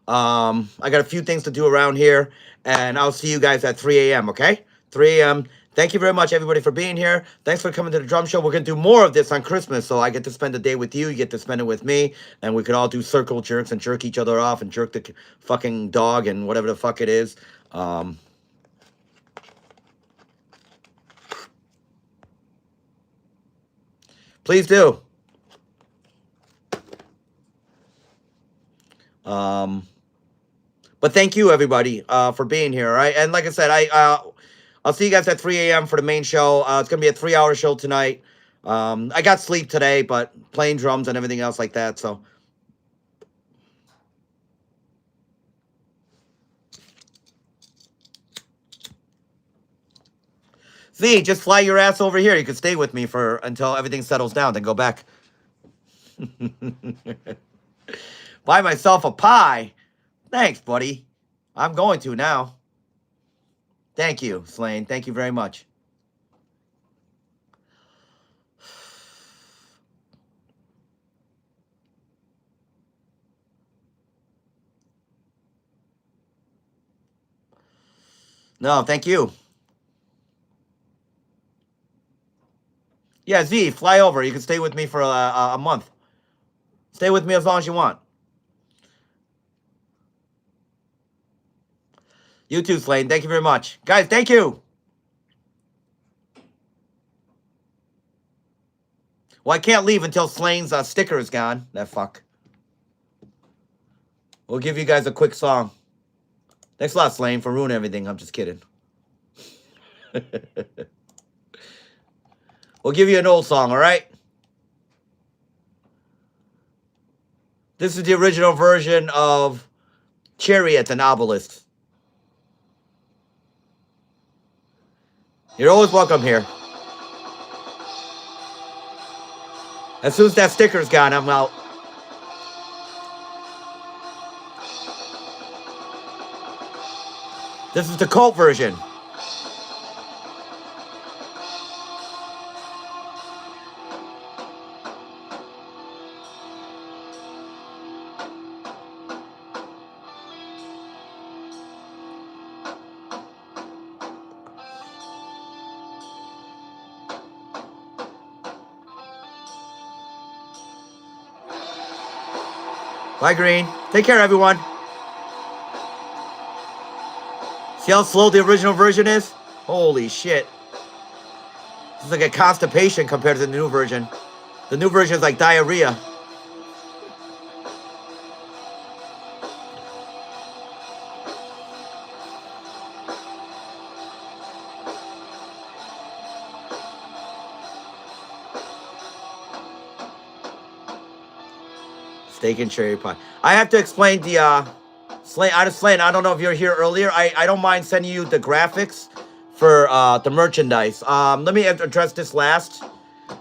I got a few things to do around here. And I'll see you guys at 3 a.m., okay? 3 a.m. Thank you very much, everybody, for being here. Thanks for coming to the drum show. We're going to do more of this on Christmas. So I get to spend the day with you. You get to spend it with me. And we could all do circle jerks and jerk each other off and jerk the fucking dog and whatever the fuck it is. Please do. But thank you, everybody, for being here, all right? And like I said, I'll see you guys at 3 a.m. for the main show. It's going to be a 3-hour show tonight. I got sleep today, but playing drums and everything else like that, so. Z, just fly your ass over here. You can stay with me for until everything settles down, then go back. Buy myself a pie. Thanks, buddy. I'm going to now. Thank you, Slane. Thank you very much. No, thank you. Yeah, Z, fly over. You can stay with me for a month. Stay with me as long as you want. You too, Slane. Thank you very much. Guys, thank you. Well, I can't leave until Slane's sticker is gone. That fuck. We'll give you guys a quick song. Thanks a lot, Slane, for ruining everything. I'm just kidding. We'll give you an old song, all right? This is the original version of Chariot and Obelisk. You're always welcome here. As soon as that sticker's gone, I'm out. This is the cult version. Bye, Green. Take care, everyone. See how slow the original version is? Holy shit. It's like a constipation compared to the new version. The new version is like diarrhea. Steak and cherry pie. I have to explain the Slane. I don't know if you're here earlier. I don't mind sending you the graphics for the merchandise. Let me address this last.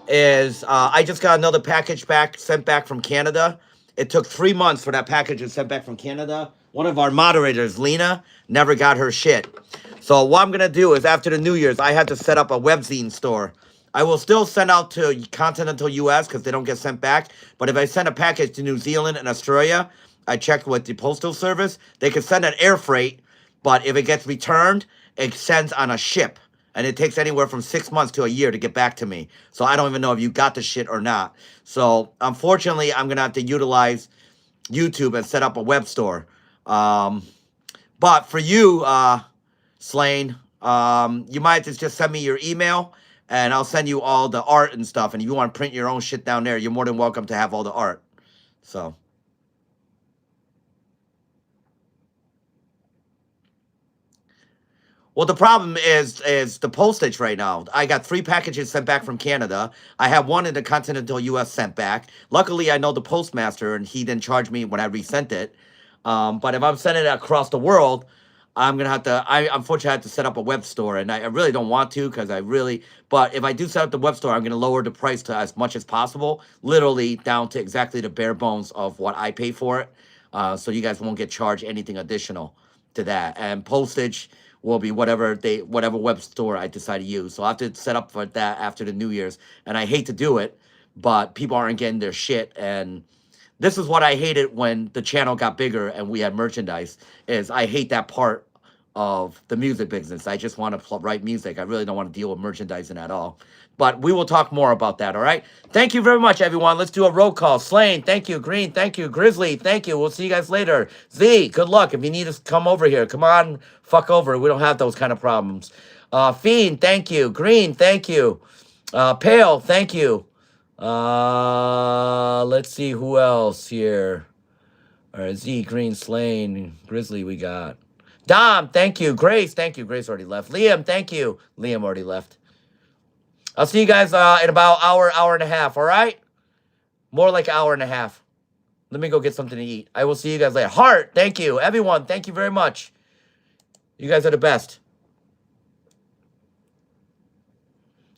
I just got another package sent back from Canada. It took 3 months for that package to sent back from Canada. One of our moderators, Lena, never got her shit. So what I'm gonna do is after the New Year's, I had to set up a webzine store. I will still send out to continental US because they don't get sent back. But if I send a package to New Zealand and Australia, I checked with the postal service. They can send an air freight, but if it gets returned, it sends on a ship. And it takes anywhere from 6 months to a year to get back to me. So I don't even know if you got the shit or not. So unfortunately, I'm going to have to utilize YouTube and set up a web store. But for you, Slane, you might just send me your email and I'll send you all the art and stuff. And if you want to print your own shit down there, you're more than welcome to have all the art. So. Well, the problem is the postage right now. I got 3 packages sent back from Canada. I have 1 in the continental U.S. sent back. Luckily, I know the postmaster, and he didn't charge me when I resent it. But if I'm sending it across the world, I'm going to have to, unfortunately, I have to set up a web store. And I really don't want to because but if I do set up the web store, I'm going to lower the price to as much as possible, literally down to exactly the bare bones of what I pay for it. So you guys won't get charged anything additional to that. And postage will be whatever web store I decide to use. So I have to set up for that after the New Year's. And I hate to do it, but people aren't getting their shit. And this is what I hated when the channel got bigger and we had merchandise, is I hate that part of the music business. I just want to write music. I really don't want to deal with merchandising at all. But we will talk more about that, all right? Thank you very much, everyone. Let's do a roll call. Slane, thank you. Green, thank you. Grizzly, thank you. We'll see you guys later. Z, good luck. If you need us, come over here. Come on, fuck over. We don't have those kind of problems. Fiend, thank you. Green, thank you. Pale, thank you. Let's see who else here. All right, Z, Green, Slane, Grizzly we got. Dom, thank you. Grace, thank you. Grace already left. Liam, thank you. Liam already left. I'll see you guys in about hour and a half, all right? More like an hour and a half. Let me go get something to eat. I will see you guys later. Heart, thank you. Everyone, thank you very much. You guys are the best.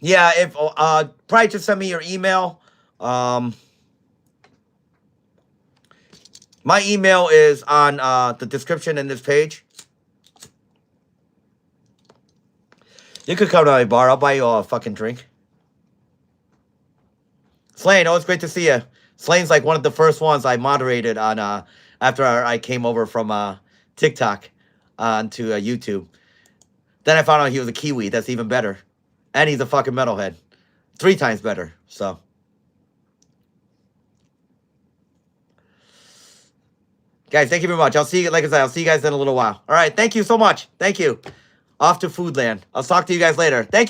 Yeah, if probably just send me your email. My email is on the description in this page. You could come to my bar. I'll buy you all a fucking drink. Slane, always great to see you. Slane's like one of the first ones I moderated on after I came over from TikTok onto YouTube. Then I found out he was a Kiwi. That's even better. And he's a fucking metalhead. 3 times better. So. Guys, thank you very much. I'll see you, like I said, I'll see you guys in a little while. All right, thank you so much. Thank you. Off to Foodland. I'll talk to you guys later. Thank you.